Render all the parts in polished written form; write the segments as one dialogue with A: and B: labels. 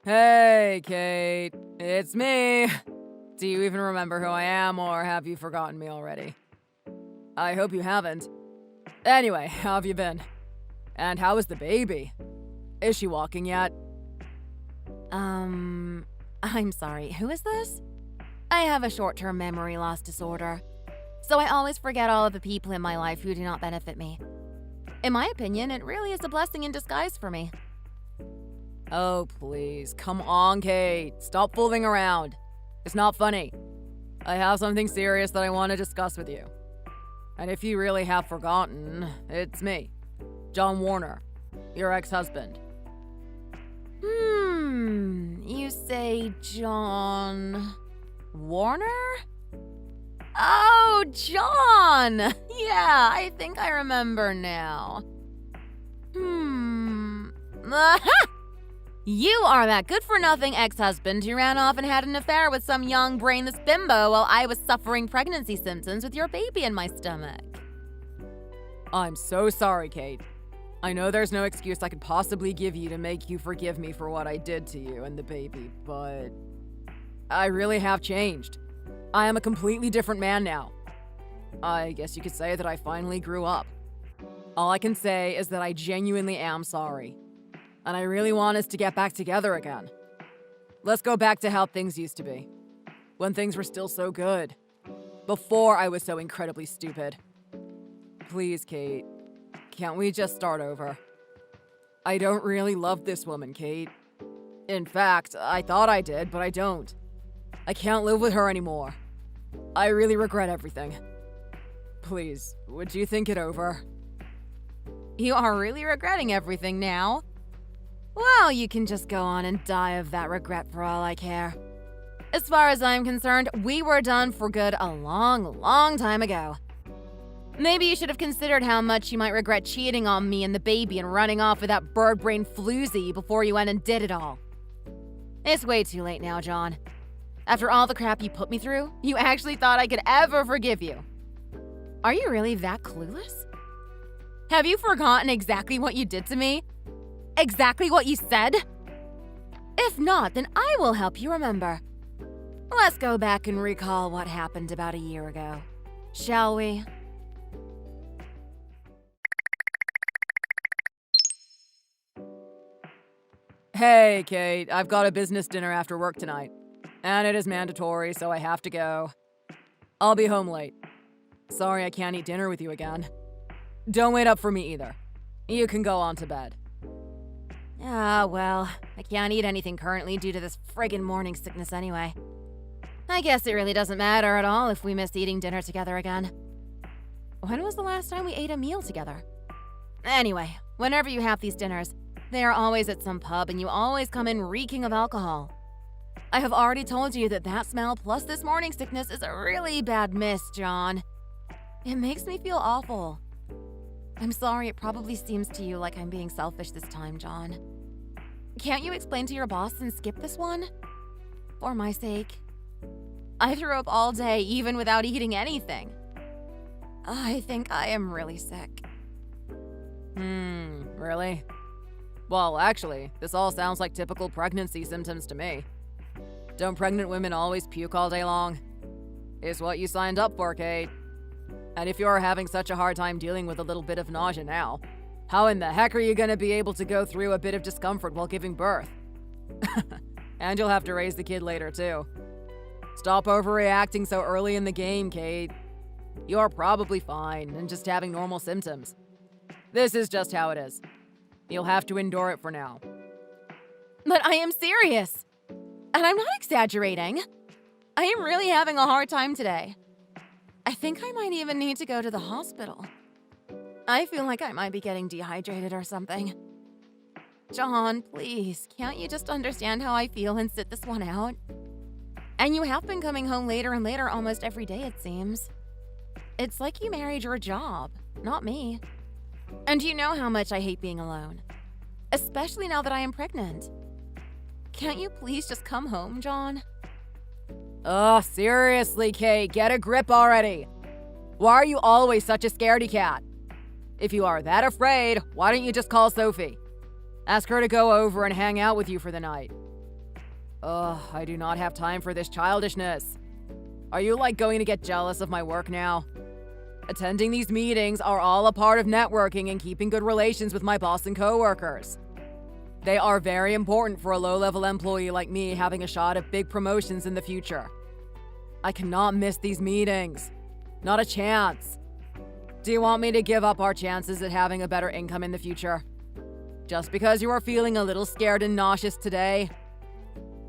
A: Hey, Kate. It's me. Do you even remember who I am, or have you forgotten me already? I hope you haven't. Anyway, how have you been? And how is the baby? Is she walking yet?
B: I'm sorry, who is this? I have a short-term memory loss disorder, so I always forget all of the people in my life who do not benefit me. In my opinion, it really is a blessing in disguise for me.
A: Oh, please. Come on, Kate. Stop fooling around. It's not funny. I have something serious that I want to discuss with you. And if you really have forgotten, it's me, John Warner, your ex-husband.
B: You say John Warner? Oh, John! Yeah, I think I remember now. You are that good-for-nothing ex-husband who ran off and had an affair with some young, brainless bimbo while I was suffering pregnancy symptoms with your baby in my stomach.
A: I'm so sorry, Kate. I know there's no excuse I could possibly give you to make you forgive me for what I did to you and the baby, but I really have changed. I am a completely different man now. I guess you could say that I finally grew up. All I can say is that I genuinely am sorry. And I really want us to get back together again. Let's go back to how things used to be. When things were still so good. Before I was so incredibly stupid. Please, Kate. Can't we just start over? I don't really love this woman, Kate. In fact, I thought I did, but I don't. I can't live with her anymore. I really regret everything. Please, would you think it over?
B: You are really regretting everything now? Well, you can just go on and die of that regret for all I care. As far as I'm concerned, we were done for good a long, long time ago. Maybe you should have considered how much you might regret cheating on me and the baby and running off with that bird-brained floozy before you went and did it all. It's way too late now, John. After all the crap you put me through, you actually thought I could ever forgive you. Are you really that clueless? Have you forgotten exactly what you did to me? Exactly what you said? If not, then I will help you remember. Let's go back and recall what happened about a year ago, shall we?
A: Hey, Kate, I've got a business dinner after work tonight. And it is mandatory, so I have to go. I'll be home late. Sorry I can't eat dinner with you again. Don't wait up for me either. You can go on to bed.
B: Well, I can't eat anything currently due to this friggin' morning sickness anyway. I guess it really doesn't matter at all if we miss eating dinner together again. When was the last time we ate a meal together? Anyway, whenever you have these dinners, they are always at some pub and you always come in reeking of alcohol. I have already told you that smell plus this morning sickness is a really bad miss, John. It makes me feel awful. I'm sorry it probably seems to you like I'm being selfish this time, John. Can't you explain to your boss and skip this one? For my sake. I threw up all day even without eating anything. I think I am really sick.
A: Really? Well, actually, this all sounds like typical pregnancy symptoms to me. Don't pregnant women always puke all day long? It's what you signed up for, Kate. And if you're having such a hard time dealing with a little bit of nausea now, how in the heck are you gonna be able to go through a bit of discomfort while giving birth? And you'll have to raise the kid later, too. Stop overreacting so early in the game, Kate. You're probably fine and just having normal symptoms. This is just how it is. You'll have to endure it for now.
B: But I am serious. And I'm not exaggerating. I am really having a hard time today. I think I might even need to go to the hospital. I feel like I might be getting dehydrated or something. John, please, can't you just understand how I feel and sit this one out? And you have been coming home later and later almost every day, it seems. It's like you married your job, not me. And you know how much I hate being alone. Especially now that I am pregnant. Can't you please just come home, John?
A: Ugh, seriously, Kate, get a grip already. Why are you always such a scaredy cat? If you are that afraid, why don't you just call Sophie? Ask her to go over and hang out with you for the night. Ugh, I do not have time for this childishness. Are you going to get jealous of my work now? Attending these meetings are all a part of networking and keeping good relations with my boss and coworkers. They are very important for a low-level employee like me having a shot at big promotions in the future. I cannot miss these meetings. Not a chance. Do you want me to give up our chances at having a better income in the future? Just because you are feeling a little scared and nauseous today?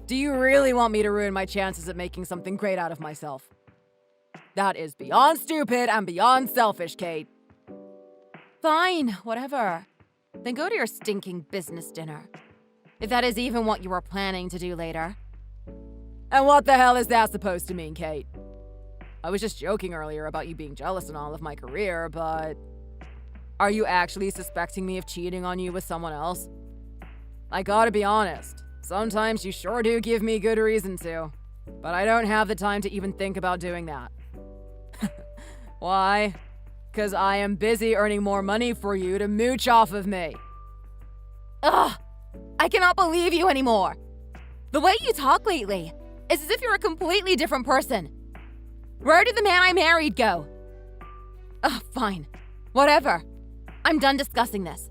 A: Do you really want me to ruin my chances at making something great out of myself? That is beyond stupid and beyond selfish, Kate.
B: Fine, whatever. Then go to your stinking business dinner. If that is even what you were planning to do later.
A: And what the hell is that supposed to mean, Kate? I was just joking earlier about you being jealous and all of my career, but... Are you actually suspecting me of cheating on you with someone else? I gotta be honest. Sometimes you sure do give me good reason to. But I don't have the time to even think about doing that. Why? 'Cause I am busy earning more money for you to mooch off of me.
B: Ugh! I cannot believe you anymore! The way you talk lately is as if you're a completely different person. Where did the man I married go? Ugh, fine. Whatever. I'm done discussing this.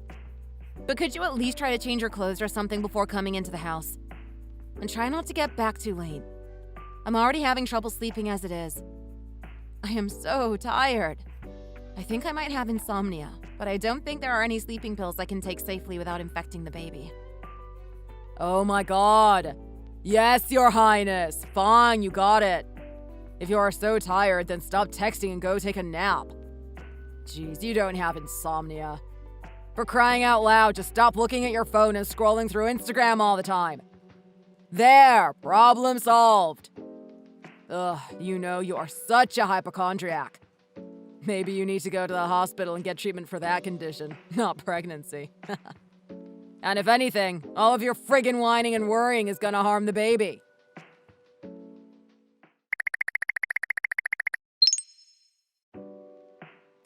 B: But could you at least try to change your clothes or something before coming into the house? And try not to get back too late. I'm already having trouble sleeping as it is. I am so tired. I think I might have insomnia, but I don't think there are any sleeping pills I can take safely without infecting the baby.
A: Oh my god. Yes, Your Highness. Fine, you got it. If you are so tired, then stop texting and go take a nap. Jeez, you don't have insomnia. For crying out loud, just stop looking at your phone and scrolling through Instagram all the time. There, problem solved. Ugh, you are such a hypochondriac. Maybe you need to go to the hospital and get treatment for that condition, not pregnancy. And if anything, all of your friggin' whining and worrying is gonna harm the baby.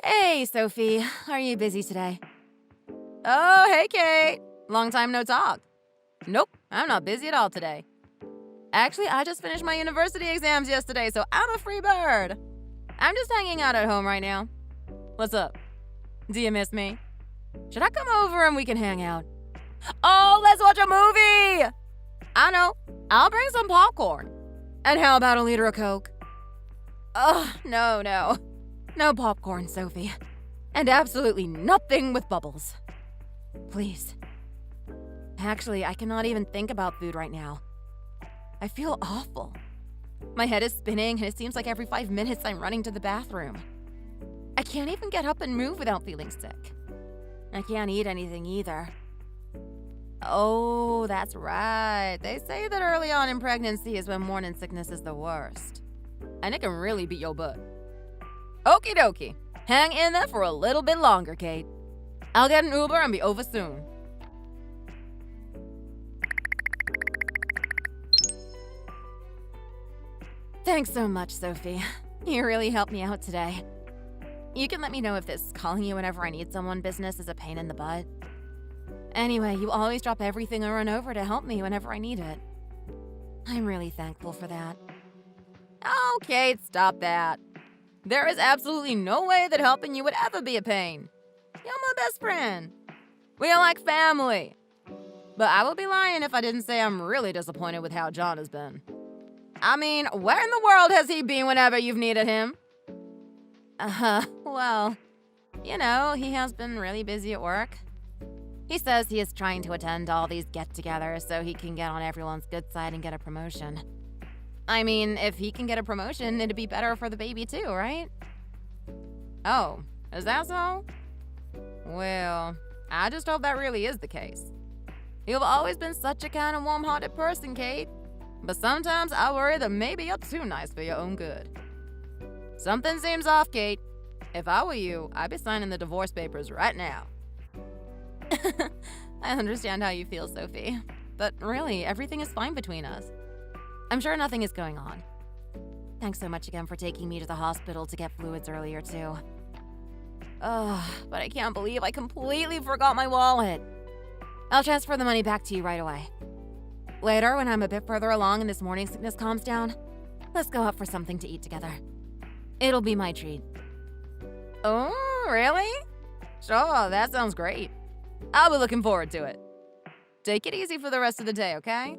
B: Hey, Sophie. Are you busy today? Oh, hey, Kate. Long time no talk. Nope, I'm not busy at all today. Actually, I just finished my university exams yesterday, so I'm a free bird. I'm just hanging out at home right now. What's up? Do you miss me? Should I come over and we can hang out? Oh, let's watch a movie! I know. I'll bring some popcorn. And how about a liter of Coke? Oh, no. No popcorn, Sophie. And absolutely nothing with bubbles. Please. Actually, I cannot even think about food right now. I feel awful. My head is spinning, and it seems like every 5 minutes I'm running to the bathroom. I can't even get up and move without feeling sick. I can't eat anything either. Oh, that's right. They say that early on in pregnancy is when morning sickness is the worst. And it can really beat your butt. Okie dokie. Hang in there for a little bit longer, Kate. I'll get an Uber and be over soon. Thanks so much, Sophie. You really helped me out today. You can let me know if this calling you whenever I need someone business is a pain in the butt. Anyway, you always drop everything I run over to help me whenever I need it. I'm really thankful for that. Oh, Kate, stop that. There is absolutely no way that helping you would ever be a pain. You're my best friend. We are like family. But I would be lying if I didn't say I'm really disappointed with how John has been. I mean, where in the world has he been whenever you've needed him? Well, he has been really busy at work. He says he is trying to attend all these get-togethers so he can get on everyone's good side and get a promotion. I mean, if he can get a promotion, it'd be better for the baby too, right? Oh, is that so? Well, I just hope that really is the case. You've always been such a kind of warm-hearted person, Kate. But sometimes I worry that maybe you're too nice for your own good. Something seems off, Kate. If I were you, I'd be signing the divorce papers right now. I understand how you feel, Sophie. But really, everything is fine between us. I'm sure nothing is going on. Thanks so much again for taking me to the hospital to get fluids earlier, too. Ugh, but I can't believe I completely forgot my wallet. I'll transfer the money back to you right away. Later, when I'm a bit further along and this morning sickness calms down, let's go out for something to eat together. It'll be my treat.
A: Oh, really? Sure, that sounds great. I'll be looking forward to it. Take it easy for the rest of the day, okay?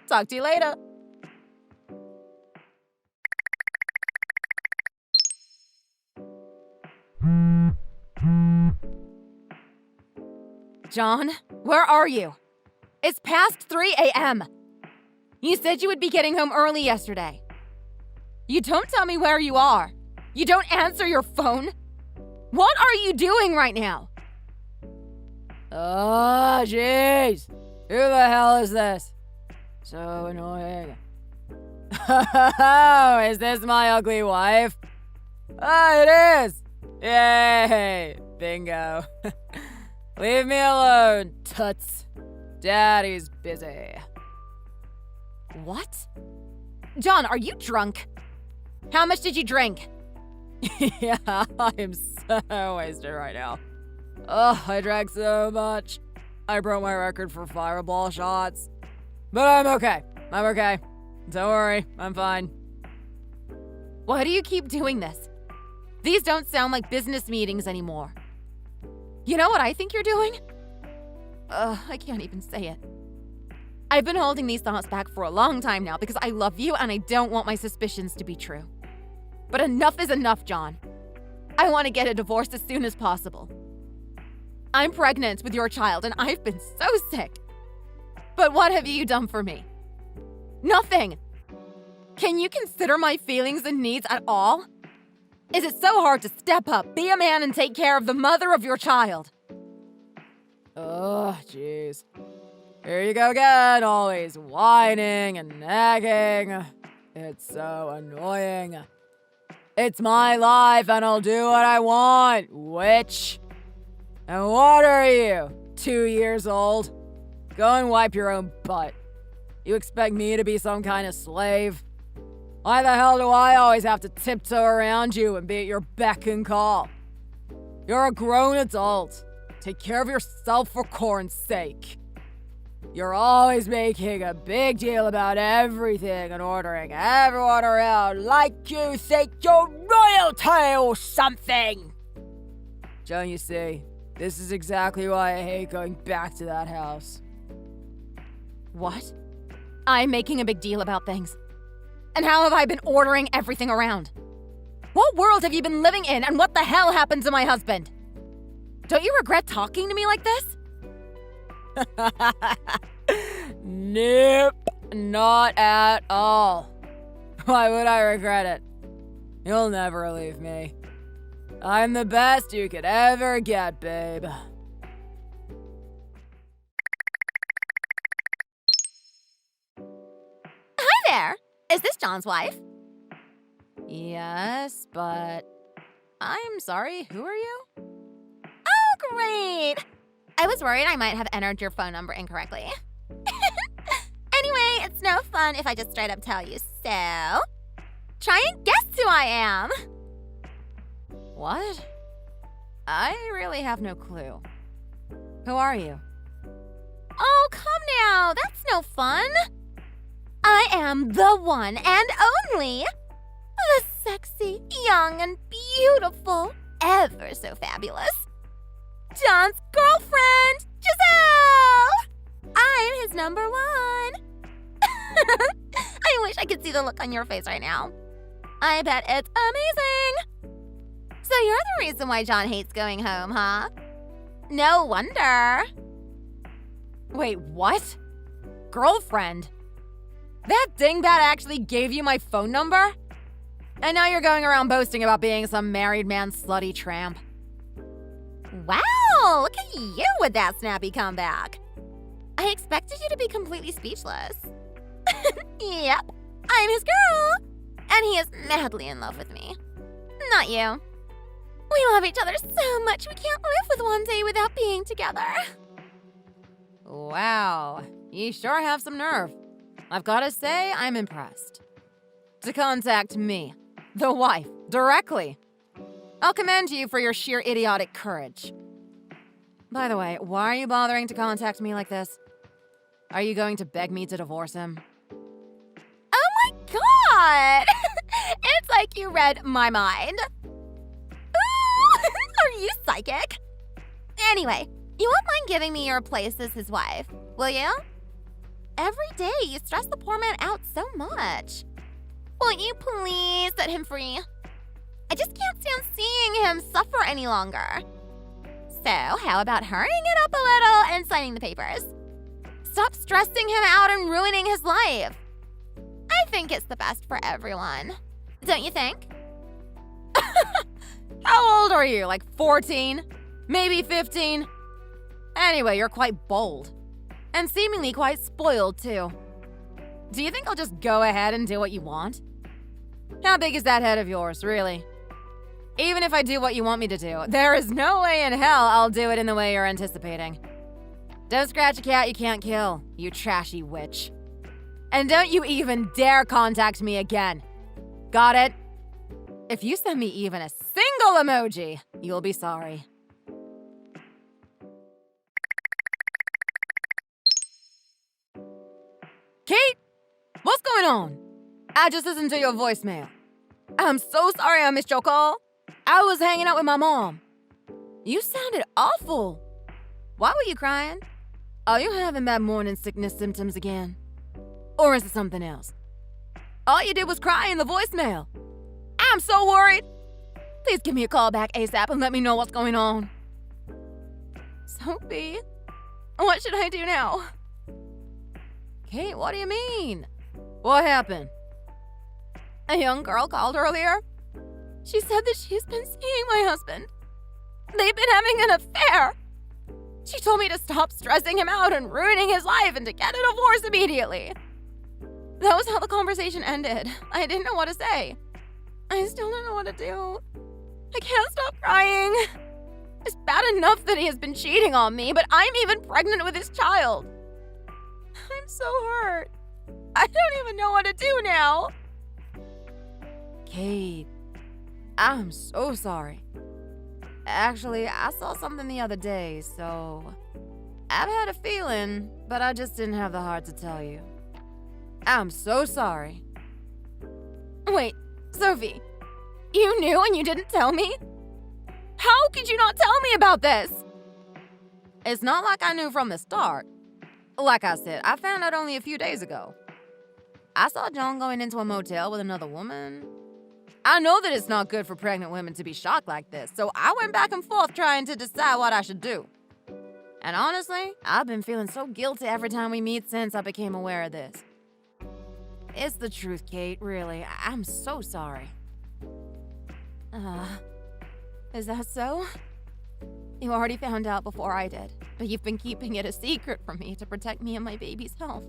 A: Talk to you later.
B: John, where are you? It's past 3 a.m. You said you would be getting home early yesterday. You don't tell me where you are. You don't answer your phone. What are you doing right now?
A: Oh, jeez. Who the hell is this? So annoying. Oh, is this my ugly wife? Oh, it is. Yay. Bingo. Leave me alone, toots. Daddy's busy.
B: What? John, are you drunk? How much did you drink?
A: Yeah, I am so wasted right now. Oh, I drank so much. I broke my record for fireball shots. But I'm okay. I'm okay. Don't worry, I'm fine.
B: Why do you keep doing this? These don't sound like business meetings anymore. You know what I think you're doing? I can't even say it. I've been holding these thoughts back for a long time now because I love you and I don't want my suspicions to be true. But enough is enough, John. I want to get a divorce as soon as possible. I'm pregnant with your child and I've been so sick. But what have you done for me? Nothing. Can you consider my feelings and needs at all? Is it so hard to step up, be a man, and take care of the mother of your child?
A: Oh, jeez. Here you go again, always whining and nagging. It's so annoying. It's my life and I'll do what I want, witch. And what are you, 2 years old? Go and wipe your own butt. You expect me to be some kind of slave? Why the hell do I always have to tiptoe around you and be at your beck and call? You're a grown adult. Take care of yourself for corn's sake. You're always making a big deal about everything and ordering everyone around like you think you're royalty or something. Don't you see? This is exactly why I hate going back to that house.
B: What? I'm making a big deal about things. And how have I been ordering everything around? What world have you been living in, and what the hell happened to my husband? Don't you regret talking to me like this?
A: Nope, not at all. Why would I regret it? You'll never leave me. I'm the best you could ever get, babe.
B: Hi there! Is this John's wife?
A: Yes, but I'm sorry, who are you?
B: Oh, great! I was worried I might have entered your phone number incorrectly. Anyway, it's no fun if I just straight up tell you, so try and guess who I am.
A: What? I really have no clue. Who are you?
B: Oh, come now, that's no fun. I am the one and only, the sexy, young, and beautiful, ever so fabulous, John's girlfriend, Giselle! I'm his number one. I wish I could see the look on your face right now. I bet it's amazing. So you're the reason why John hates going home, huh? No wonder.
A: Wait, what? Girlfriend? That dingbat actually gave you my phone number? And now you're going around boasting about being some married man slutty tramp.
B: Wow, look at you with that snappy comeback. I expected you to be completely speechless. Yep, I'm his girl, and he is madly in love with me. Not you. We love each other so much we can't live with one day without being together.
A: Wow, you sure have some nerve. I've gotta say, I'm impressed. To contact me, the wife, directly. I'll commend you for your sheer idiotic courage. By the way, why are you bothering to contact me like this?
B: Are you going to beg me to divorce him?
C: Oh my god! It's like you read my mind. Ooh, are you psychic? Anyway, you won't mind giving me your place as his wife, will you? Every day you stress the poor man out so much. Won't you please set him free? I just can't stand seeing him suffer any longer. So, how about hurrying it up a little and signing the papers? Stop stressing him out and ruining his life. I think it's the best for everyone. Don't you think?
B: How old are you? Like 14? Maybe 15? Anyway, you're quite bold. And seemingly quite spoiled, too. Do you think I'll just go ahead and do what you want? How big is that head of yours, really? Even if I do what you want me to do, there is no way in hell I'll do it in the way you're anticipating. Don't scratch a cat you can't kill, you trashy witch. And don't you even dare contact me again. Got it? If you send me even a single emoji, you'll be sorry. Kate? What's going on? I just listened to your voicemail. I'm so sorry I missed your call. I was hanging out with my mom. You sounded awful. Why were you crying? Are you having bad morning sickness symptoms again? Or is it something else? All you did was cry in the voicemail. I'm so worried. Please give me a call back ASAP and let me know what's going on. Sophie, what should I do now? Kate, what do you mean? What happened? A young girl called earlier. She said that she's been seeing my husband. They've been having an affair. She told me to stop stressing him out and ruining his life and to get a divorce immediately. That was how the conversation ended. I didn't know what to say. I still don't know what to do. I can't stop crying. It's bad enough that he has been cheating on me, but I'm even pregnant with his child. I'm so hurt. I don't even know what to do now. Kate, I'm so sorry. Actually, I saw something the other day, so I've had a feeling, but I just didn't have the heart to tell you. I'm so sorry. Wait, Sophie, you knew and you didn't tell me? How could you not tell me about this? It's not like I knew from the start. Like I said, I found out only a few days ago. I saw John going into a motel with another woman. I know that it's not good for pregnant women to be shocked like this, so I went back and forth trying to decide what I should do. And honestly, I've been feeling so guilty every time we meet since I became aware of this. It's the truth, Kate, really. I'm so sorry. Is that so? You already found out before I did, but you've been keeping it a secret from me to protect me and my baby's health.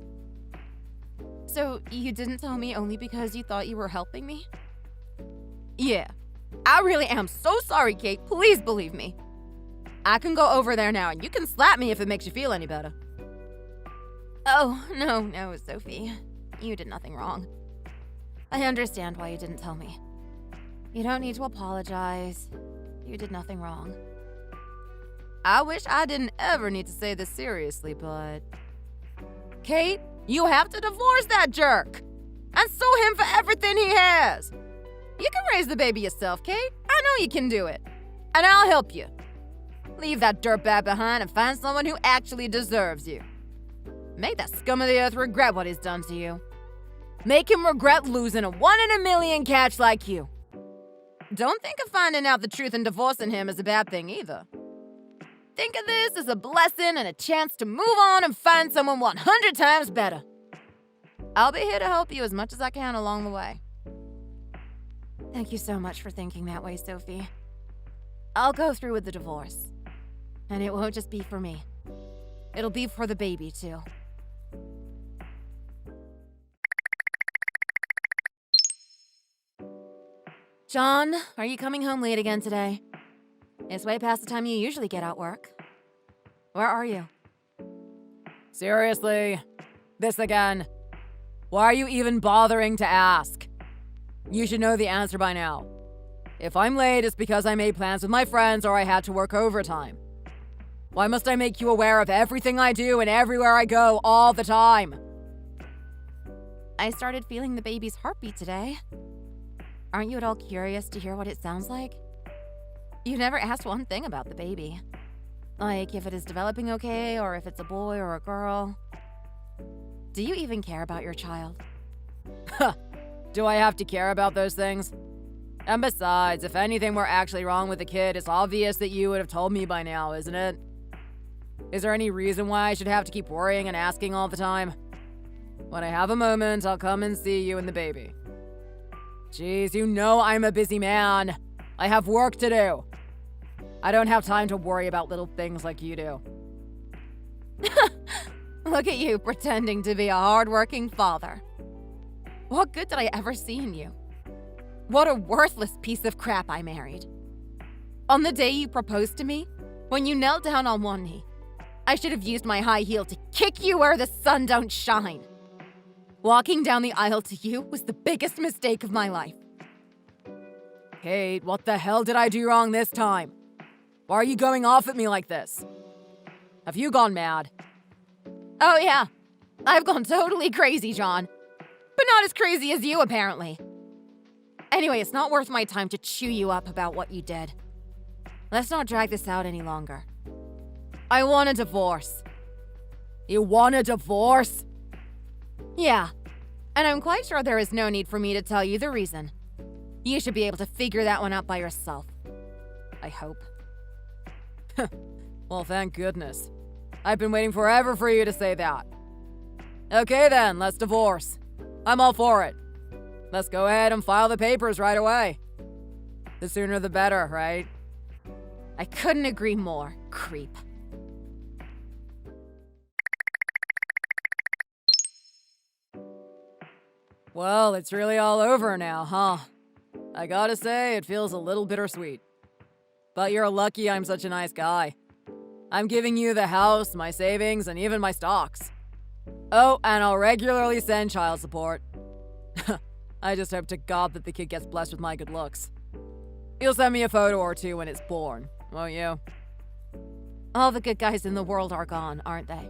B: So you didn't tell me only because you thought you were helping me? Yeah. I really am so sorry, Kate. Please believe me. I can go over there now and you can slap me if it makes you feel any better. Oh, no, Sophie. You did nothing wrong. I understand why you didn't tell me. You don't need to apologize. You did nothing wrong. I wish I didn't ever need to say this seriously, but... Kate, you have to divorce that jerk! And sue him for everything he has! You can raise the baby yourself, Kate. I know you can do it. And I'll help you. Leave that dirtbag behind and find someone who actually deserves you. Make that scum of the earth regret what he's done to you. Make him regret losing a 1 in a million catch like you. Don't think of finding out the truth and divorcing him as a bad thing either. Think of this as a blessing and a chance to move on and find someone 100 times better. I'll be here to help you as much as I can along the way. Thank you so much for thinking that way, Sophie. I'll go through with the divorce. And it won't just be for me. It'll be for the baby, too. John, are you coming home late again today? It's way past the time you usually get out work. Where are you? Seriously? This again? Why are you even bothering to ask? You should know the answer by now. If I'm late, it's because I made plans with my friends or I had to work overtime.
A: Why must I make you aware of everything I do and everywhere I go all the time?
B: I started feeling the baby's heartbeat today. Aren't you at all curious to hear what it sounds like? You never asked one thing about the baby. Like if it is developing okay, or if it's a boy or a girl. Do you even care about your child?
A: Do I have to care about those things? And besides, if anything were actually wrong with the kid, it's obvious that you would have told me by now, isn't it? Is there any reason why I should have to keep worrying and asking all the time? When I have a moment, I'll come and see you and the baby. Jeez, you know I'm a busy man. I have work to do. I don't have time to worry about little things like you do.
B: Look at you pretending to be a hardworking father. What good did I ever see in you? What a worthless piece of crap I married. On the day you proposed to me, when you knelt down on one knee, I should have used my high heel to kick you where the sun don't shine. Walking down the aisle to you was the biggest mistake of my life.
A: Kate, what the hell did I do wrong this time? Why are you going off at me like this? Have you gone mad?
B: Oh yeah, I've gone totally crazy, John. But not as crazy as you, apparently. Anyway, it's not worth my time to chew you up about what you did. Let's not drag this out any longer. I want a divorce.
A: You want a divorce?
B: Yeah, and I'm quite sure there is no need for me to tell you the reason. You should be able to figure that one out by yourself. I hope.
A: Well, thank goodness. I've been waiting forever for you to say that. Okay then, let's divorce. I'm all for it. Let's go ahead and file the papers right away. The sooner the better, right?
B: I couldn't agree more, creep.
A: Well, it's really all over now, huh? I gotta say, it feels a little bittersweet. But you're lucky I'm such a nice guy. I'm giving you the house, my savings, and even my stocks. Oh, and I'll regularly send child support. I just hope to God that the kid gets blessed with my good looks. You'll send me a photo or two when it's born, won't you?
B: All the good guys in the world are gone, aren't they?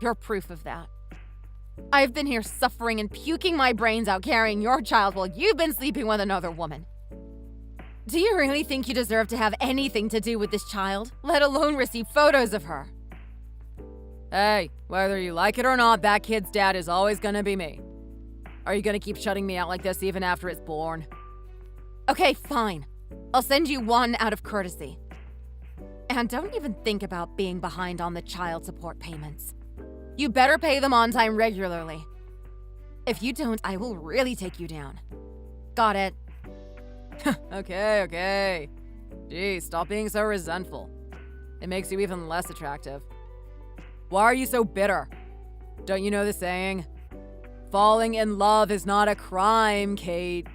B: You're proof of that. I've been here suffering and puking my brains out carrying your child while you've been sleeping with another woman. Do you really think you deserve to have anything to do with this child, let alone receive photos of her?
A: Hey, whether you like it or not, that kid's dad is always gonna be me. Are you gonna keep shutting me out like this even after it's born?
B: Okay, fine. I'll send you one out of courtesy. And don't even think about being behind on the child support payments. You better pay them on time regularly. If you don't, I will really take you down. Got it?
A: Okay. Geez, stop being so resentful. It makes you even less attractive. Why are you so bitter? Don't you know the saying? Falling in love is not a crime, Kate.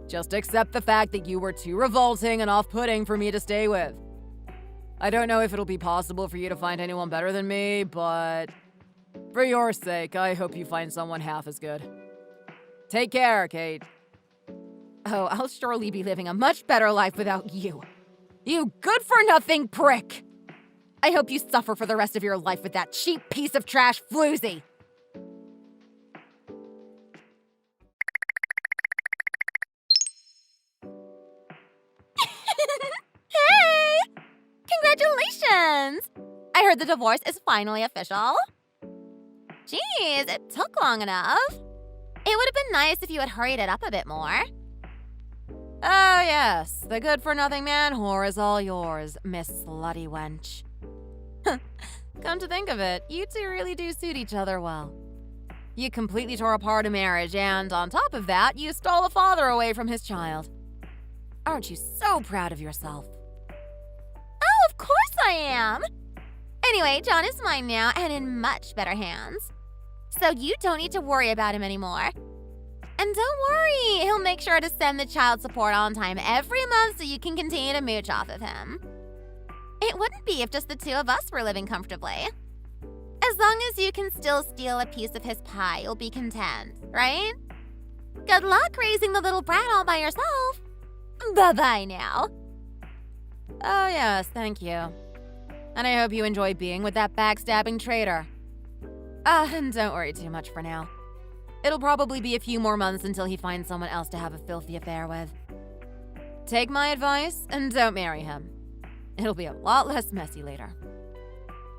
A: Just accept the fact that you were too revolting and off-putting for me to stay with. I don't know if it'll be possible for you to find anyone better than me, but for your sake, I hope you find someone half as good. Take care, Kate.
B: Oh, I'll surely be living a much better life without you. You good-for-nothing prick! I hope you suffer for the rest of your life with that cheap piece of trash floozy.
C: Hey! Congratulations! I heard the divorce is finally official. Jeez, it took long enough. It would have been nice if you had hurried it up a bit more.
B: Oh, yes. The good-for-nothing man whore is all yours, Miss Slutty Wench. Come to think of it, you two really do suit each other well. You completely tore apart a marriage, and on top of that, you stole a father away from his child. Aren't you so proud of yourself?
C: Oh, of course I am. Anyway, John is mine now and in much better hands. So you don't need to worry about him anymore. And don't worry, he'll make sure to send the child support on time every month so you can continue to mooch off of him. It wouldn't be if just the two of us were living comfortably. As long as you can still steal a piece of his pie, you'll be content, right? Good luck raising the little brat all by yourself. Bye-bye now.
B: Oh, yes, thank you. And I hope you enjoy being with that backstabbing traitor. And don't worry too much for now. It'll probably be a few more months until he finds someone else to have a filthy affair with. Take my advice and don't marry him. It'll be a lot less messy later.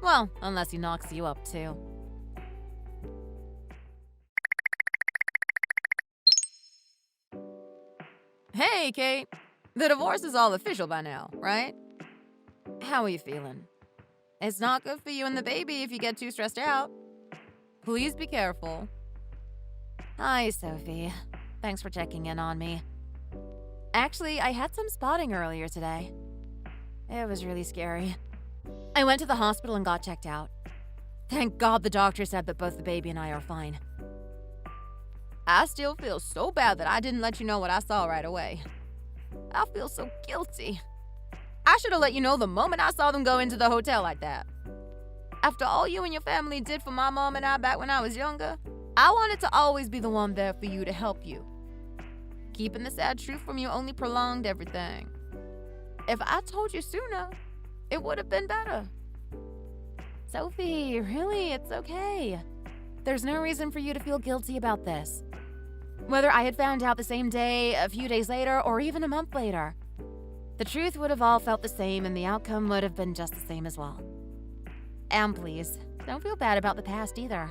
B: Well, unless he knocks you up too. Hey, Kate. The divorce is all official by now, right? How are you feeling? It's not good for you and the baby if you get too stressed out. Please be careful. Hi, Sophie. Thanks for checking in on me. Actually, I had some spotting earlier today. It was really scary. I went to the hospital and got checked out. Thank God the doctor said that both the baby and I are fine. I still feel so bad that I didn't let you know what I saw right away. I feel so guilty. I should have let you know the moment I saw them go into the hotel like that. After all you and your family did for my mom and I back when I was younger, I wanted to always be the one there for you to help you. Keeping the sad truth from you only prolonged everything. If I told you sooner, it would have been better. Sophie, really, it's okay. There's no reason for you to feel guilty about this. Whether I had found out the same day, a few days later, or even a month later, the truth would have all felt the same and the outcome would have been just the same as well. And please, don't feel bad about the past either.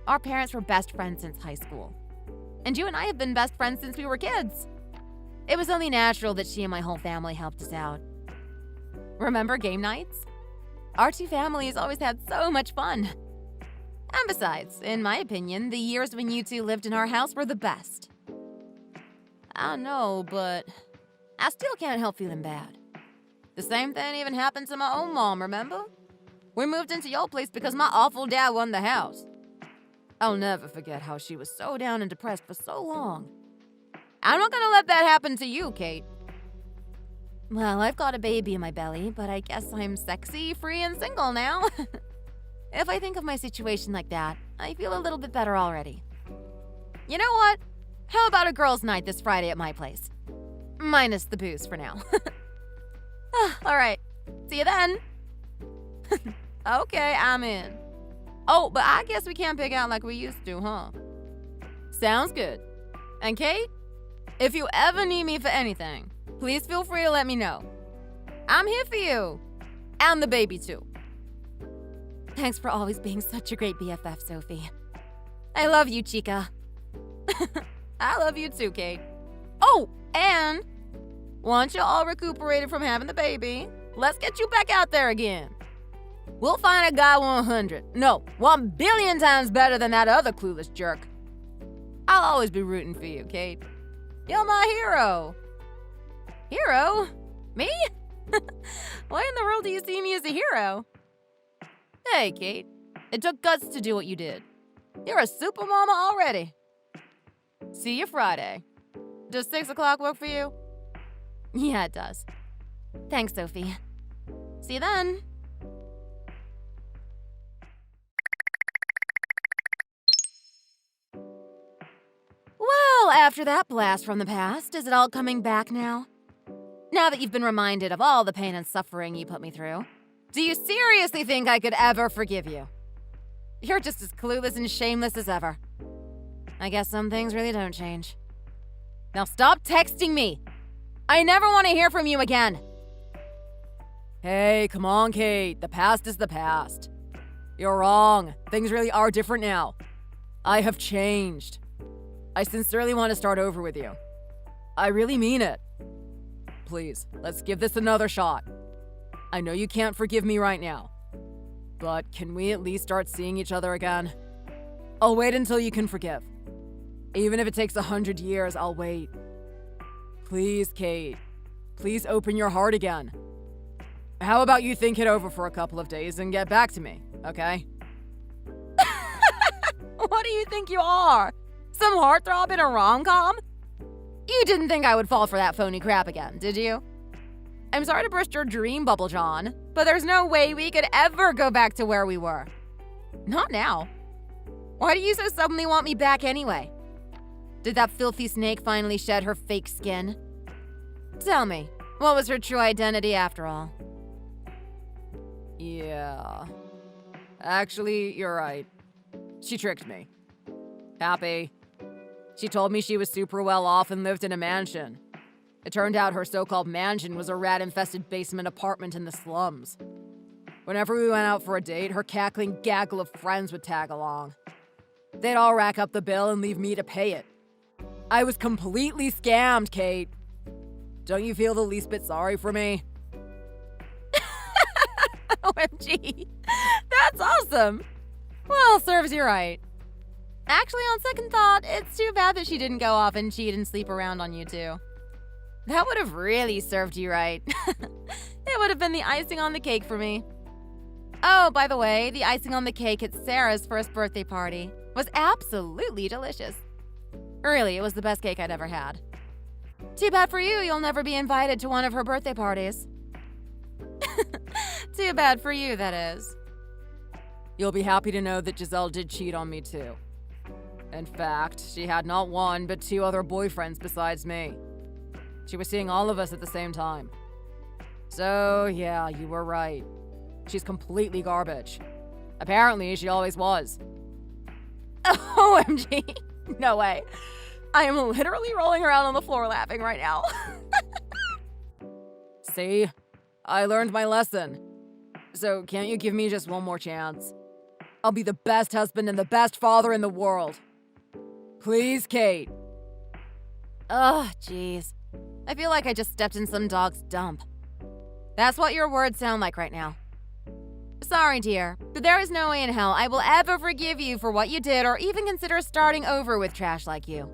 B: Our parents were best friends since high school. And you and I have been best friends since we were kids. It was only natural that she and my whole family helped us out. Remember game nights? Our two families always had so much fun. And besides, in my opinion, the years when you two lived in our house were the best. I know, but I still can't help feeling bad. The same thing even happened to my own mom, remember? We moved into your place because my awful dad won the house. I'll never forget how she was so down and depressed for so long. I'm not gonna let that happen to you, Kate. Well, I've got a baby in my belly, but I guess I'm sexy, free, and single now. If I think of my situation like that, I feel a little bit better already. You know what? How about a girls' night this Friday at my place? Minus the booze for now. Alright, see you then. Okay, I'm in. Oh, but I guess we can't pick out like we used to, huh? Sounds good. And Kate, if you ever need me for anything, please feel free to let me know. I'm here for you. And the baby too. Thanks for always being such a great BFF, Sophie. I love you, chica. I love you too, Kate. Oh, and once you're all recuperated from having the baby, let's get you back out there again. We'll find a guy 1 billion times better than that other clueless jerk. I'll always be rooting for you, Kate. You're my hero. Hero? Me? Why in the world do you see me as a hero? Hey, Kate. It took guts to do what you did. You're a super mama already. See you Friday. Does 6 o'clock work for you? Yeah, it does. Thanks, Sophie. See you then. Well, after that blast from the past, is it all coming back now? Now that you've been reminded of all the pain and suffering you put me through, do you seriously think I could ever forgive you? You're just as clueless and shameless as ever. I guess some things really don't change. Now stop texting me! I never want to hear from you again!
A: Hey, come on, Kate. The past is the past. You're wrong. Things really are different now. I have changed. I sincerely want to start over with you. I really mean it. Please, let's give this another shot. I know you can't forgive me right now, but can we at least start seeing each other again? I'll wait until you can forgive. Even if it takes 100 years, I'll wait. Please, Kate. Please open your heart again. How about you think it over for a couple of days and get back to me, okay?
B: What do you think you are? Some heartthrob in a rom-com? You didn't think I would fall for that phony crap again, did you? I'm sorry to burst your dream bubble, John, but there's no way we could ever go back to where we were. Not now. Why do you so suddenly want me back anyway? Did that filthy snake finally shed her fake skin? Tell me, what was her true identity after all?
A: Yeah. Actually, you're right. She tricked me. Happy. She told me she was super well off and lived in a mansion. It turned out her so-called mansion was a rat-infested basement apartment in the slums. Whenever we went out for a date, her cackling gaggle of friends would tag along. They'd all rack up the bill and leave me to pay it. I was completely scammed, Kate. Don't you feel the least bit sorry for me?
B: OMG. That's awesome. Well, serves you right. Actually, on second thought, it's too bad that she didn't go off and cheat and sleep around on you too. That would have really served you right. It would have been the icing on the cake for me. Oh, by the way, the icing on the cake at Sarah's first birthday party was absolutely delicious. Really, it was the best cake I'd ever had. Too bad for you, you'll never be invited to one of her birthday parties. Too bad for you, that is.
A: You'll be happy to know that Giselle did cheat on me too. In fact, she had not one but 2 other boyfriends besides me. She was seeing all of us at the same time. So, yeah, you were right. She's completely garbage. Apparently, she always was.
B: OMG. No way. I am literally rolling around on the floor laughing right now.
A: See? I learned my lesson. So, can't you give me just one more chance? I'll be the best husband and the best father in the world. Please, Kate.
B: Ugh, jeez. I feel like I just stepped in some dog's dump. That's what your words sound like right now. Sorry, dear, but there is no way in hell I will ever forgive you for what you did or even consider starting over with trash like you.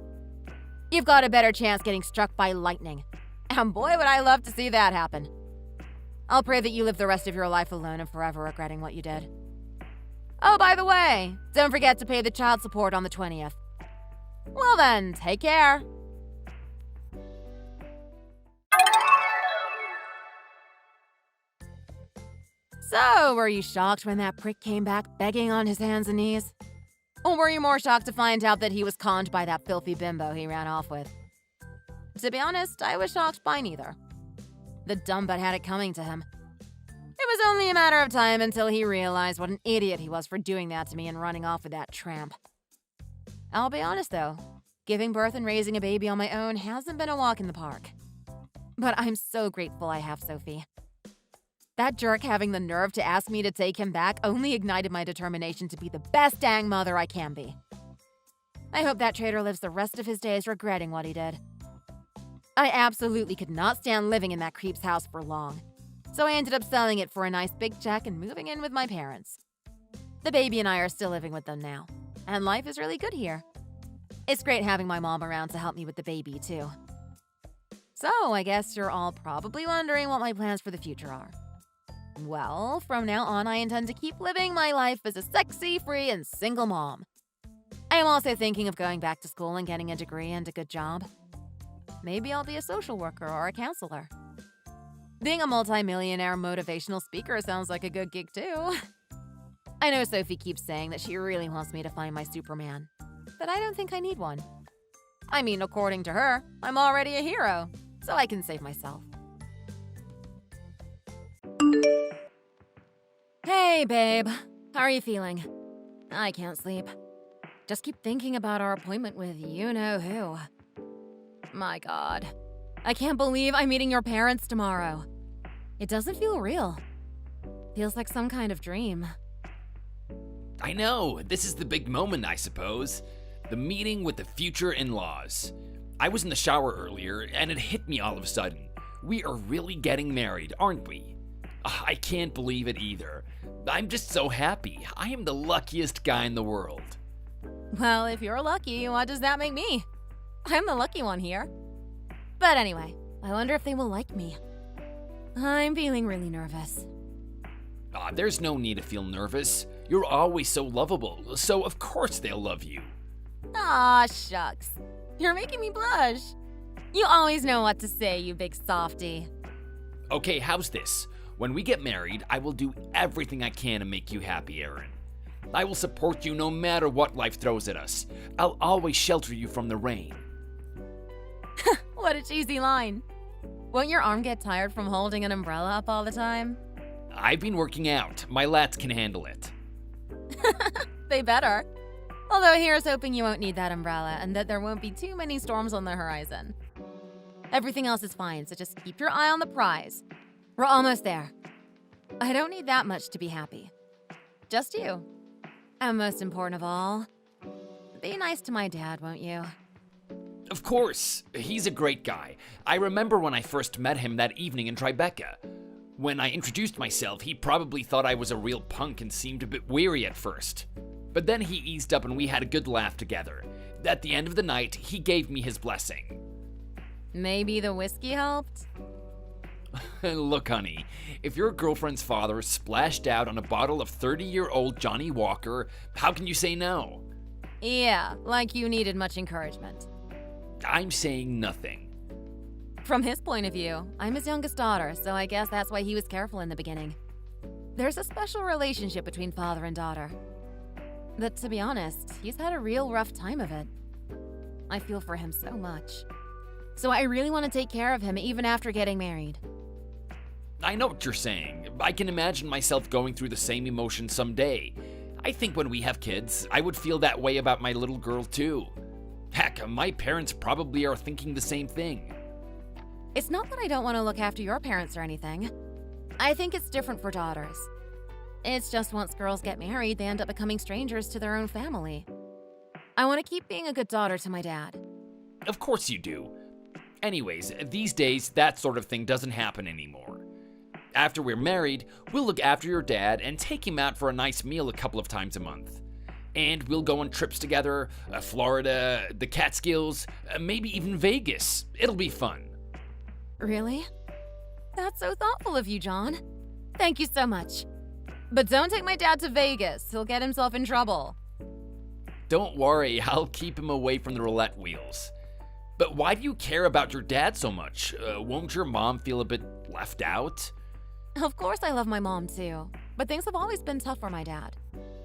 B: You've got a better chance getting struck by lightning. And boy, would I love to see that happen. I'll pray that you live the rest of your life alone and forever regretting what you did. Oh, by the way, don't forget to pay the child support on the 20th. Well then, take care. So, were you shocked when that prick came back begging on his hands and knees? Or were you more shocked to find out that he was conned by that filthy bimbo he ran off with? To be honest, I was shocked by neither. The dumbbutt had it coming to him. It was only a matter of time until he realized what an idiot he was for doing that to me and running off with that tramp. I'll be honest though, giving birth and raising a baby on my own hasn't been a walk in the park. But I'm so grateful I have Sophie. That jerk having the nerve to ask me to take him back only ignited my determination to be the best dang mother I can be. I hope that traitor lives the rest of his days regretting what he did. I absolutely could not stand living in that creep's house for long, so I ended up selling it for a nice big check and moving in with my parents. The baby and I are still living with them now, and life is really good here. It's great having my mom around to help me with the baby, too. So, I guess you're all probably wondering what my plans for the future are. Well, from now on, I intend to keep living my life as a sexy, free, and single mom. I am also thinking of going back to school and getting a degree and a good job. Maybe I'll be a social worker or a counselor. Being a multi-millionaire motivational speaker sounds like a good gig, too. I know Sophie keeps saying that she really wants me to find my Superman, but I don't think I need one. I mean, according to her, I'm already a hero, so I can save myself. Hey, babe. How are you feeling? I can't sleep. Just keep thinking about our appointment with you-know-who. My God. I can't believe I'm meeting your parents tomorrow. It doesn't feel real. Feels like some kind of dream.
D: I know, this is the big moment, I suppose. The meeting with the future in-laws. I was in the shower earlier, and it hit me all of a sudden. We are really getting married, aren't we? I can't believe it either. I'm just so happy. I am the luckiest guy in the world.
B: Well, if you're lucky, what does that make me? I'm the lucky one here. But anyway, I wonder if they will like me. I'm feeling really nervous.
D: There's no need to feel nervous. You're always so lovable, so of course they'll love you.
B: Aw, shucks. You're making me blush. You always know what to say, you big softy.
D: Okay, how's this? When we get married, I will do everything I can to make you happy, Erin. I will support you no matter what life throws at us. I'll always shelter you from the rain.
B: What a cheesy line. Won't your arm get tired from holding an umbrella up all the time?
D: I've been working out. My lats can handle it.
B: They better. Although here's hoping you won't need that umbrella and that there won't be too many storms on the horizon. Everything else is fine, so just keep your eye on the prize. We're almost there. I don't need that much to be happy. Just you. And most important of all, be nice to my dad, won't you?
D: Of course, he's a great guy. I remember when I first met him that evening in Tribeca. When I introduced myself, he probably thought I was a real punk and seemed a bit weary at first. But then he eased up and we had a good laugh together. At the end of the night, he gave me his blessing.
B: Maybe the whiskey helped?
D: Look, honey, if your girlfriend's father splashed out on a bottle of 30-year-old Johnny Walker, how can you say no?
B: Yeah, like you needed much encouragement.
D: I'm saying nothing.
B: From his point of view, I'm his youngest daughter, so I guess that's why he was careful in the beginning. There's a special relationship between father and daughter. But to be honest, he's had a real rough time of it. I feel for him so much. So I really want to take care of him even after getting married.
D: I know what you're saying. I can imagine myself going through the same emotion someday. I think when we have kids, I would feel that way about my little girl too. Heck, my parents probably are thinking the same thing.
B: It's not that I don't want to look after your parents or anything. I think it's different for daughters. It's just once girls get married, they end up becoming strangers to their own family. I want to keep being a good daughter to my dad.
D: Of course you do. Anyways, these days, that sort of thing doesn't happen anymore. After we're married, we'll look after your dad and take him out for a nice meal a couple of times a month. And we'll go on trips together, Florida, the Catskills, maybe even Vegas. It'll be fun.
B: Really? That's so thoughtful of you, John. Thank you so much. But don't take my dad to Vegas. He'll get himself in trouble.
D: Don't worry, I'll keep him away from the roulette wheels. But why do you care about your dad so much? Won't your mom feel a bit left out?
B: Of course I love my mom too, but things have always been tough for my dad,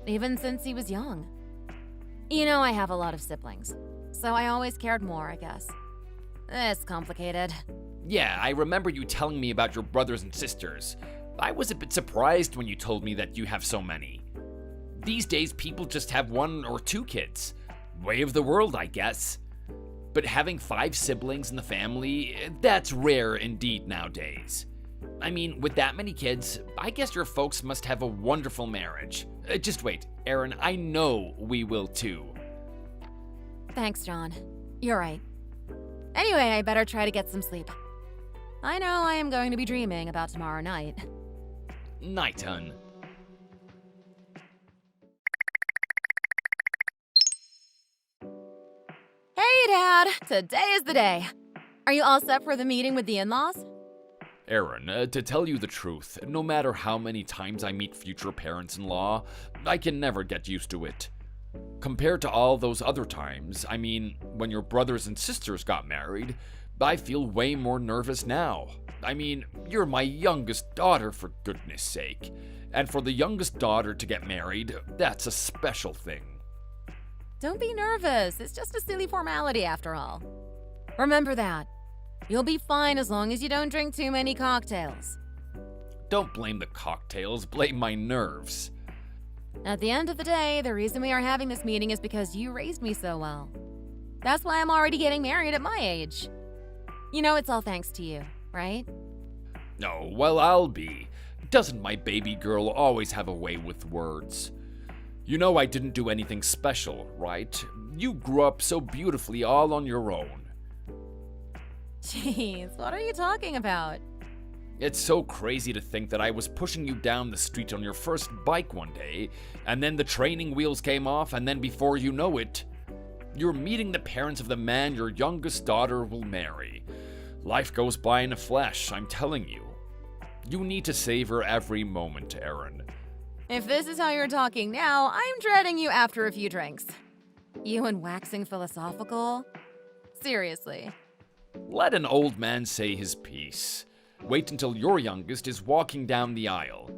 B: even since he was young. You know, I have a lot of siblings, so I always cared more, I guess. It's complicated.
D: Yeah, I remember you telling me about your brothers and sisters. I was a bit surprised when you told me that you have so many. These days, people just have 1 or 2 kids. Way of the world, I guess. But having 5 siblings in the family, that's rare indeed nowadays. I mean, with that many kids, I guess your folks must have a wonderful marriage. Just wait, Aaron, I know we will too.
B: Thanks, John. You're right. Anyway, I better try to get some sleep. I know I am going to be dreaming about tomorrow night.
D: Night, hun.
B: Hey, Dad! Today is the day. Are you all set for the meeting with the in-laws?
D: Aaron, to tell you the truth, no matter how many times I meet future parents-in-law, I can never get used to it. Compared to all those other times, I mean, when your brothers and sisters got married, I feel way more nervous now. I mean, you're my youngest daughter, for goodness sake. And for the youngest daughter to get married, that's a special thing.
B: Don't be nervous. It's just a silly formality after all. Remember that. You'll be fine as long as you don't drink too many cocktails.
D: Don't blame the cocktails, blame my nerves.
B: At the end of the day, the reason we are having this meeting is because you raised me so well. That's why I'm already getting married at my age. You know it's all thanks to you, right?
D: Oh, well, I'll be. Doesn't my baby girl always have a way with words? You know I didn't do anything special, right? You grew up so beautifully all on your own.
B: Jeez, what are you talking about?
D: It's so crazy to think that I was pushing you down the street on your first bike one day, and then the training wheels came off, and then before you know it, you're meeting the parents of the man your youngest daughter will marry. Life goes by in a flash, I'm telling you. You need to savor every moment, Aaron.
B: If this is how you're talking now, I'm dreading you after a few drinks. You and waxing philosophical? Seriously.
D: Let an old man say his piece. Wait until your youngest is walking down the aisle.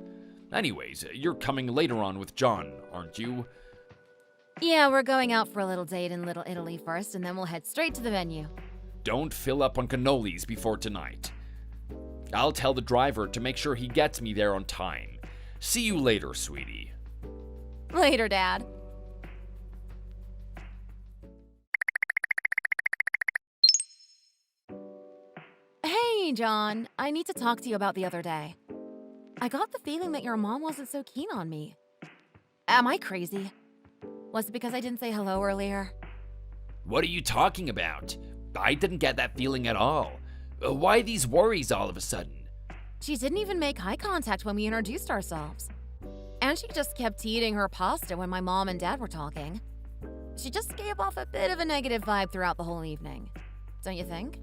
D: Anyways, you're coming later on with John, aren't you?
B: Yeah, we're going out for a little date in Little Italy first, and then we'll head straight to the venue.
D: Don't fill up on cannolis before tonight. I'll tell the driver to make sure he gets me there on time. See you later, sweetie.
B: Later, Dad. Hey, John. I need to talk to you about the other day. I got the feeling that your mom wasn't so keen on me. Am I crazy? Was it because I didn't say hello earlier?
D: What are you talking about? I didn't get that feeling at all. Why these worries all of a sudden?
B: She didn't even make eye contact when we introduced ourselves. And she just kept eating her pasta when my mom and dad were talking. She just gave off a bit of a negative vibe throughout the whole evening. Don't you think?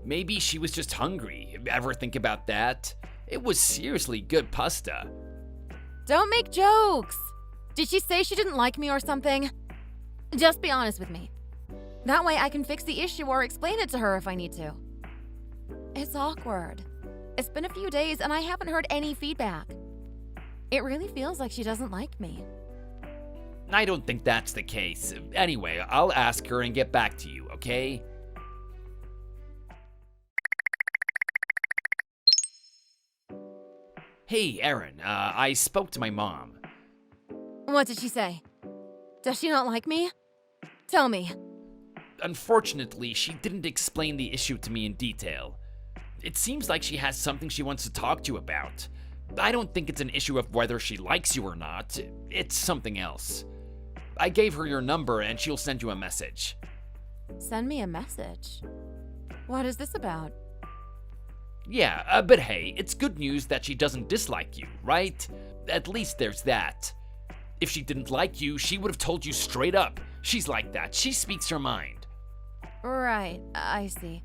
D: Maybe she was just hungry. Ever think about that? It was seriously good pasta.
B: Don't make jokes! Did she say she didn't like me or something? Just be honest with me. That way I can fix the issue or explain it to her if I need to. It's awkward. It's been a few days and I haven't heard any feedback. It really feels like she doesn't like me.
D: I don't think that's the case. Anyway, I'll ask her and get back to you, okay? Hey, Erin, I spoke to my mom.
B: What did she say? Does she not like me? Tell me.
D: Unfortunately, she didn't explain the issue to me in detail. It seems like she has something she wants to talk to you about. I don't think it's an issue of whether she likes you or not. It's something else. I gave her your number and she'll send you a message.
B: Send me a message? What is this about?
D: Yeah, but hey, it's good news that she doesn't dislike you, right? At least there's that. If she didn't like you, she would have told you straight up. She's like that. She speaks her mind.
B: Right, I see.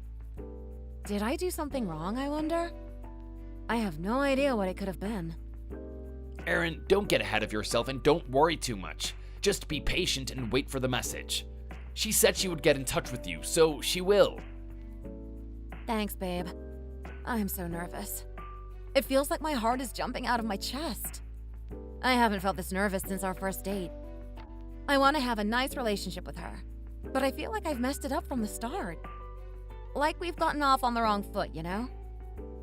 B: Did I do something wrong, I wonder? I have no idea what it could have been.
D: Erin, don't get ahead of yourself and don't worry too much. Just be patient and wait for the message. She said she would get in touch with you, so she will.
B: Thanks, babe. I'm so nervous. It feels like my heart is jumping out of my chest. I haven't felt this nervous since our first date. I want to have a nice relationship with her, but I feel like I've messed it up from the start. Like we've gotten off on the wrong foot, you know?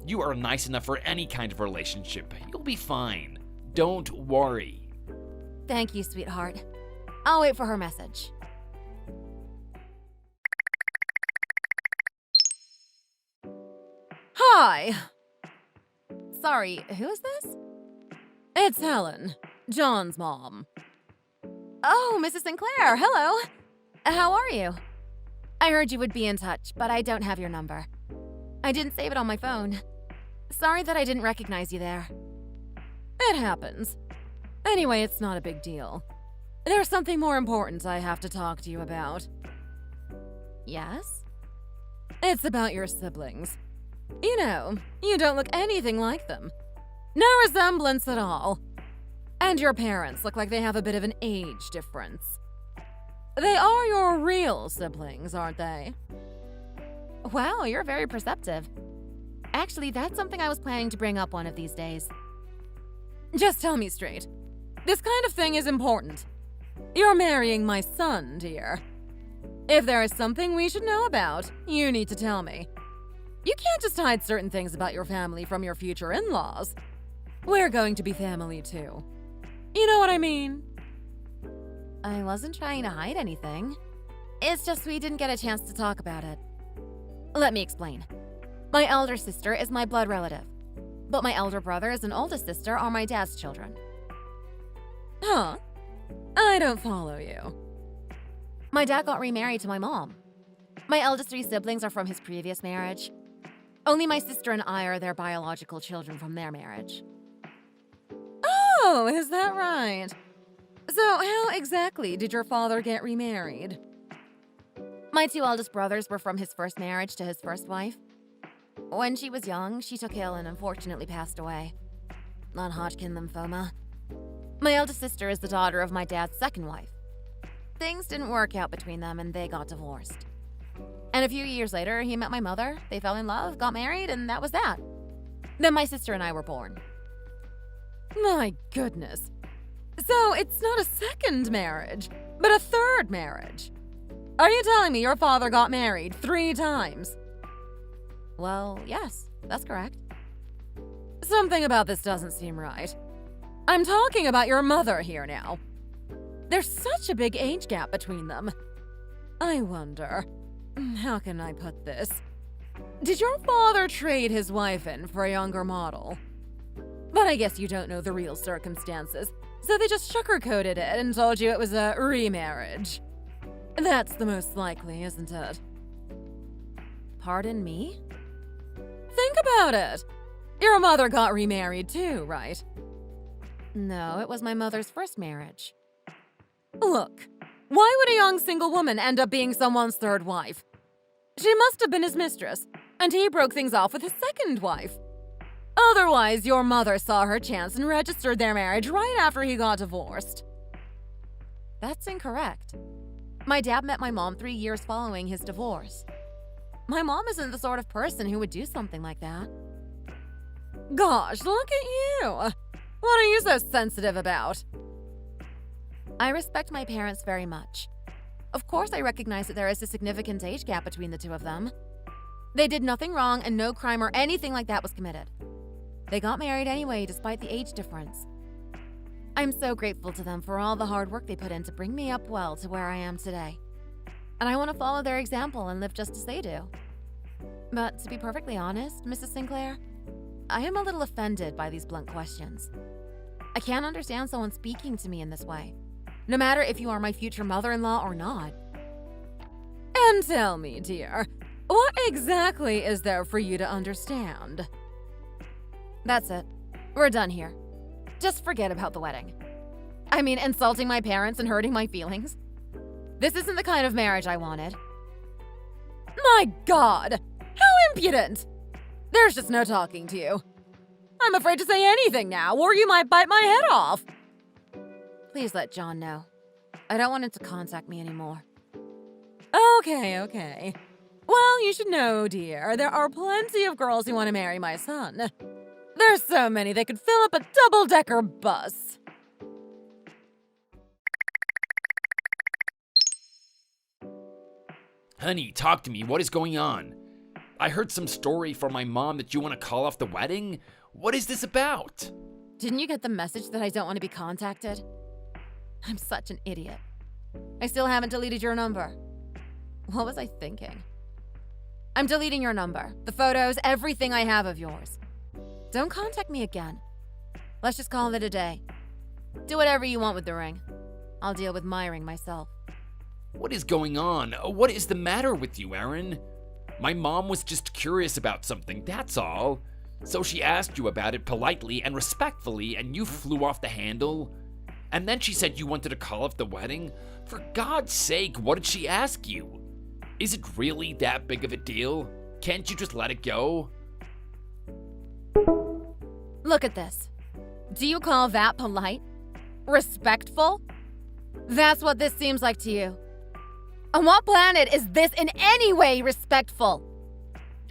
D: You are nice enough for any kind of relationship. You'll be fine. Don't worry.
B: Thank you, sweetheart. I'll wait for her message. Hi! Sorry, who is this? It's Helen, John's mom. Oh, Mrs. Sinclair, hello. How are you? I heard you would be in touch, but I don't have your number. I didn't save it on my phone. Sorry that I didn't recognize you there. It happens. Anyway, it's not a big deal. There's something more important I have to talk to you about. Yes? It's about your siblings. You know, you don't look anything like them. No resemblance at all. And your parents look like they have a bit of an age difference. They are your real siblings, aren't they? Wow, you're very perceptive. Actually, that's something I was planning to bring up one of these days. Just tell me straight. This kind of thing is important. You're marrying my son, dear. If there is something we should know about, you need to tell me. You can't just hide certain things about your family from your future in-laws. We're going to be family too. You know what I mean? I wasn't trying to hide anything. It's just we didn't get a chance to talk about it. Let me explain. My elder sister is my blood relative, but my elder brothers and oldest sister are my dad's children. Huh? I don't follow you. My dad got remarried to my mom. My eldest 3 siblings are from his previous marriage. Only my sister and I are their biological children from their marriage. Oh, is that right? So how exactly did your father get remarried? My 2 eldest brothers were from his first marriage to his first wife. When she was young, she took ill and unfortunately passed away. Non-Hodgkin lymphoma. My eldest sister is the daughter of my dad's second wife. Things didn't work out between them and they got divorced. And a few years later, he met my mother, they fell in love, got married, and that was that. Then my sister and I were born. My goodness. So it's not a second marriage, but a third marriage. Are you telling me your father got married 3 times? Well, yes. That's correct. Something about this doesn't seem right. I'm talking about your mother here now. There's such a big age gap between them. I wonder, how can I put this? Did your father trade his wife in for a younger model? But I guess you don't know the real circumstances, so they just sugarcoated it and told you it was a remarriage. That's the most likely, isn't it? Pardon me? Think about it. Your mother got remarried too, right? No, it was my mother's first marriage. Look, why would a young single woman end up being someone's third wife? She must have been his mistress, and he broke things off with his second wife. Otherwise, your mother saw her chance and registered their marriage right after he got divorced. That's incorrect. My dad met my mom 3 years following his divorce. My mom isn't the sort of person who would do something like that. Gosh, look at you! What are you so sensitive about? I respect my parents very much. Of course, I recognize that there is a significant age gap between the two of them. They did nothing wrong and no crime or anything like that was committed. They got married anyway, despite the age difference. I'm so grateful to them for all the hard work they put in to bring me up well to where I am today. And I want to follow their example and live just as they do. But to be perfectly honest, Mrs. Sinclair, I am a little offended by these blunt questions. I can't understand someone speaking to me in this way, no matter if you are my future mother-in-law or not. And tell me, dear, what exactly is there for you to understand? That's it. We're done here. Just forget about the wedding. I mean, insulting my parents and hurting my feelings. This isn't the kind of marriage I wanted. My God! How impudent! There's just no talking to you. I'm afraid to say anything now, or you might bite my head off. Please let John know. I don't want him to contact me anymore. Okay. Well, you should know, dear, there are plenty of girls who want to marry my son. There's so many they could fill up a double-decker bus.
D: Honey, talk to me. What is going on? I heard some story from my mom that you want to call off the wedding. What is this about?
B: Didn't you get the message that I don't want to be contacted? I'm such an idiot. I still haven't deleted your number. What was I thinking? I'm deleting your number, the photos, everything I have of yours. Don't contact me again. Let's just call it a day. Do whatever you want with the ring. I'll deal with my ring myself.
D: What is going on? What is the matter with you, Erin? My mom was just curious about something, that's all. So she asked you about it politely and respectfully, and you flew off the handle? And then she said you wanted to call off the wedding? For God's sake, what did she ask you? Is it really that big of a deal? Can't you just let it go?
B: Look at this. Do you call that polite? Respectful? That's what this seems like to you. On what planet is this in any way respectful?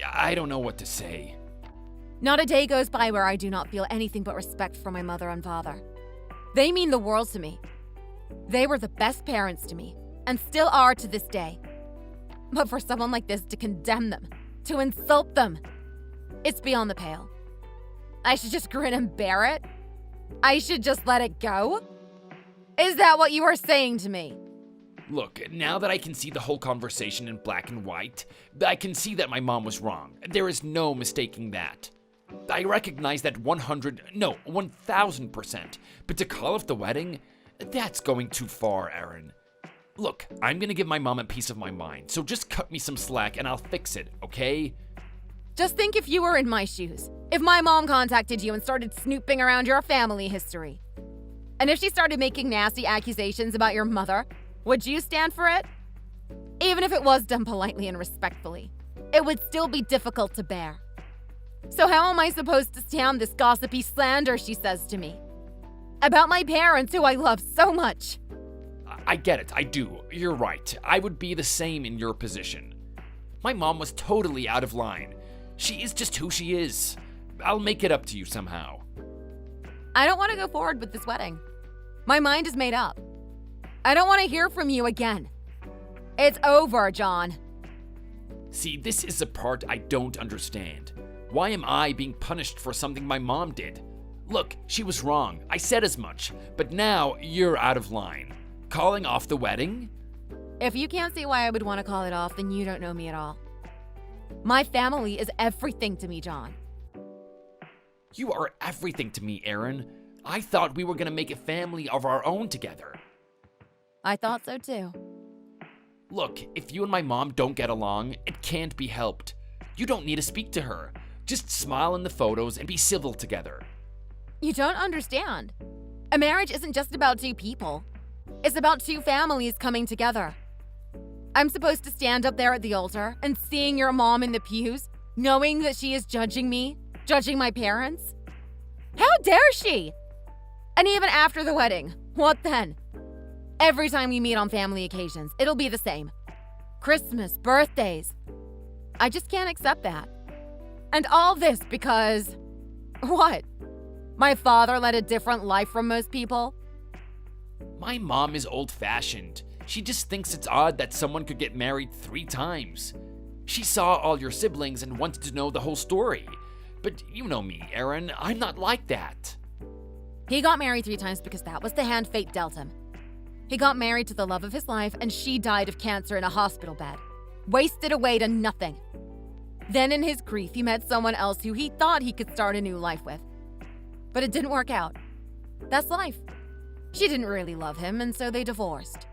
D: I don't know what to say.
B: Not a day goes by where I do not feel anything but respect for my mother and father. They mean the world to me. They were the best parents to me, and still are to this day. But for someone like this to condemn them, to insult them, it's beyond the pale. I should just grin and bear it? I should just let it go? Is that what you are saying to me?
D: Look, now that I can see the whole conversation in black and white, I can see that my mom was wrong. There is no mistaking that. I recognize that 1000%. But to call off the wedding? That's going too far, Erin. Look, I'm gonna give my mom a piece of my mind, so just cut me some slack and I'll fix it, okay?
B: Just think if you were in my shoes. If my mom contacted you and started snooping around your family history. And if she started making nasty accusations about your mother, would you stand for it? Even if it was done politely and respectfully, it would still be difficult to bear. So how am I supposed to stand this gossipy slander she says to me? About my parents who I love so much.
D: I get it, I do. You're right. I would be the same in your position. My mom was totally out of line. She is just who she is. I'll make it up to you somehow.
B: I don't want to go forward with this wedding. My mind is made up. I don't want to hear from you again. It's over, John.
D: See, this is the part I don't understand. Why am I being punished for something my mom did? Look, she was wrong. I said as much. But now you're out of line. Calling off the wedding?
B: If you can't see why I would want to call it off, then you don't know me at all. My family is everything to me, John.
D: You are everything to me, Erin. I thought we were gonna make a family of our own together.
B: I thought so too.
D: Look, if you and my mom don't get along, it can't be helped. You don't need to speak to her. Just smile in the photos and be civil together.
B: You don't understand. A marriage isn't just about two people. It's about two families coming together. I'm supposed to stand up there at the altar and seeing your mom in the pews, knowing that she is judging me, judging my parents? How dare she? And even after the wedding, what then? Every time we meet on family occasions, it'll be the same. Christmas, birthdays. I just can't accept that. And all this because... what? My father led a different life from most people?
D: My mom is old-fashioned. She just thinks it's odd that someone could get married 3 times. She saw all your siblings and wanted to know the whole story. But you know me, Erin, I'm not like that.
B: He got married 3 times because that was the hand fate dealt him. He got married to the love of his life and she died of cancer in a hospital bed. Wasted away to nothing. Then in his grief, he met someone else who he thought he could start a new life with. But it didn't work out. That's life. She didn't really love him, and so they divorced.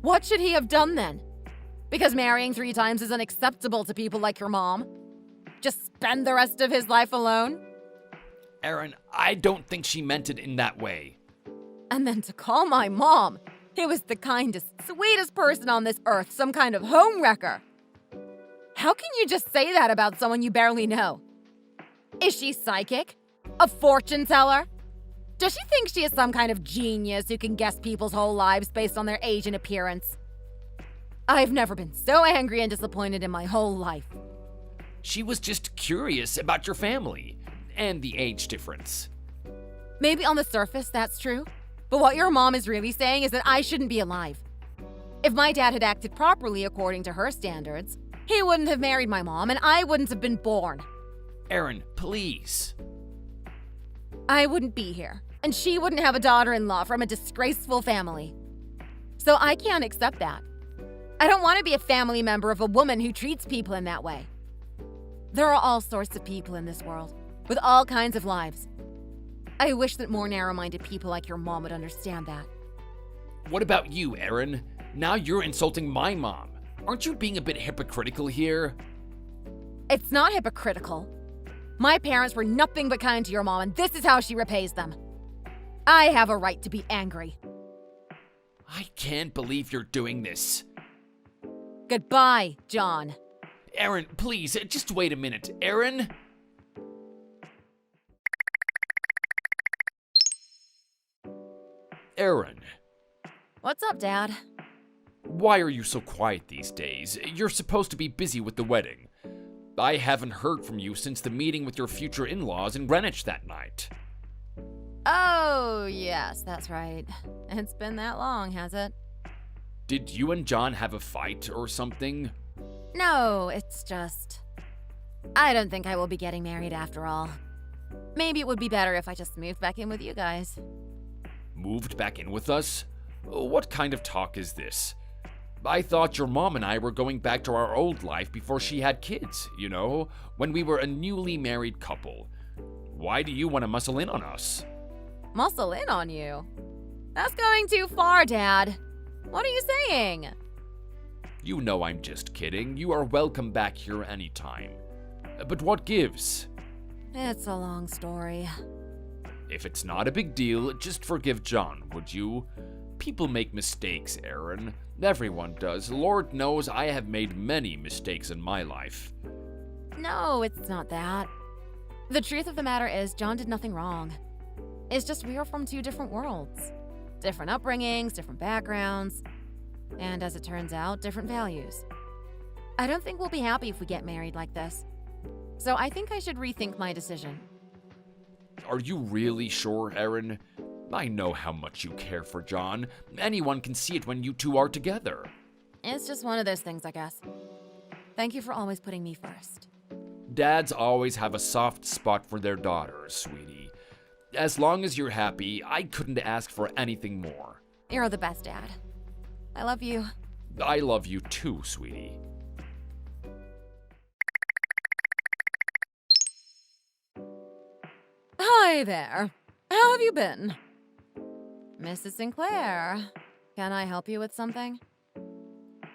B: What should he have done then? Because marrying 3 times is unacceptable to people like your mom? Just spend the rest of his life alone?
D: Erin, I don't think she meant it in that way.
B: And then to call my mom, who was the kindest, sweetest person on this earth, some kind of homewrecker. How can you just say that about someone you barely know? Is she psychic? A fortune teller? Does she think she is some kind of genius who can guess people's whole lives based on their age and appearance? I've never been so angry and disappointed in my whole life.
D: She was just curious about your family and the age difference.
B: Maybe on the surface that's true, but what your mom is really saying is that I shouldn't be alive. If my dad had acted properly according to her standards, he wouldn't have married my mom and I wouldn't have been born.
D: Erin, please.
B: I wouldn't be here, and she wouldn't have a daughter-in-law from a disgraceful family. So I can't accept that. I don't want to be a family member of a woman who treats people in that way. There are all sorts of people in this world, with all kinds of lives. I wish that more narrow-minded people like your mom would understand that.
D: What about you, Erin? Now you're insulting my mom. Aren't you being a bit hypocritical here?
B: It's not hypocritical. My parents were nothing but kind to your mom, and this is how she repays them. I have a right to be angry.
D: I can't believe you're doing this.
B: Goodbye, John.
D: Erin, please, just wait a minute. Erin? Erin.
B: What's up, Dad?
D: Why are you so quiet these days? You're supposed to be busy with the wedding. I haven't heard from you since the meeting with your future in-laws in Greenwich that night.
B: Oh, yes, that's right. It's been that long, has it?
D: Did you and John have a fight or something?
B: No, it's just... I don't think I will be getting married after all. Maybe it would be better if I just moved back in with you guys.
D: Moved back in with us? What kind of talk is this? I thought your mom and I were going back to our old life before she had kids, you know, when we were a newly married couple. Why do you want to muscle in on us?
B: Muscle in on you? That's going too far, Dad. What are you saying?
D: You know I'm just kidding. You are welcome back here anytime. But what gives?
B: It's a long story.
D: If it's not a big deal, just forgive John, would you? People make mistakes, Erin. Everyone does. Lord knows I have made many mistakes in my life.
B: No, it's not that. The truth of the matter is, John did nothing wrong. It's just we are from 2 different worlds. Different upbringings, different backgrounds, and as it turns out, different values. I don't think we'll be happy if we get married like this. So I think I should rethink my decision.
D: Are you really sure, Erin? I know how much you care for John. Anyone can see it when you two are together.
B: It's just one of those things, I guess. Thank you for always putting me first.
D: Dads always have a soft spot for their daughters, sweetie. As long as you're happy, I couldn't ask for anything more.
B: You're the best, Dad. I love you.
D: I love you too, sweetie.
A: Hi there. How have you been?
B: Mrs. Sinclair, can I help you with something?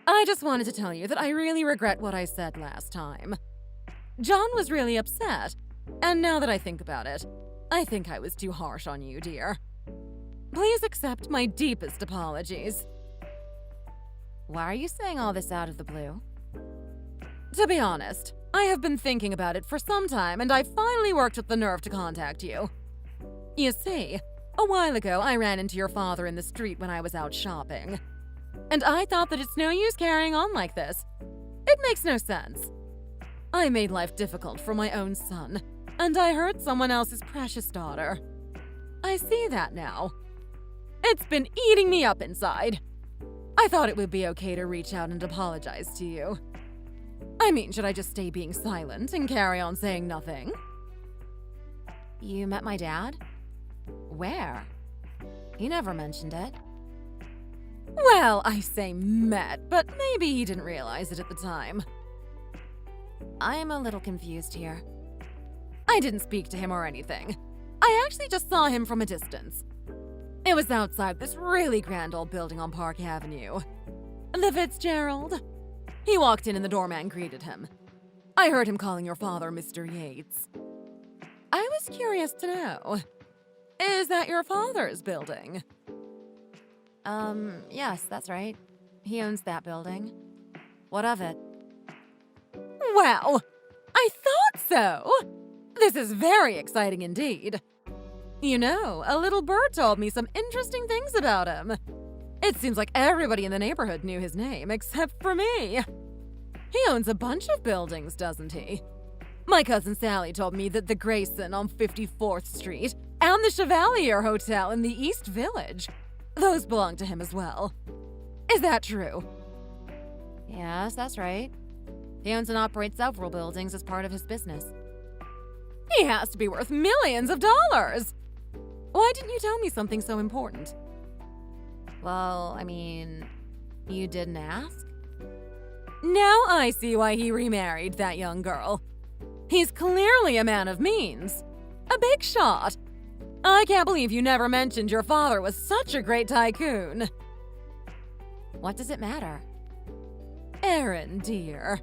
A: I just wanted to tell you that I really regret what I said last time. John was really upset, and now that I think about it, I think I was too harsh on you, dear. Please accept my deepest apologies.
B: Why are you saying all this out of the blue?
A: To be honest, I have been thinking about it for some time, and I finally worked up the nerve to contact you. You see, a while ago I ran into your father in the street when I was out shopping. And I thought that it's no use carrying on like this. It makes no sense. I made life difficult for my own son, and I hurt someone else's precious daughter. I see that now. It's been eating me up inside. I thought it would be okay to reach out and apologize to you. I mean, should I just stay being silent and carry on saying nothing?
B: You met my dad? Where? He never mentioned it.
A: Well, I say met, but maybe he didn't realize it at the time.
B: I am a little confused here.
A: I didn't speak to him or anything. I actually just saw him from a distance. It was outside this really grand old building on Park Avenue. The Fitzgerald. He walked in and the doorman greeted him. I heard him calling your father Mr. Yates. I was curious to know, is that your father's building?
B: Yes, that's right. He owns that building. What of it?
A: Well, I thought so. This is very exciting indeed. You know, a little bird told me some interesting things about him. It seems like everybody in the neighborhood knew his name, except for me. He owns a bunch of buildings, doesn't he? My cousin Sally told me that the Grayson on 54th Street and the Chevalier Hotel in the East Village, those belong to him as well. Is that true?
B: Yes, that's right. He owns and operates several buildings as part of his business.
A: He has to be worth millions of dollars. Why didn't you tell me something so important?
B: Well, I mean, you didn't ask?
A: Now I see why he remarried that young girl. He's clearly a man of means. A big shot. I can't believe you never mentioned your father was such a great tycoon.
B: What does it matter?
A: Erin, dear.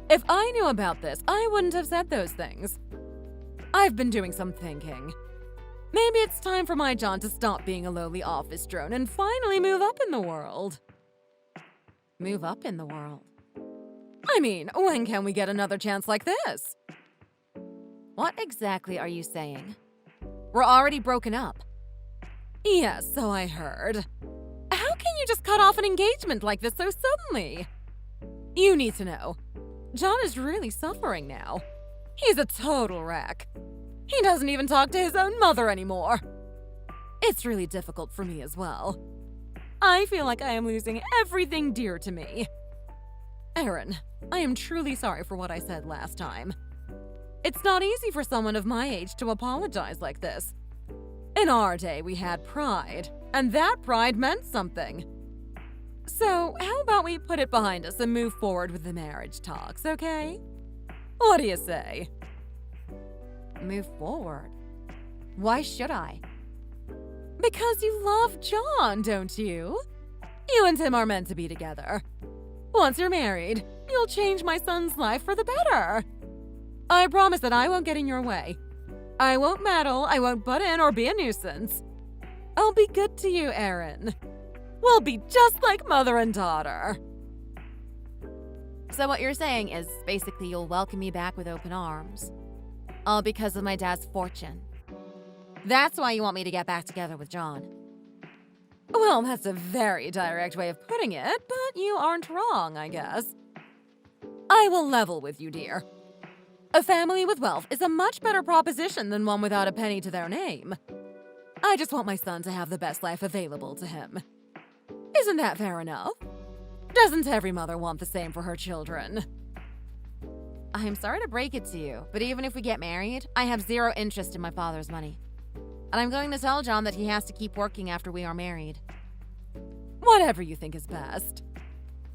A: If I knew about this, I wouldn't have said those things. I've been doing some thinking. Maybe it's time for my John to stop being a lowly office drone and finally move up in the world.
B: Move up in the world?
A: I mean, when can we get another chance like this?
B: What exactly are you saying?
A: We're already broken up. Yes, so I heard. How can you just cut off an engagement like this so suddenly? You need to know. John is really suffering now. He's a total wreck. He doesn't even talk to his own mother anymore. It's really difficult for me as well. I feel like I am losing everything dear to me. Erin, I am truly sorry for what I said last time. It's not easy for someone of my age to apologize like this. In our day, we had pride, and that pride meant something. So, how about we put it behind us and move forward with the marriage talks, okay? What do you say?
B: Move forward? Why should I?
A: Because you love John, don't you? You and him are meant to be together. Once you're married, you'll change my son's life for the better. I promise that I won't get in your way. I won't meddle, I won't butt in or be a nuisance. I'll be good to you, Erin. We'll be just like mother and daughter.
B: So what you're saying is basically you'll welcome me back with open arms. All because of my dad's fortune. That's why you want me to get back together with John.
A: Well, that's a very direct way of putting it, but you aren't wrong, I guess. I will level with you, dear. A family with wealth is a much better proposition than one without a penny to their name. I just want my son to have the best life available to him. Isn't that fair enough? Doesn't every mother want the same for her children?
B: I'm sorry to break it to you, but even if we get married, I have zero interest in my father's money. And I'm going to tell John that he has to keep working after we are married.
A: Whatever you think is best.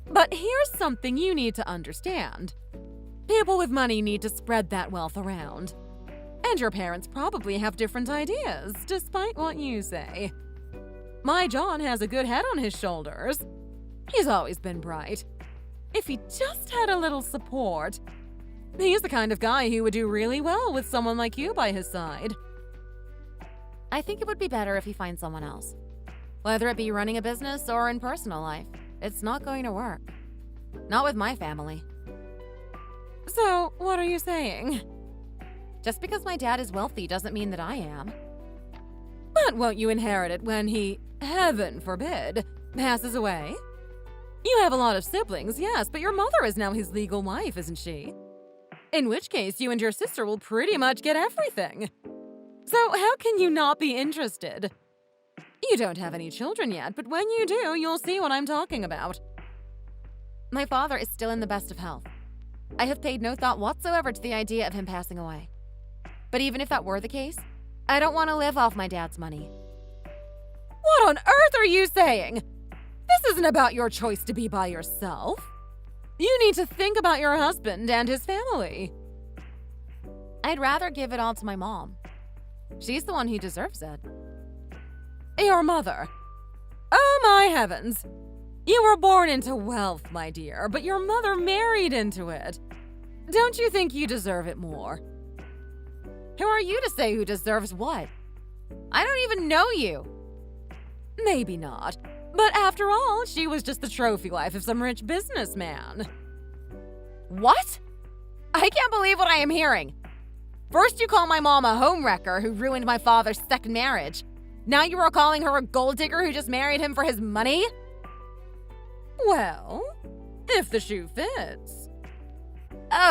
A: But here's something you need to understand. People with money need to spread that wealth around. And your parents probably have different ideas, despite what you say. My John has a good head on his shoulders. He's always been bright. If he just had a little support, he's the kind of guy who would do really well with someone like you by his side.
B: I think it would be better if he finds someone else. Whether it be running a business or in personal life, it's not going to work. Not with my family.
A: So, what are you saying?
B: Just because my dad is wealthy doesn't mean that I am.
A: But won't you inherit it when he, heaven forbid, passes away? You have a lot of siblings, yes, but your mother is now his legal wife, isn't she? In which case, you and your sister will pretty much get everything. So how can you not be interested? You don't have any children yet, but when you do, you'll see what I'm talking about.
B: My father is still in the best of health. I have paid no thought whatsoever to the idea of him passing away. But even if that were the case, I don't want to live off my dad's money.
A: What on earth are you saying? This isn't about your choice to be by yourself. You need to think about your husband and his family.
B: I'd rather give it all to my mom. She's the one who deserves it.
A: Your mother. Oh my heavens. You were born into wealth, my dear, but your mother married into it. Don't you think you deserve it more?
B: Who are you to say who deserves what? I don't even know you.
A: Maybe not. But after all, she was just the trophy wife of some rich businessman.
B: What? I can't believe what I am hearing. First you call my mom a homewrecker who ruined my father's second marriage. Now you are calling her a gold digger who just married him for his money?
A: Well, if the shoe fits.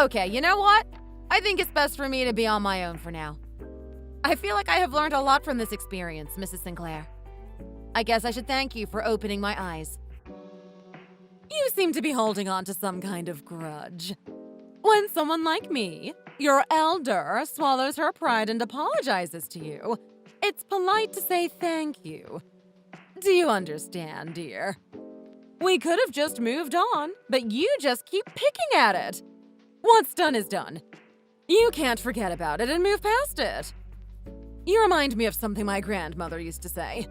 B: Okay, you know what? I think it's best for me to be on my own for now. I feel like I have learned a lot from this experience, Mrs. Sinclair. I guess I should thank you for opening my eyes.
A: You seem to be holding on to some kind of grudge. When someone like me, your elder, swallows her pride and apologizes to you, it's polite to say thank you. Do you understand, dear? We could have just moved on, but you just keep picking at it. What's done is done. You can't forget about it and move past it. You remind me of something my grandmother used to say.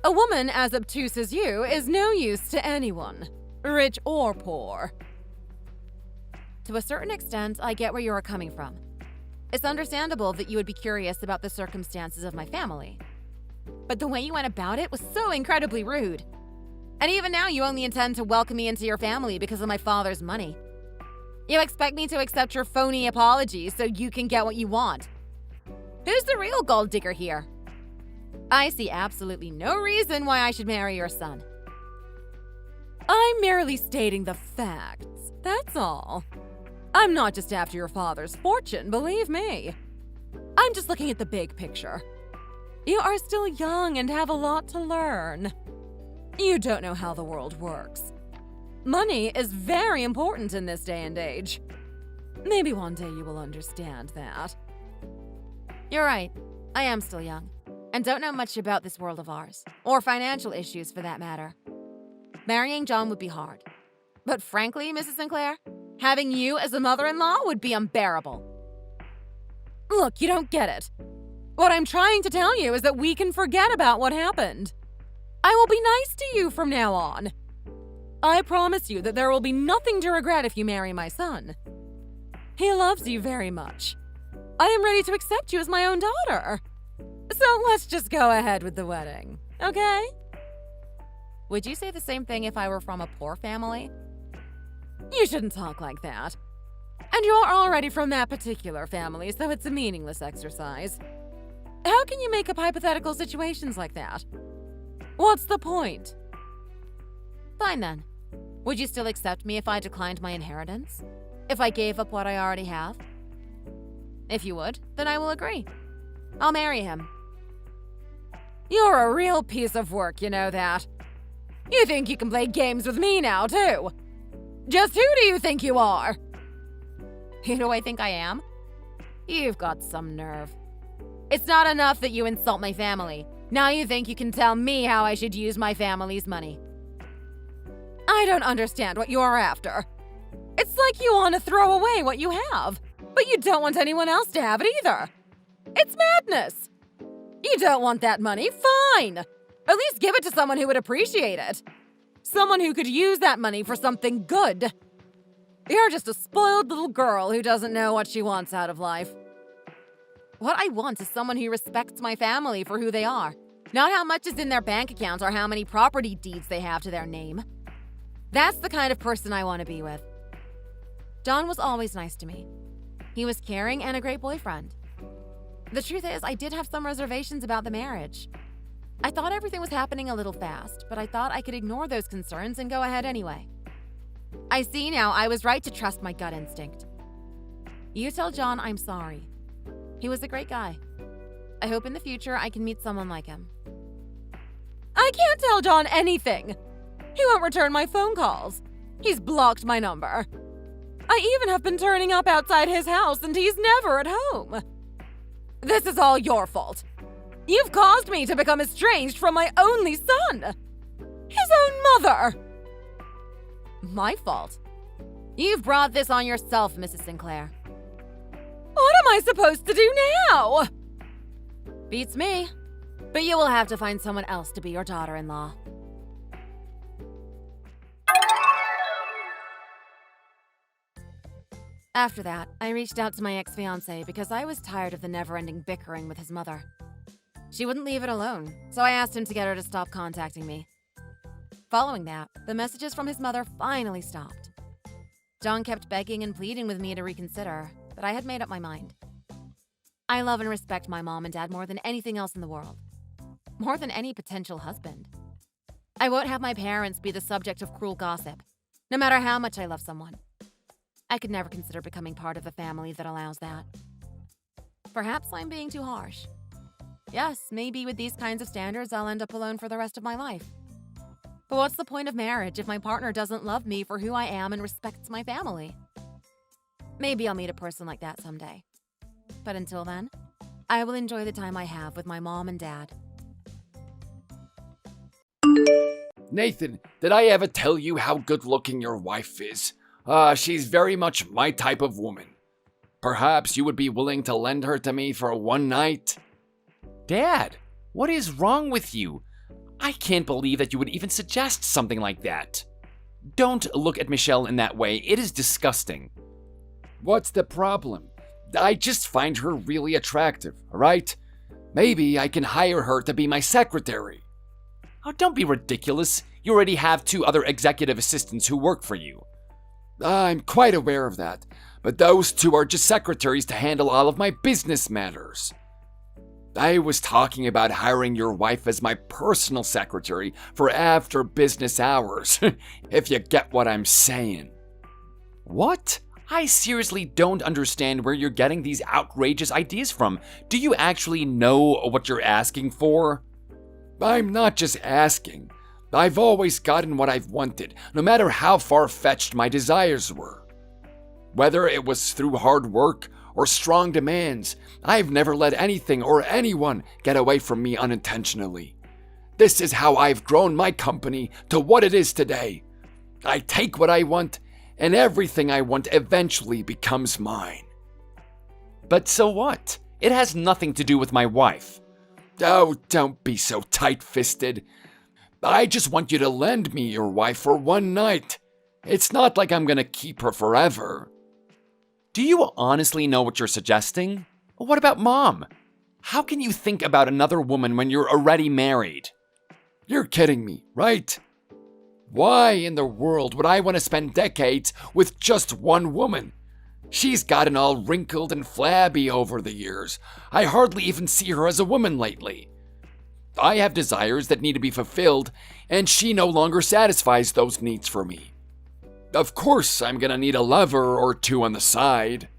A: A woman as obtuse as you is no use to anyone, rich or poor.
B: To a certain extent, I get where you are coming from. It's understandable that you would be curious about the circumstances of my family. But the way you went about it was so incredibly rude. And even now, you only intend to welcome me into your family because of my father's money. You expect me to accept your phony apology so you can get what you want. Who's the real gold digger here? I see absolutely no reason why I should marry your son.
A: I'm merely stating the facts, that's all. I'm not just after your father's fortune, believe me. I'm just looking at the big picture. You are still young and have a lot to learn. You don't know how the world works. Money is very important in this day and age. Maybe one day you will understand that.
B: You're right. I am still young, and don't know much about this world of ours, or financial issues for that matter. Marrying John would be hard. But frankly, Mrs. Sinclair, having you as a mother-in-law would be unbearable.
A: Look, you don't get it. What I'm trying to tell you is that we can forget about what happened. I will be nice to you from now on. I promise you that there will be nothing to regret if you marry my son. He loves you very much. I am ready to accept you as my own daughter. So let's just go ahead with the wedding, okay?
B: Would you say the same thing if I were from a poor family?
A: You shouldn't talk like that. And you're already from that particular family, so it's a meaningless exercise. How can you make up hypothetical situations like that? What's the point?
B: Fine then. Would you still accept me if I declined my inheritance? If I gave up what I already have? If you would, then I will agree. I'll marry him.
A: You're a real piece of work, you know that. You think you can play games with me now, too? Just who do you think you are?
B: Who do I think I am? You've got some nerve. It's not enough that you insult my family. Now you think you can tell me how I should use my family's money. I don't understand what you're after. It's like you want to throw away what you have, but you don't want anyone else to have it either. It's madness. You don't want that money? Fine. At least give it to someone who would appreciate it. Someone who could use that money for something good. You're just a spoiled little girl who doesn't know what she wants out of life. What I want is someone who respects my family for who they are, not how much is in their bank account or how many property deeds they have to their name. That's the kind of person I want to be with. John was always nice to me. He was caring and a great boyfriend. The truth is, I did have some reservations about the marriage. I thought everything was happening a little fast, but I thought I could ignore those concerns and go ahead anyway. I see now I was right to trust my gut instinct. You tell John I'm sorry. He was a great guy. I hope in the future I can meet someone like him. I can't tell John anything. He won't return my phone calls. He's blocked my number. I even have been turning up outside his house and he's never at home. This is all your fault. You've caused me to become estranged from my only son. His own mother. My fault. You've brought this on yourself, Mrs. Sinclair. What am I supposed to do now? Beats me. But you will have to find someone else to be your daughter-in-law. After that, I reached out to my ex-fiancé because I was tired of the never-ending bickering with his mother. She wouldn't leave it alone, so I asked him to get her to stop contacting me. Following that, the messages from his mother finally stopped. John kept begging and pleading with me to reconsider, but I had made up my mind. I love and respect my mom and dad more than anything else in the world. More than any potential husband. I won't have my parents be the subject of cruel gossip, no matter how much I love someone. I could never consider becoming part of a family that allows that. Perhaps I'm being too harsh. Yes, maybe with these kinds of standards, I'll end up alone for the rest of my life. But what's the point of marriage if my partner doesn't love me for who I am and respects my family? Maybe I'll meet a person like that someday. But until then, I will enjoy the time I have with my mom and dad.
D: Nathan, did I ever tell you how good-looking your wife is? She's very much my type of woman. Perhaps you would be willing to lend her to me for one night? Dad, what is wrong with you? I can't believe that you would even suggest something like that. Don't look at Michelle in that way. It is disgusting. What's the problem? I just find her really attractive, alright? Maybe I can hire her to be my secretary. Oh, don't be ridiculous. You already have 2 other executive assistants who work for you. I'm quite aware of that, but those 2 are just secretaries to handle all of my business matters. I was talking about hiring your wife as my personal secretary for after business hours, if you get what I'm saying. What? I seriously don't understand where you're getting these outrageous ideas from. Do you actually know what you're asking for? I'm not just asking. I've always gotten what I've wanted, no matter how far-fetched my desires were. Whether it was through hard work or strong demands, I've never let anything or anyone get away from me unintentionally. This is how I've grown my company to what it is today. I take what I want, and everything I want eventually becomes mine. But so what? It has nothing to do with my wife. Oh, don't be so tight-fisted. I just want you to lend me your wife for one night. It's not like I'm gonna keep her forever. Do you honestly know what you're suggesting? What about Mom? How can you think about another woman when you're already married? You're kidding me, right? Why in the world would I want to spend decades with just one woman? She's gotten all wrinkled and flabby over the years. I hardly even see her as a woman lately. I have desires that need to be fulfilled, and she no longer satisfies those needs for me. Of course, I'm gonna need a lover or 2 on the side.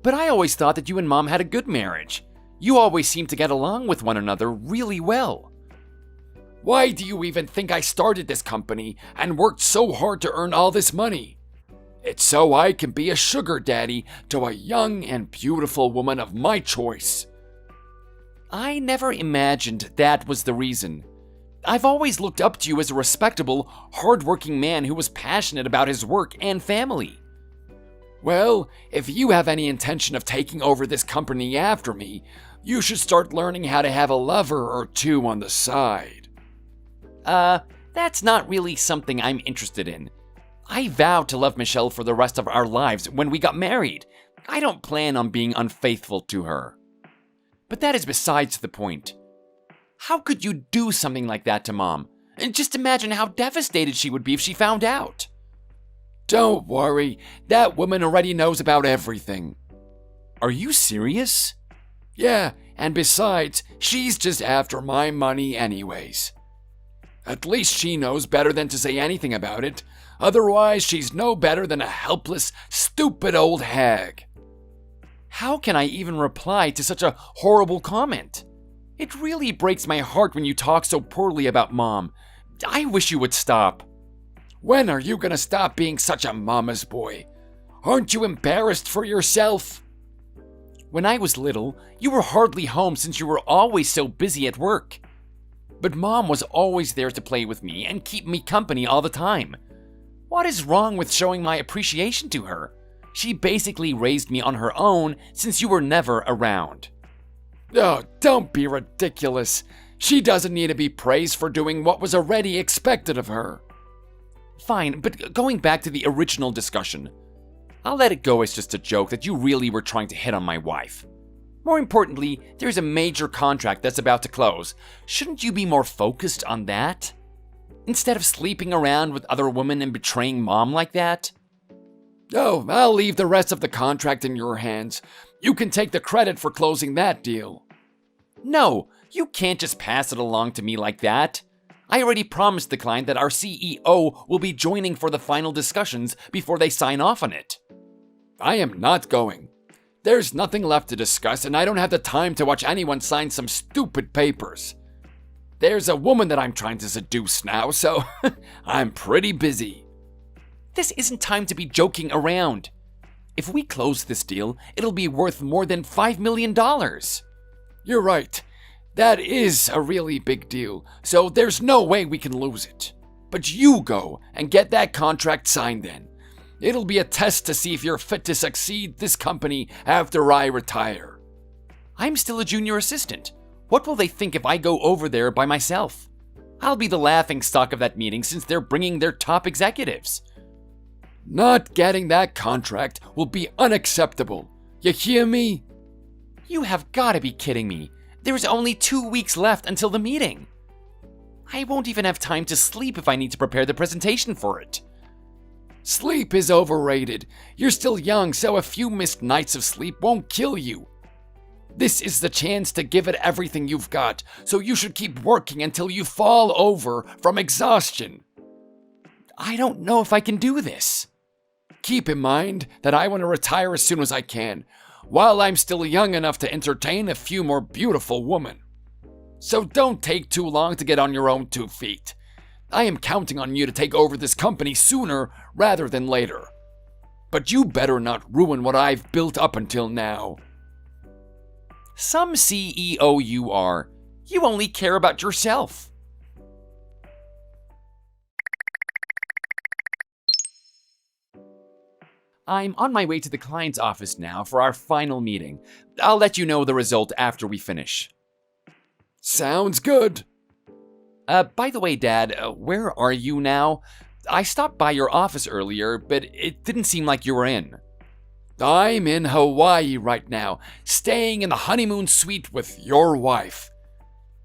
D: But I always thought that you and Mom had a good marriage. You always seem to get along with one another really well. Why do you even think I started this company and worked so hard to earn all this money?
E: It's so I can be a sugar daddy to a young and beautiful woman of my choice.
D: I never imagined that was the reason. I've always looked up to you as a respectable, hardworking man who was passionate about his work and family.
E: Well, if you have any intention of taking over this company after me, you should start learning how to have a lover or two on the side.
D: That's not really something I'm interested in. I vowed to love Michelle for the rest of our lives when we got married. I don't plan on being unfaithful to her. But that is besides the point. How could you do something like that to Mom? And just imagine how devastated she would be if she found out.
E: Don't worry, that woman already knows about everything.
D: Are you serious?
E: Yeah, and besides, she's just after my money anyways. At least she knows better than to say anything about it. Otherwise, she's no better than a helpless, stupid old hag.
D: How can I even reply to such a horrible comment? It really breaks my heart when you talk so poorly about Mom. I wish you would stop.
E: When are you gonna stop being such a mama's boy? Aren't you embarrassed for yourself?
D: When I was little, you were hardly home since you were always so busy at work. But Mom was always there to play with me and keep me company all the time. What is wrong with showing my appreciation to her? She basically raised me on her own since you were never around.
E: Oh, don't be ridiculous. She doesn't need to be praised for doing what was already expected of her.
D: Fine, but going back to the original discussion, I'll let it go as just a joke that you really were trying to hit on my wife. More importantly, there's a major contract that's about to close. Shouldn't you be more focused on that? Instead of sleeping around with other women and betraying Mom like that?
E: Oh, I'll leave the rest of the contract in your hands. You can take the credit for closing that deal.
D: No, you can't just pass it along to me like that. I already promised the client that our CEO will be joining for the final discussions before they sign off on it.
E: I am not going. There's nothing left to discuss, and I don't have the time to watch anyone sign some stupid papers. There's a woman that I'm trying to seduce now, so I'm pretty busy.
D: This isn't time to be joking around. If we close this deal, it'll be worth more than $5 million.
E: You're right. That is a really big deal, so there's no way we can lose it. But you go and get that contract signed then. It'll be a test to see if you're fit to succeed this company after I retire.
D: I'm still a junior assistant. What will they think if I go over there by myself? I'll be the laughingstock of that meeting since they're bringing their top executives.
E: Not getting that contract will be unacceptable. You hear me?
D: You have got to be kidding me. There's only 2 weeks left until the meeting. I won't even have time to sleep if I need to prepare the presentation for it.
E: Sleep is overrated. You're still young, so a few missed nights of sleep won't kill you. This is the chance to give it everything you've got, so you should keep working until you fall over from exhaustion.
D: I don't know if I can do this.
E: Keep in mind that I want to retire as soon as I can, while I'm still young enough to entertain a few more beautiful women. So don't take too long to get on your own 2 feet. I am counting on you to take over this company sooner rather than later. But you better not ruin what I've built up until now.
D: Some CEO you are. You only care about yourself. I'm on my way to the client's office now for our final meeting. I'll let you know the result after we finish.
E: Sounds good.
D: By the way, Dad, where are you now? I stopped by your office earlier, but it didn't seem like you were in.
E: I'm in Hawaii right now, staying in the honeymoon suite with your wife.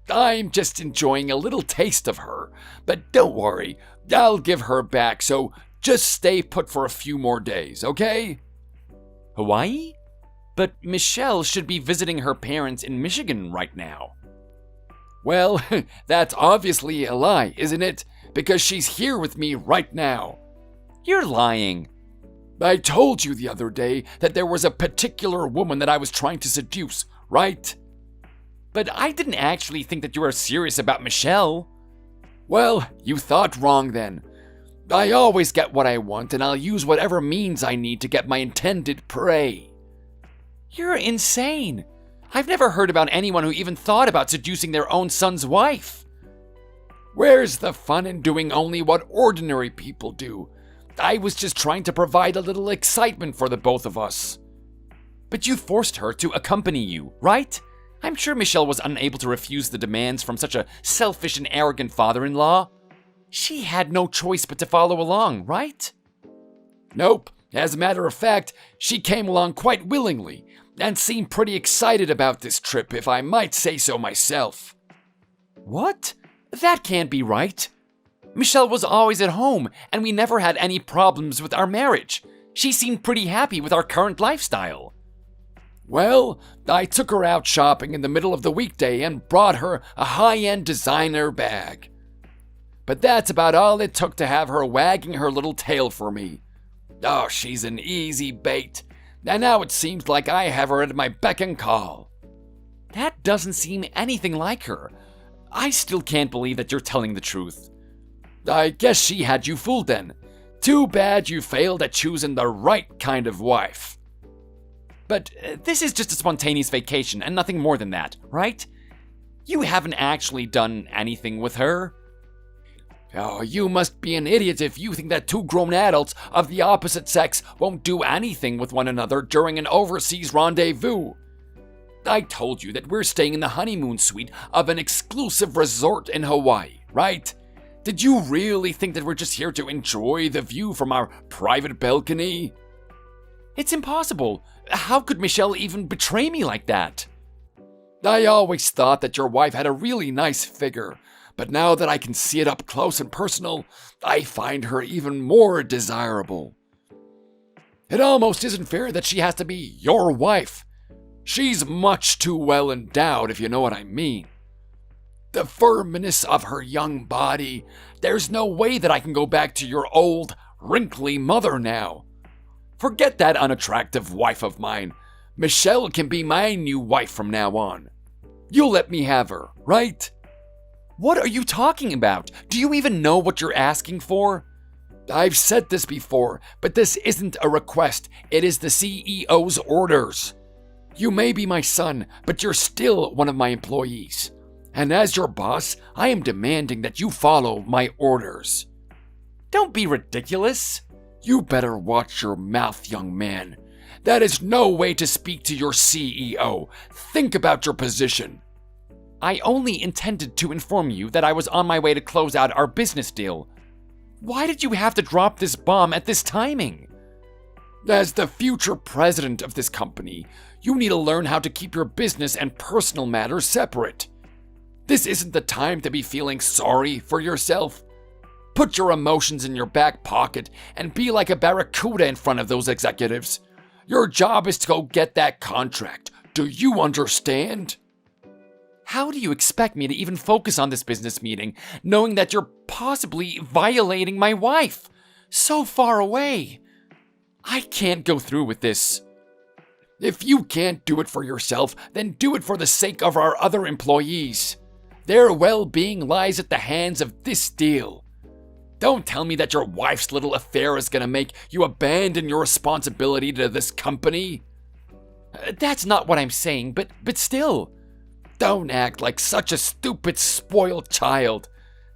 E: I'm just enjoying a little taste of her, but don't worry, I'll give her back, so just stay put for a few more days, okay?
D: Hawaii? But Michelle should be visiting her parents in Michigan right now.
E: Well, that's obviously a lie, isn't it? Because she's here with me right now.
D: You're lying.
E: I told you the other day that there was a particular woman that I was trying to seduce, right?
D: But I didn't actually think that you were serious about Michelle.
E: Well, you thought wrong then. I always get what I want, and I'll use whatever means I need to get my intended prey.
D: You're insane. I've never heard about anyone who even thought about seducing their own son's wife.
E: Where's the fun in doing only what ordinary people do? I was just trying to provide a little excitement for the both of us.
D: But you forced her to accompany you, right? I'm sure Michelle was unable to refuse the demands from such a selfish and arrogant father-in-law. She had no choice but to follow along, right?
E: Nope. As a matter of fact, she came along quite willingly and seemed pretty excited about this trip, if I might say so myself.
D: What? That can't be right. Michelle was always at home, and we never had any problems with our marriage. She seemed pretty happy with our current lifestyle.
E: Well, I took her out shopping in the middle of the weekday and brought her a high-end designer bag. But that's about all it took to have her wagging her little tail for me. Oh, she's an easy bait, and now it seems like I have her at my beck and call.
D: That doesn't seem anything like her. I still can't believe that you're telling the truth.
E: I guess she had you fooled then. Too bad you failed at choosing the right kind of wife.
D: But this is just a spontaneous vacation and nothing more than that, right? You haven't actually done anything with her.
E: Oh, you must be an idiot if you think that two grown adults of the opposite sex won't do anything with one another during an overseas rendezvous. I told you that we're staying in the honeymoon suite of an exclusive resort in Hawaii, right? Did you really think that we're just here to enjoy the view from our private balcony?
D: It's impossible. How could Michelle even betray me like that?
E: I always thought that your wife had a really nice figure, but now that I can see it up close and personal, I find her even more desirable. It almost isn't fair that she has to be your wife. She's much too well endowed, if you know what I mean. The firmness of her young body, there's no way that I can go back to your old, wrinkly mother now. Forget that unattractive wife of mine. Michelle can be my new wife from now on. You'll let me have her, right?
D: What are you talking about? Do you even know what you're asking for?
E: I've said this before, but this isn't a request. It is the CEO's orders. You may be my son, but you're still one of my employees. And as your boss, I am demanding that you follow my orders.
D: Don't be ridiculous.
E: You better watch your mouth, young man. That is no way to speak to your CEO. Think about your position.
D: I only intended to inform you that I was on my way to close out our business deal. Why did you have to drop this bomb at this timing?
E: As the future president of this company, you need to learn how to keep your business and personal matters separate. This isn't the time to be feeling sorry for yourself. Put your emotions in your back pocket and be like a barracuda in front of those executives. Your job is to go get that contract. Do you understand?
D: How do you expect me to even focus on this business meeting, knowing that you're possibly violating my wife? So far away. I can't go through with this.
E: If you can't do it for yourself, then do it for the sake of our other employees. Their well-being lies at the hands of this deal. Don't tell me that your wife's little affair is gonna make you abandon your responsibility to this company.
D: That's not what I'm saying, but still.
E: Don't act like such a stupid, spoiled child.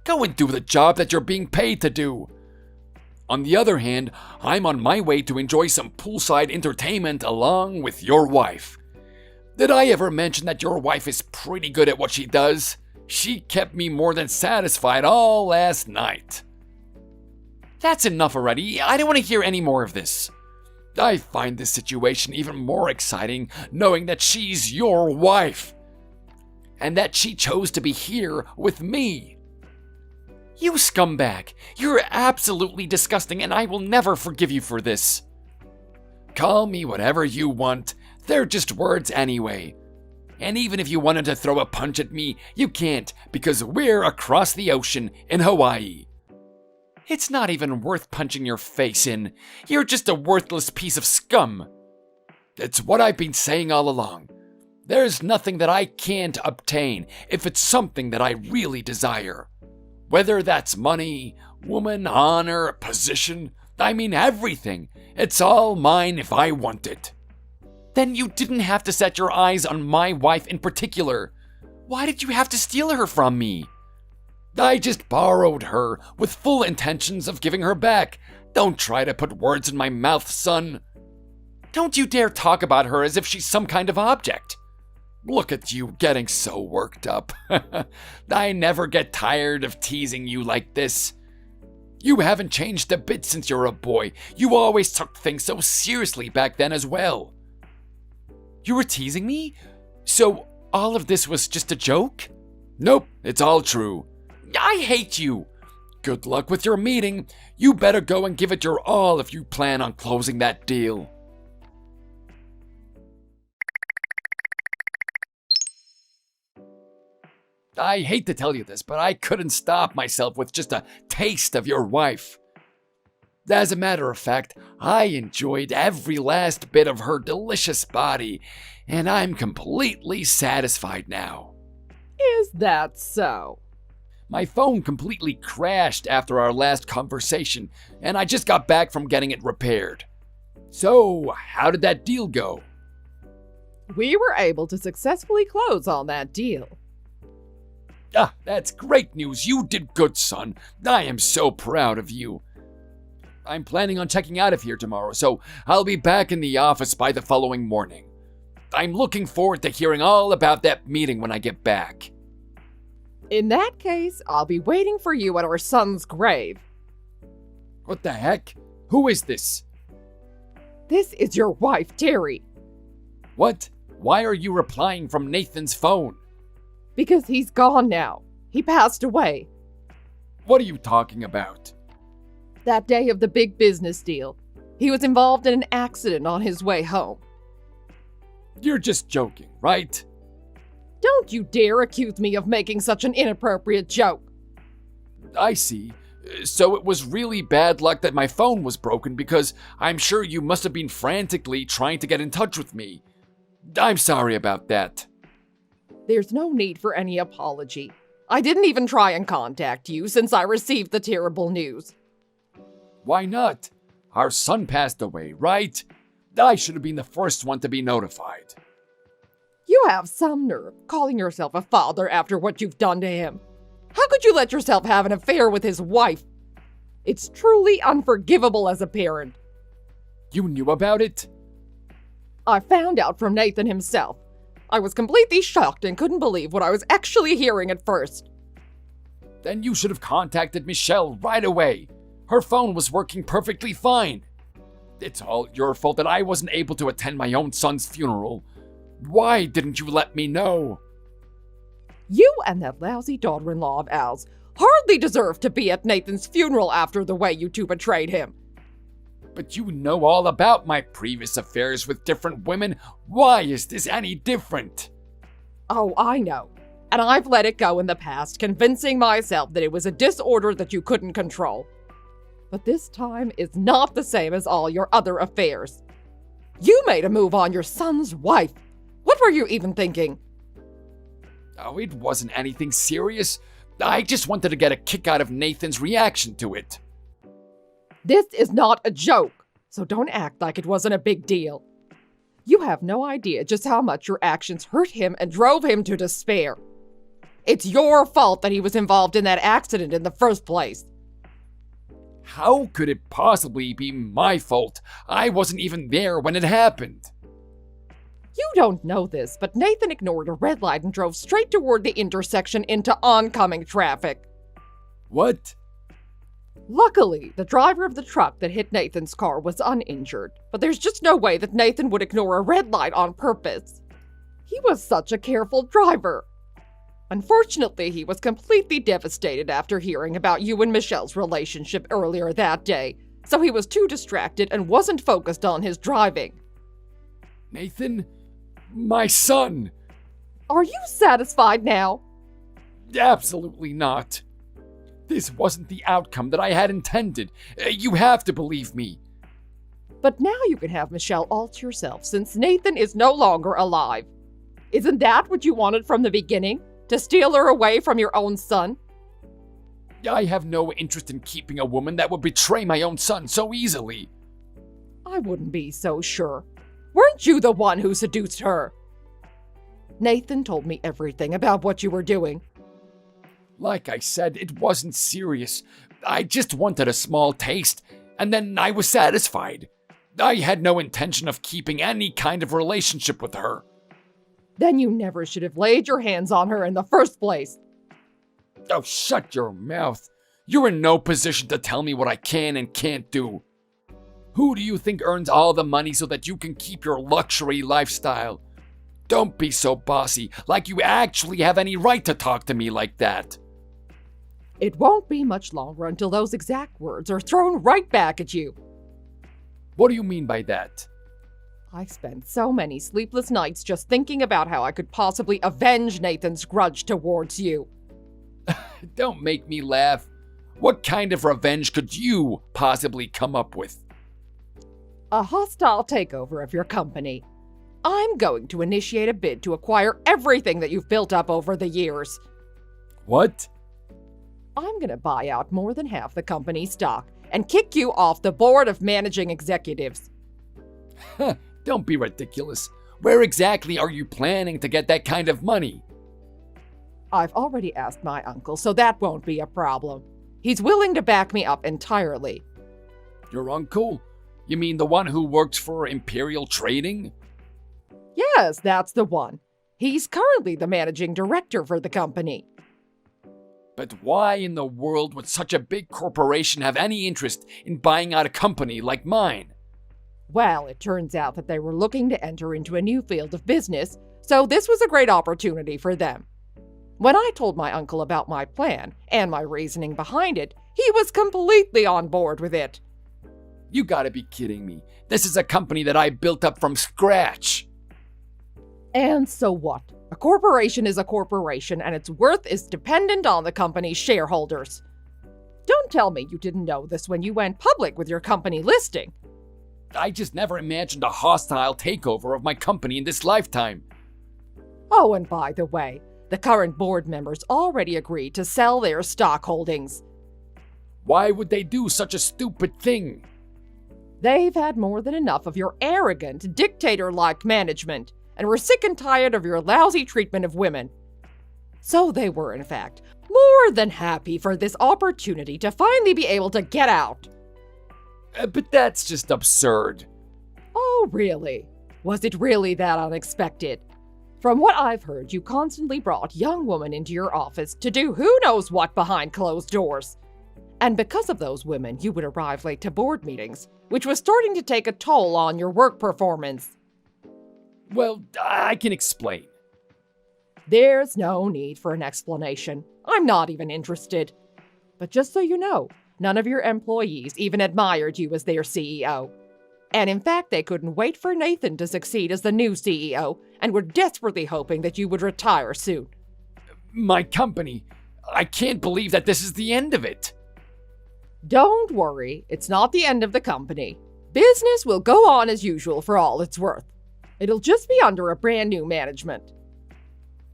E: Go and do the job that you're being paid to do. On the other hand, I'm on my way to enjoy some poolside entertainment along with your wife. Did I ever mention that your wife is pretty good at what she does? She kept me more than satisfied all last night.
D: That's enough already. I don't want to hear any more of this.
E: I find this situation even more exciting knowing that she's your wife. And that she chose to be here with me.
D: You scumbag. You're absolutely disgusting, and I will never forgive you for this.
E: Call me whatever you want. They're just words anyway. And even if you wanted to throw a punch at me, you can't because we're across the ocean in Hawaii.
D: It's not even worth punching your face in. You're just a worthless piece of scum.
E: It's what I've been saying all along. There's nothing that I can't obtain if it's something that I really desire. Whether that's money, woman, honor, position, I mean everything. It's all mine if I want it. Then you didn't have to set your eyes on my wife in particular. Why did you have to steal her from me? I just borrowed her with full intentions of giving her back. Don't try to put words in my mouth, son. Don't you dare talk about her as if she's some kind of object. Look at you getting so worked up. I never get tired of teasing you like this. You haven't changed a bit since you're a boy. You always took things so seriously back then as well. You were teasing me? So all of this was just a joke? Nope, it's all true. I hate you. Good luck with your meeting. You better go and give it your all if you plan on closing that deal. I hate to tell you this, but I couldn't stop myself with just a taste of your wife. As a matter of fact, I enjoyed every last bit of her delicious body, and I'm completely satisfied now.
A: Is that so?
E: My phone completely crashed after our last conversation, and I just got back from getting it repaired. So, how did that deal go?
A: We were able to successfully close on that deal.
E: Ah, that's great news. You did good, son. I am so proud of you. I'm planning on checking out of here tomorrow, so I'll be back in the office by the following morning. I'm looking forward to hearing all about that meeting when I get back.
A: In that case, I'll be waiting for you at our son's grave.
E: What the heck? Who is this?
A: This is your wife, Terry.
E: What? Why are you replying from Nathan's phone?
A: Because he's gone now. He passed away.
E: What are you talking about?
A: That day of the big business deal. He was involved in an accident on his way home.
E: You're just joking, right?
A: Don't you dare accuse me of making such an inappropriate joke.
E: I see. So it was really bad luck that my phone was broken because I'm sure you must have been frantically trying to get in touch with me. I'm sorry about that.
A: There's no need for any apology. I didn't even try and contact you since I received the terrible news.
E: Why not? Our son passed away, right? I should have been the first one to be notified.
A: You have some nerve calling yourself a father after what you've done to him. How could you let yourself have an affair with his wife? It's truly unforgivable as a parent.
E: You knew about it?
A: I found out from Nathan himself. I was completely shocked and couldn't believe what I was actually hearing at first.
E: Then you should have contacted Michelle right away. Her phone was working perfectly fine. It's all your fault that I wasn't able to attend my own son's funeral. Why didn't you let me know?
A: You and that lousy daughter-in-law of Al's hardly deserve to be at Nathan's funeral after the way you two betrayed him.
E: But you know all about my previous affairs with different women. Why is this any different?
A: Oh, I know. And I've let it go in the past, convincing myself that it was a disorder that you couldn't control. But this time is not the same as all your other affairs. You made a move on your son's wife. What were you even thinking?
E: Oh, it wasn't anything serious. I just wanted to get a kick out of Nathan's reaction to it.
A: This is not a joke, so don't act like it wasn't a big deal. You have no idea just how much your actions hurt him and drove him to despair. It's your fault that he was involved in that accident in the first place.
E: How could it possibly be my fault? I wasn't even there when it happened.
A: You don't know this, but Nathan ignored a red light and drove straight toward the intersection into oncoming traffic.
E: What?
A: Luckily, the driver of the truck that hit Nathan's car was uninjured, but there's just no way that Nathan would ignore a red light on purpose. He was such a careful driver. Unfortunately, he was completely devastated after hearing about you and Michelle's relationship earlier that day, so he was too distracted and wasn't focused on his driving.
E: Nathan? My son!
A: Are you satisfied now?
E: Absolutely not. This wasn't the outcome that I had intended. You have to believe me.
A: But now you can have Michelle all to yourself since Nathan is no longer alive. Isn't that what you wanted from the beginning? To steal her away from your own son?
E: I have no interest in keeping a woman that would betray my own son so easily.
F: I wouldn't be so sure. Weren't you the one who seduced her? Nathan told me everything about what you were doing.
E: Like I said, it wasn't serious. I just wanted a small taste, and then I was satisfied. I had no intention of keeping any kind of relationship with her.
F: Then you never should have laid your hands on her in the first place.
E: Oh, shut your mouth. You're in no position to tell me what I can and can't do. Who do you think earns all the money so that you can keep your luxury lifestyle? Don't be so bossy, like you actually have any right to talk to me like that.
F: It won't be much longer until those exact words are thrown right back at you.
E: What do you mean by that?
F: I spent so many sleepless nights just thinking about how I could possibly avenge Nathan's grudge towards you.
E: Don't make me laugh. What kind of revenge could you possibly come up with?
F: A hostile takeover of your company. I'm going to initiate a bid to acquire everything that you've built up over the years.
E: What?
F: I'm going to buy out more than half the company's stock and kick you off the board of managing executives.
E: Don't be ridiculous. Where exactly are you planning to get that kind of money?
F: I've already asked my uncle, so that won't be a problem. He's willing to back me up entirely.
E: Your uncle? You mean the one who works for Imperial Trading?
F: Yes, that's the one. He's currently the managing director for the company.
E: But why in the world would such a big corporation have any interest in buying out a company like mine?
F: Well, it turns out that they were looking to enter into a new field of business, so this was a great opportunity for them. When I told my uncle about my plan and my reasoning behind it, he was completely on board with it.
E: You gotta be kidding me. This is a company that I built up from scratch.
F: And so what? A corporation is a corporation, and its worth is dependent on the company's shareholders. Don't tell me you didn't know this when you went public with your company listing.
E: I just never imagined a hostile takeover of my company in this lifetime.
F: Oh, and by the way, the current board members already agreed to sell their stock holdings.
E: Why would they do such a stupid thing?
F: They've had more than enough of your arrogant, dictator-like management, and were sick and tired of your lousy treatment of women. So they were, in fact, more than happy for this opportunity to finally be able to get out.
E: But that's just absurd.
F: Oh, really? Was it really that unexpected? From what I've heard, you constantly brought young women into your office to do who knows what behind closed doors. And because of those women, you would arrive late to board meetings, which was starting to take a toll on your work performance.
E: Well, I can explain.
F: There's no need for an explanation. I'm not even interested. But just so you know, none of your employees even admired you as their CEO. And in fact, they couldn't wait for Nathan to succeed as the new CEO and were desperately hoping that you would retire soon.
E: My company. I can't believe that this is the end of it.
F: Don't worry, it's not the end of the company. Business will go on as usual for all it's worth. It'll just be under a brand new management.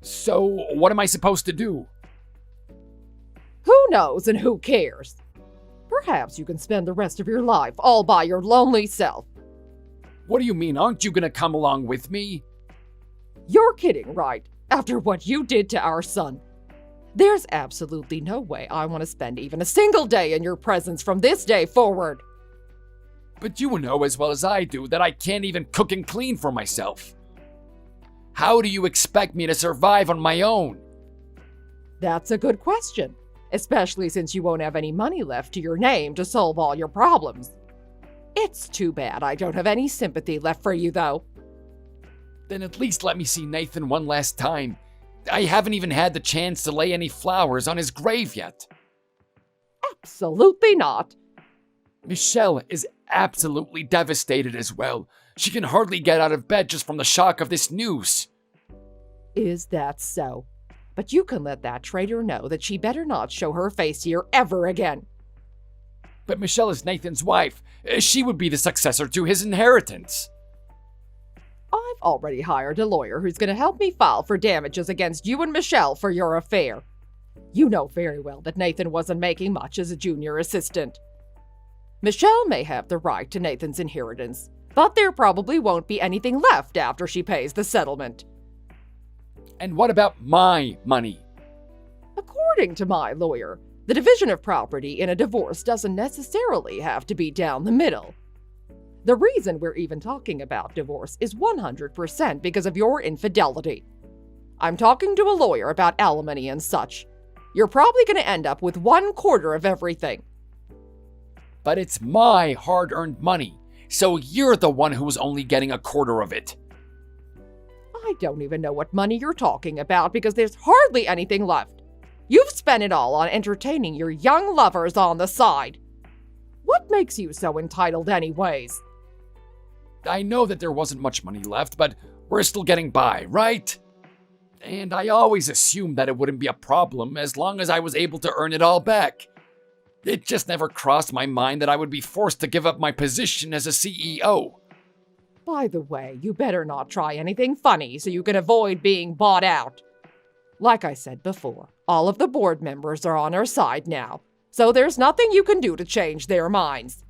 E: So, what am I supposed to do?
F: Who knows and who cares? Perhaps you can spend the rest of your life all by your lonely self.
E: What do you mean? Aren't you gonna come along with me?
F: You're kidding, right? After what you did to our son. There's absolutely no way I want to spend even a single day in your presence from this day forward.
E: But you know as well as I do that I can't even cook and clean for myself. How do you expect me to survive on my own?
F: That's a good question, especially since you won't have any money left to your name to solve all your problems. It's too bad I don't have any sympathy left for you, though.
E: Then at least let me see Nathan one last time. I haven't even had the chance to lay any flowers on his grave yet.
F: Absolutely not.
E: Michelle is absolutely devastated as well. She can hardly get out of bed just from the shock of this news.
F: Is that so? But you can let that traitor know that she better not show her face here ever again.
E: But Michelle is Nathan's wife. She would be the successor to his inheritance.
F: I've already hired a lawyer who's going to help me file for damages against you and Michelle for your affair. You know very well that Nathan wasn't making much as a junior assistant. Michelle may have the right to Nathan's inheritance, but there probably won't be anything left after she pays the settlement.
E: And what about my money?
F: According to my lawyer, the division of property in a divorce doesn't necessarily have to be down the middle. The reason we're even talking about divorce is 100% because of your infidelity. I'm talking to a lawyer about alimony and such. You're probably going to end up with 1/4 of everything.
E: But it's my hard-earned money, so you're the one who's only getting 1/4 of it.
F: I don't even know what money you're talking about because there's hardly anything left. You've spent it all on entertaining your young lovers on the side. What makes you so entitled anyways?
E: I know that there wasn't much money left, but we're still getting by, right? And I always assumed that it wouldn't be a problem as long as I was able to earn it all back. It just never crossed my mind that I would be forced to give up my position as a CEO.
F: By the way, you better not try anything funny so you can avoid being bought out. Like I said before, all of the board members are on our side now, so there's nothing you can do to change their minds.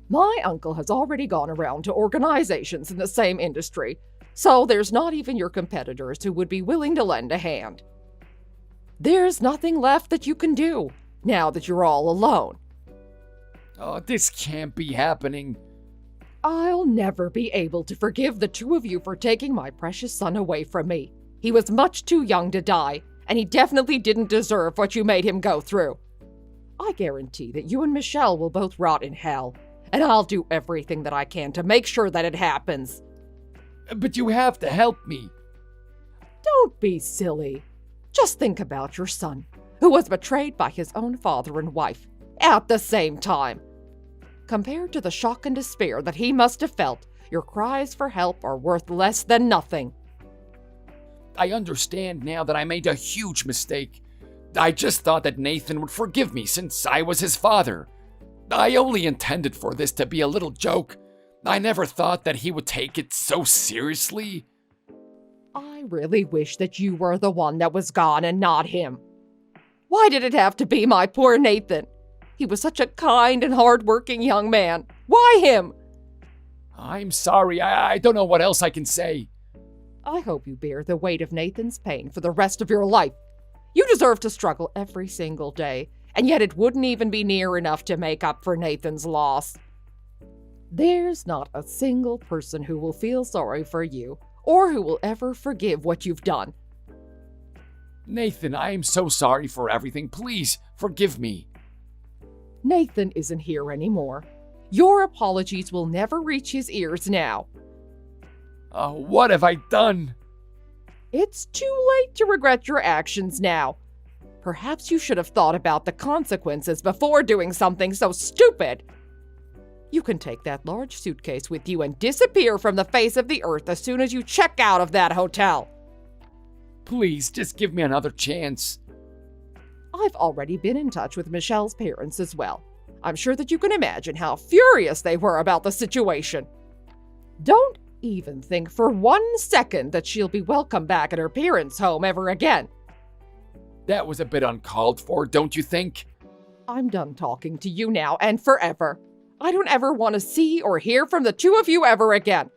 F: My uncle has already gone around to organizations in the same industry, so there's not even your competitors who would be willing to lend a hand. There's nothing left that you can do now that you're all alone.
E: Oh, this can't be happening.
F: I'll never be able to forgive the two of you for taking my precious son away from me. He was much too young to die, and he definitely didn't deserve what you made him go through. I guarantee that you and Michelle will both rot in hell, and I'll do everything that I can to make sure that it happens.
E: But you have to help me.
F: Don't be silly. Just think about your son, who was betrayed by his own father and wife at the same time. Compared to the shock and despair that he must have felt, your cries for help are worth less than nothing.
E: I understand now that I made a huge mistake. I just thought that Nathan would forgive me since I was his father. I only intended for this to be a little joke. I never thought that he would take it so seriously.
F: I really wish that you were the one that was gone and not him. Why did it have to be my poor Nathan? He was such a kind and hard-working young man. Why him?
E: I'm sorry. I don't know what else I can say.
F: I hope you bear the weight of Nathan's pain for the rest of your life. You deserve to struggle every single day, and yet it wouldn't even be near enough to make up for Nathan's loss. There's not a single person who will feel sorry for you or who will ever forgive what you've done.
E: Nathan, I am so sorry for everything. Please, forgive me.
F: Nathan isn't here anymore. Your apologies will never reach his ears now.
E: What have I done?
F: It's too late to regret your actions now. Perhaps you should have thought about the consequences before doing something so stupid. You can take that large suitcase with you and disappear from the face of the earth as soon as you check out of that hotel.
E: Please, just give me another chance.
F: I've already been in touch with Michelle's parents as well. I'm sure that you can imagine how furious they were about the situation. Don't even think for 1 second that she'll be welcome back at her parents' home ever again.
E: That was a bit uncalled for, don't you think?
F: I'm done talking to you now and forever. I don't ever want to see or hear from the two of you ever again.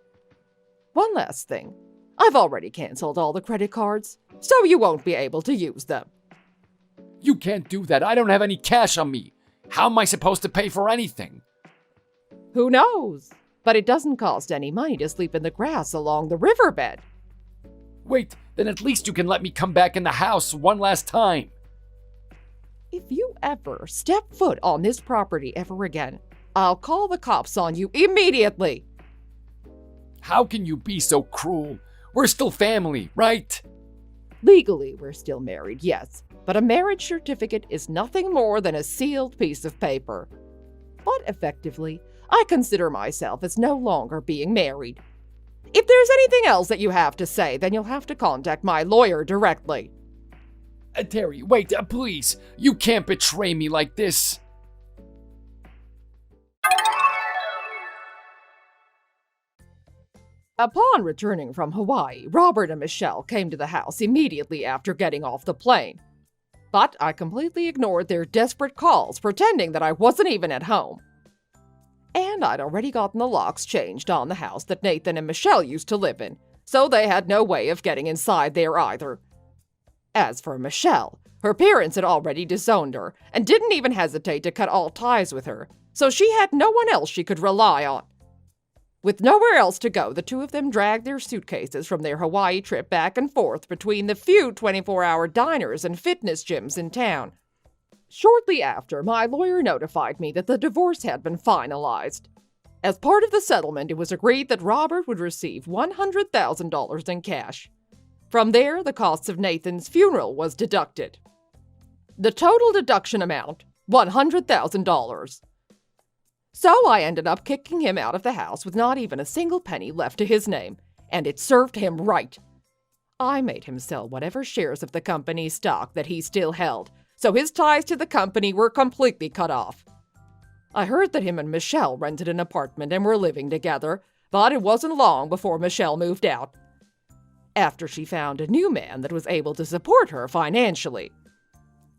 F: One last thing. I've already canceled all the credit cards, so you won't be able to use them.
E: You can't do that. I don't have any cash on me. How am I supposed to pay for anything?
F: Who knows? But it doesn't cost any money to sleep in the grass along the riverbed.
E: Wait, then at least you can let me come back in the house one last time.
F: If you ever step foot on this property ever again, I'll call the cops on you immediately.
E: How can you be so cruel? We're still family, right?
F: Legally, we're still married, yes, but a marriage certificate is nothing more than a sealed piece of paper. But effectively, I consider myself as no longer being married. If there's anything else that you have to say, then you'll have to contact my lawyer directly.
E: Terry, wait, please. You can't betray me like this.
F: Upon returning from Hawaii, Robert and Michelle came to the house immediately after getting off the plane. But I completely ignored their desperate calls, pretending that I wasn't even at home. And I'd already gotten the locks changed on the house that Nathan and Michelle used to live in, so they had no way of getting inside there either. As for Michelle, her parents had already disowned her and didn't even hesitate to cut all ties with her, so she had no one else she could rely on. With nowhere else to go, the two of them dragged their suitcases from their Hawaii trip back and forth between the few 24-hour diners and fitness gyms in town. Shortly after, my lawyer notified me that the divorce had been finalized. As part of the settlement, it was agreed that Robert would receive $100,000 in cash. From there, the costs of Nathan's funeral was deducted. The total deduction amount, $100,000. So I ended up kicking him out of the house with not even a single penny left to his name, and it served him right. I made him sell whatever shares of the company's stock that he still held, so his ties to the company were completely cut off. I heard that him and Michelle rented an apartment and were living together, but it wasn't long before Michelle moved out, after she found a new man that was able to support her financially.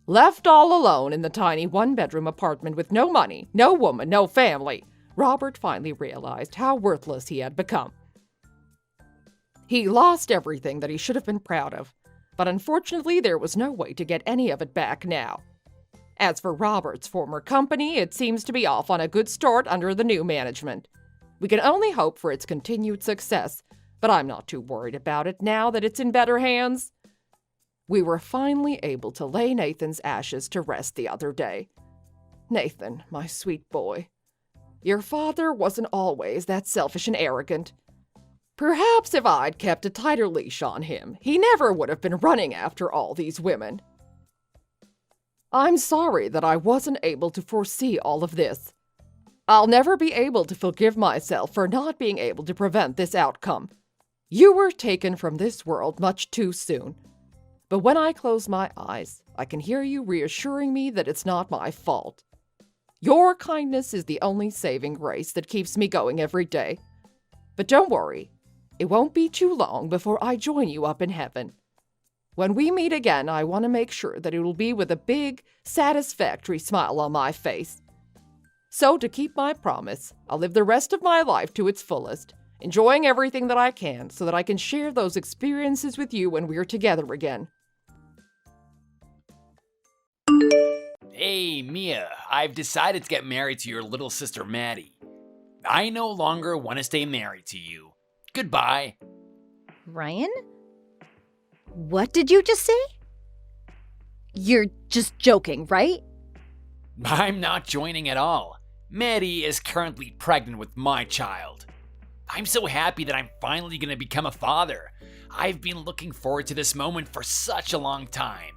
F: Left all alone in the tiny one-bedroom apartment with no money, no woman, no family, Robert finally realized how worthless he had become. He lost everything that he should have been proud of, but unfortunately there was no way to get any of it back now. As for Robert's former company, it seems to be off on a good start under the new management. We can only hope for its continued success, but I'm not too worried about it now that it's in better hands. We were finally able to lay Nathan's ashes to rest the other day. Nathan, my sweet boy, your father wasn't always that selfish and arrogant. Perhaps if I'd kept a tighter leash on him, he never would have been running after all these women. I'm sorry that I wasn't able to foresee all of this. I'll never be able to forgive myself for not being able to prevent this outcome. You were taken from this world much too soon. But when I close my eyes, I can hear you reassuring me that it's not my fault. Your kindness is the only saving grace that keeps me going every day. But don't worry, it won't be too long before I join you up in heaven. When we meet again, I want to make sure that it will be with a big, satisfactory smile on my face. So to keep my promise, I'll live the rest of my life to its fullest, enjoying everything that I can so that I can share those experiences with you when we're together again.
D: Hey, Mia, I've decided to get married to your little sister Maddie. I no longer want to stay married to you. Goodbye.
C: Ryan? What did you just say? You're just joking, right?
D: I'm not joining at all. Maddie is currently pregnant with my child. I'm so happy that I'm finally going to become a father. I've been looking forward to this moment for such a long time.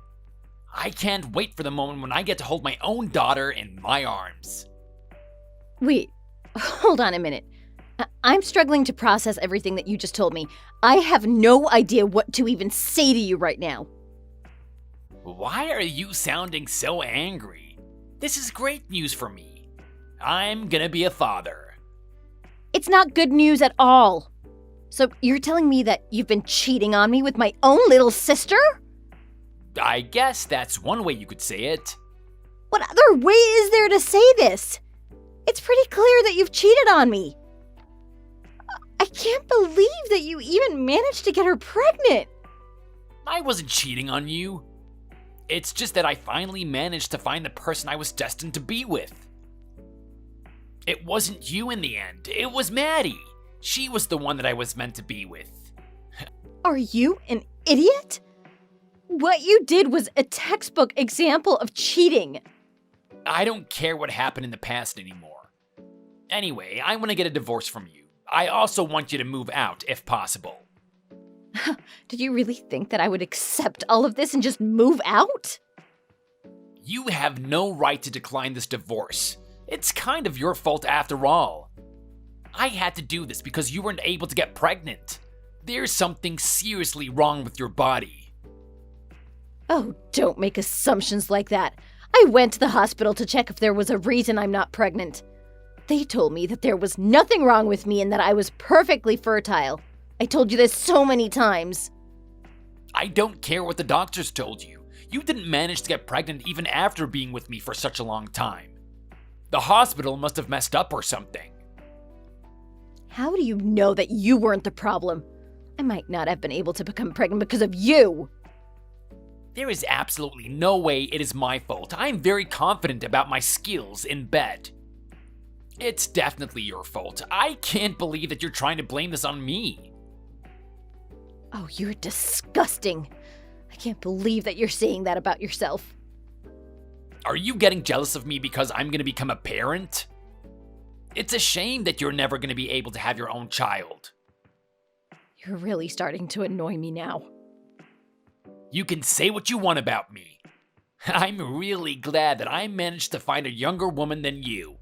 D: I can't wait for the moment when I get to hold my own daughter in my arms.
C: Wait, hold on a minute. I'm struggling to process everything that you just told me. I have no idea what to even say to you right now.
D: Why are you sounding so angry? This is great news for me. I'm gonna be a father.
C: It's not good news at all. So you're telling me that you've been cheating on me with my own little sister?
D: I guess that's one way you could say it.
C: What other way is there to say this? It's pretty clear that you've cheated on me. I can't believe that you even managed to get her pregnant.
D: I wasn't cheating on you. It's just that I finally managed to find the person I was destined to be with. It wasn't you in the end. It was Maddie. She was the one that I was meant to be with.
C: Are you an idiot? What you did was a textbook example of cheating.
D: I don't care what happened in the past anymore. Anyway, I want to get a divorce from you. I also want you to move out, if possible.
C: Did you really think that I would accept all of this and just move out?
D: You have no right to decline this divorce. It's kind of your fault after all. I had to do this because you weren't able to get pregnant. There's something seriously wrong with your body.
C: Oh, don't make assumptions like that. I went to the hospital to check if there was a reason I'm not pregnant. They told me that there was nothing wrong with me and that I was perfectly fertile. I told you this so many times.
D: I don't care what the doctors told you. You didn't manage to get pregnant even after being with me for such a long time. The hospital must have messed up or something.
C: How do you know that you weren't the problem? I might not have been able to become pregnant because of you.
D: There is absolutely no way it is my fault. I am very confident about my skills in bed. It's definitely your fault. I can't believe that you're trying to blame this on me.
C: Oh, you're disgusting. I can't believe that you're saying that about yourself.
D: Are you getting jealous of me because I'm going to become a parent? It's a shame that you're never going to be able to have your own child.
C: You're really starting to annoy me now.
D: You can say what you want about me. I'm really glad that I managed to find a younger woman than you.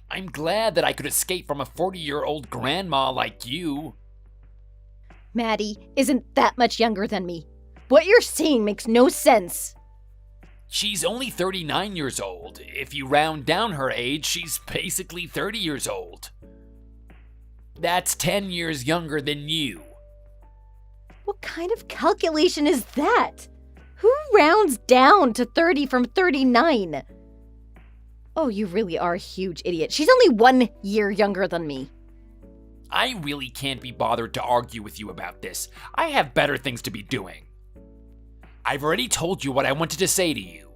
D: I'm glad that I could escape from a 40-year-old grandma like you.
C: Maddie isn't that much younger than me. What you're saying makes no sense.
D: She's only 39 years old. If you round down her age, she's basically 30 years old. That's 10 years younger than you.
C: What kind of calculation is that? Who rounds down to 30 from 39? Oh, you really are a huge idiot. She's only 1 year younger than me.
D: I really can't be bothered to argue with you about this. I have better things to be doing. I've already told you what I wanted to say to you.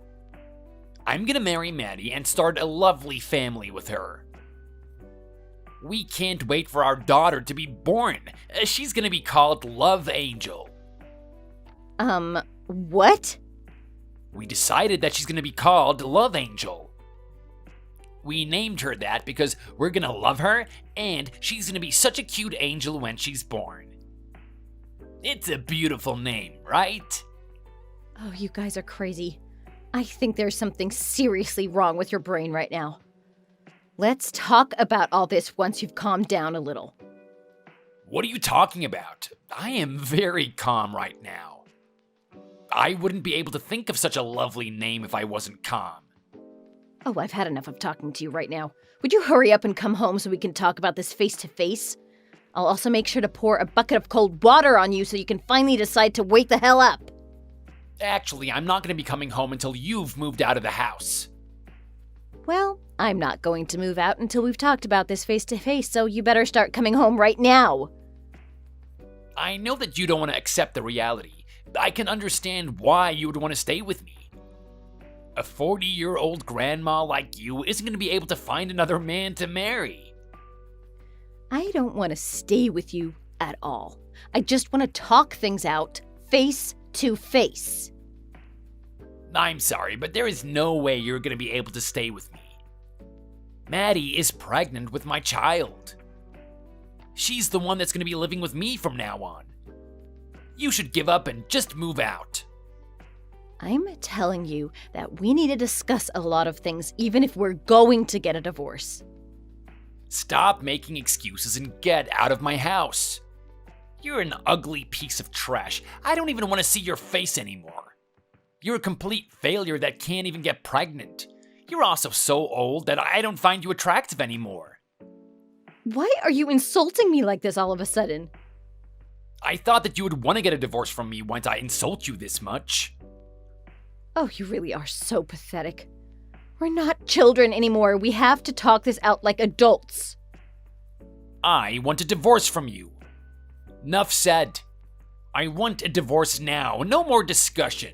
D: I'm gonna marry Maddie and start a lovely family with her. We can't wait for our daughter to be born. She's gonna be called Love Angel.
C: What?
D: We decided that she's gonna be called Love Angel. We named her that because we're gonna love her and she's gonna be such a cute angel when she's born. It's a beautiful name, right?
C: Oh, you guys are crazy. I think there's something seriously wrong with your brain right now. Let's talk about all this once you've calmed down a little.
D: What are you talking about? I am very calm right now. I wouldn't be able to think of such a lovely name if I wasn't calm.
C: Oh, I've had enough of talking to you right now. Would you hurry up and come home so we can talk about this face to face? I'll also make sure to pour a bucket of cold water on you so you can finally decide to wake the hell up.
D: Actually, I'm not going to be coming home until you've moved out of the house.
C: Well, I'm not going to move out until we've talked about this face to face, so you better start coming home right now.
D: I know that you don't want to accept the reality. I can understand why you would want to stay with me. A 40-year-old grandma like you isn't going to be able to find another man to marry.
C: I don't want to stay with you at all. I just want to talk things out face to face.
D: I'm sorry, but there is no way you're going to be able to stay with me. Maddie is pregnant with my child. She's the one that's going to be living with me from now on. You should give up and just move out.
C: I'm telling you that we need to discuss a lot of things, even if we're going to get a divorce.
D: Stop making excuses and get out of my house. You're an ugly piece of trash. I don't even want to see your face anymore. You're a complete failure that can't even get pregnant. You're also so old that I don't find you attractive anymore.
C: Why are you insulting me like this all of a sudden?
D: I thought that you would want to get a divorce from me once I insult you this much.
C: Oh, you really are so pathetic. We're not children anymore. We have to talk this out like adults.
D: I want a divorce from you. Enough said. I want a divorce now. No more discussion.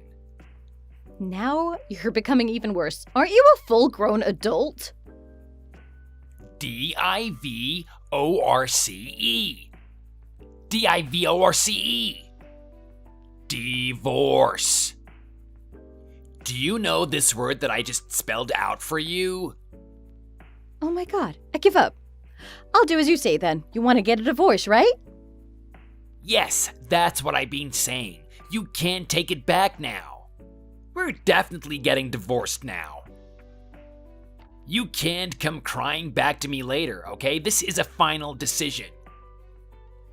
C: Now you're becoming even worse. Aren't you a full-grown adult?
D: Divorce. Divorce. Divorce. Do you know this word that I just spelled out for you?
C: Oh my god, I give up. I'll do as you say then. You want to get a divorce, right?
D: Yes, that's what I've been saying. You can't take it back now. We're definitely getting divorced now. You can't come crying back to me later, okay? This is a final decision.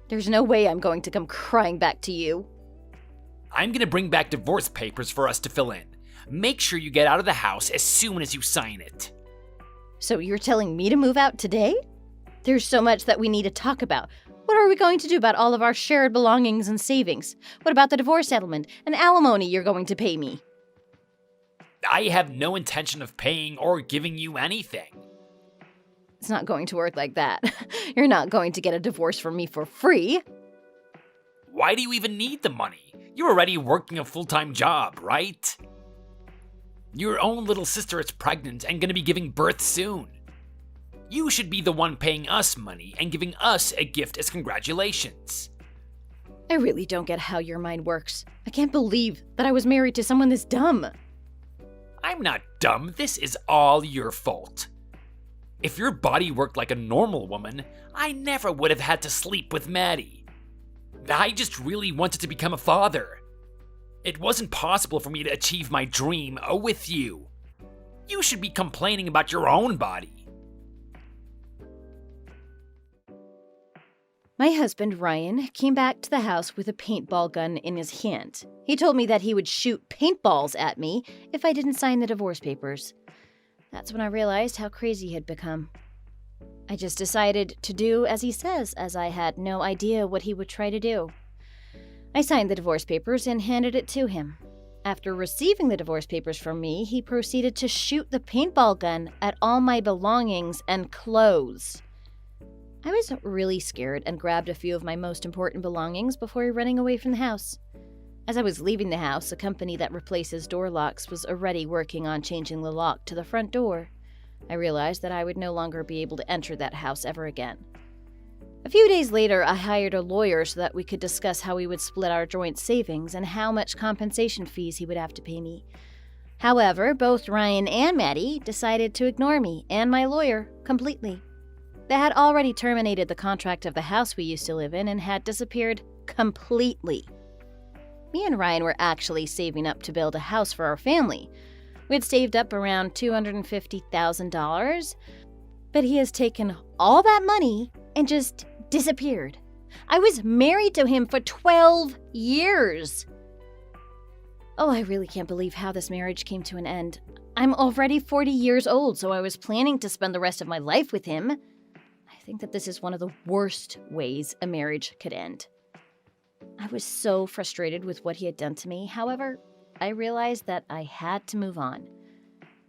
C: There's no way I'm going to come crying back to you.
D: I'm gonna bring back divorce papers for us to fill in. Make sure you get out of the house as soon as you sign it.
C: So you're telling me to move out today? There's so much that we need to talk about.
G: What are we going to do about all of our shared belongings and savings? What about the divorce settlement and alimony you're going to pay me?
D: I have no intention of paying or giving you anything.
G: It's not going to work like that. You're not going to get a divorce from me for free.
D: Why do you even need the money? You're already working a full-time job, right? Your own little sister is pregnant and gonna be giving birth soon. You should be the one paying us money and giving us a gift as congratulations.
G: I really don't get how your mind works. I can't believe that I was married to someone this dumb.
D: I'm not dumb. This is all your fault. If your body worked like a normal woman, I never would have had to sleep with Maddie. I just really wanted to become a father. It wasn't possible for me to achieve my dream with you. You should be complaining about your own body.
G: My husband, Ryan, came back to the house with a paintball gun in his hand. He told me that he would shoot paintballs at me if I didn't sign the divorce papers. That's when I realized how crazy he had become. I just decided to do as he says, as I had no idea what he would try to do. I signed the divorce papers and handed it to him. After receiving the divorce papers from me, he proceeded to shoot the paintball gun at all my belongings and clothes. I was really scared and grabbed a few of my most important belongings before running away from the house. As I was leaving the house, a company that replaces door locks was already working on changing the lock to the front door. I realized that I would no longer be able to enter that house ever again. A few days later, I hired a lawyer so that we could discuss how we would split our joint savings and how much compensation fees he would have to pay me. However, both Ryan and Maddie decided to ignore me and my lawyer completely. They had already terminated the contract of the house we used to live in and had disappeared completely. Me and Ryan were actually saving up to build a house for our family. We had saved up around $250,000, but he has taken all that money and just disappeared. I was married to him for 12 years. Oh, I really can't believe how this marriage came to an end. I'm already 40 years old, so I was planning to spend the rest of my life with him. I think that this is one of the worst ways a marriage could end. I was so frustrated with what he had done to me. However, I realized that I had to move on.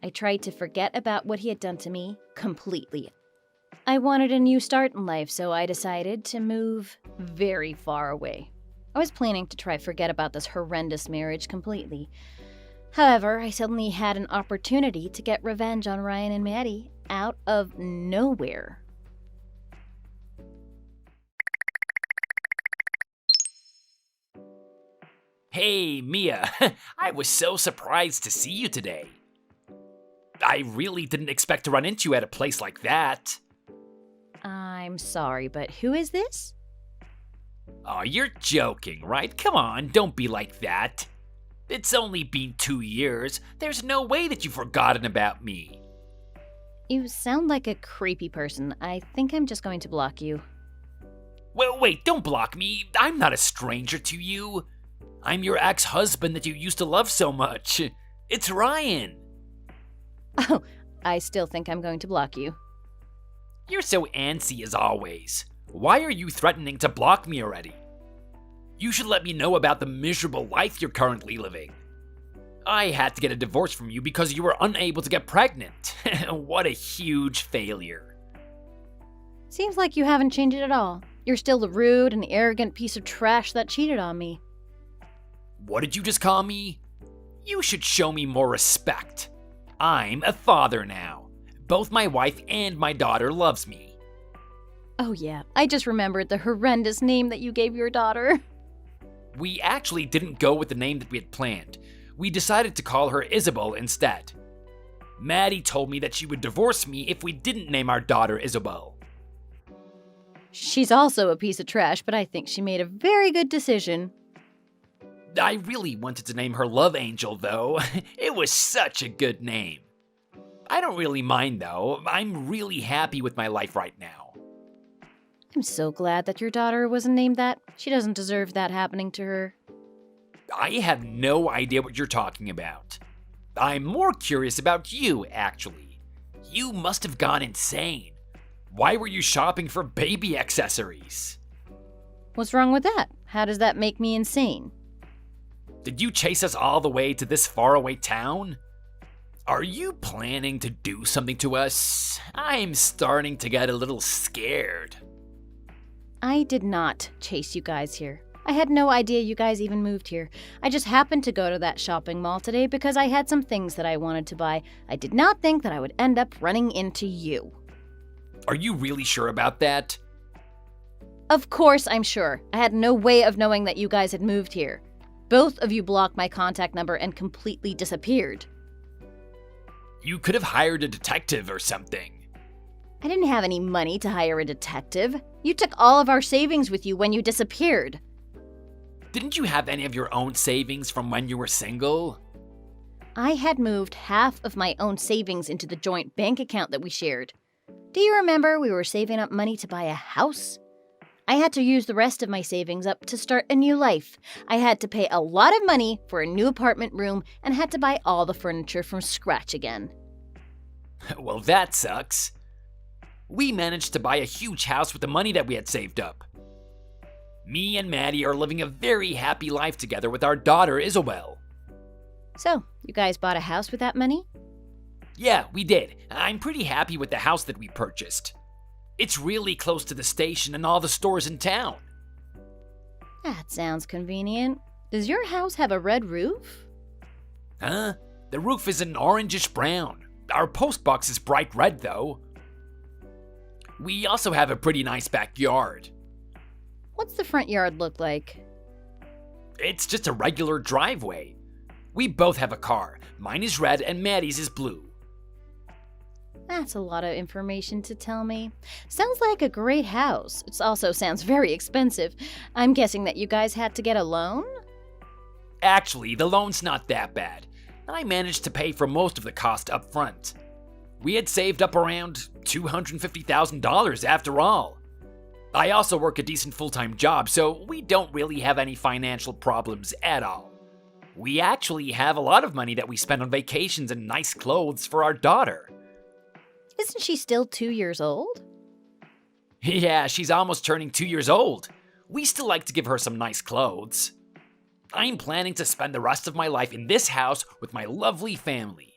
G: I tried to forget about what he had done to me completely. I wanted a new start in life, so I decided to move very far away. I was planning to try forget about this horrendous marriage completely. However, I suddenly had an opportunity to get revenge on Ryan and Maddie out of nowhere.
D: Hey, Mia. I was so surprised to see you today. I really didn't expect to run into you at a place like that.
G: I'm sorry, but who is this?
D: Oh, you're joking, right? Come on, don't be like that. It's only been 2 years. There's no way that you've forgotten about me.
G: You sound like a creepy person. I think I'm just going to block you.
D: Well, wait, don't block me. I'm not a stranger to you. I'm your ex-husband that you used to love so much. It's Ryan.
G: Oh, I still think I'm going to block you.
D: You're so antsy as always. Why are you threatening to block me already? You should let me know about the miserable life you're currently living. I had to get a divorce from you because you were unable to get pregnant. What a huge failure.
G: Seems like you haven't changed at all. You're still the rude and arrogant piece of trash that cheated on me.
D: What did you just call me? You should show me more respect. I'm a father now. Both my wife and my daughter loves me.
G: Oh yeah, I just remembered the horrendous name that you gave your daughter.
D: We actually didn't go with the name that we had planned. We decided to call her Isabel instead. Maddie told me that she would divorce me if we didn't name our daughter Isabel.
G: She's also a piece of trash, but I think she made a very good decision.
D: I really wanted to name her Love Angel, though. It was such a good name. I don't really mind, though. I'm really happy with my life right now.
G: I'm so glad that your daughter wasn't named that. She doesn't deserve that happening to her.
D: I have no idea what you're talking about. I'm more curious about you, actually. You must have gone insane. Why were you shopping for baby accessories?
G: What's wrong with that? How does that make me insane?
D: Did you chase us all the way to this faraway town? Are you planning to do something to us? I'm starting to get a little scared.
G: I did not chase you guys here. I had no idea you guys even moved here. I just happened to go to that shopping mall today because I had some things that I wanted to buy. I did not think that I would end up running into you.
D: Are you really sure about that?
G: Of course I'm sure. I had no way of knowing that you guys had moved here. Both of you blocked my contact number and completely disappeared.
D: You could have hired a detective or something.
G: I didn't have any money to hire a detective. You took all of our savings with you when you disappeared.
D: Didn't you have any of your own savings from when you were single?
G: I had moved half of my own savings into the joint bank account that we shared. Do you remember we were saving up money to buy a house? I had to use the rest of my savings up to start a new life. I had to pay a lot of money for a new apartment room and had to buy all the furniture from scratch again.
D: Well, that sucks. We managed to buy a huge house with the money that we had saved up. Me and Maddie are living a very happy life together with our daughter, Isabel.
G: So, you guys bought a house with that money?
D: Yeah, we did. I'm pretty happy with the house that we purchased. It's really close to the station and all the stores in town.
G: That sounds convenient. Does your house have a red roof?
D: Huh? The roof is an orangish brown. Our post box is bright red, though. We also have a pretty nice backyard.
G: What's the front yard look like?
D: It's just a regular driveway. We both have a car. Mine is red and Maddie's is blue.
G: That's a lot of information to tell me. Sounds like a great house. It also sounds very expensive. I'm guessing that you guys had to get a loan?
D: Actually, the loan's not that bad. I managed to pay for most of the cost up front. We had saved up around $250,000 after all. I also work a decent full-time job, so we don't really have any financial problems at all. We actually have a lot of money that we spend on vacations and nice clothes for our daughter.
G: Isn't she still 2 years old?
D: Yeah, she's almost turning 2 years old. We still like to give her some nice clothes. I'm planning to spend the rest of my life in this house with my lovely family.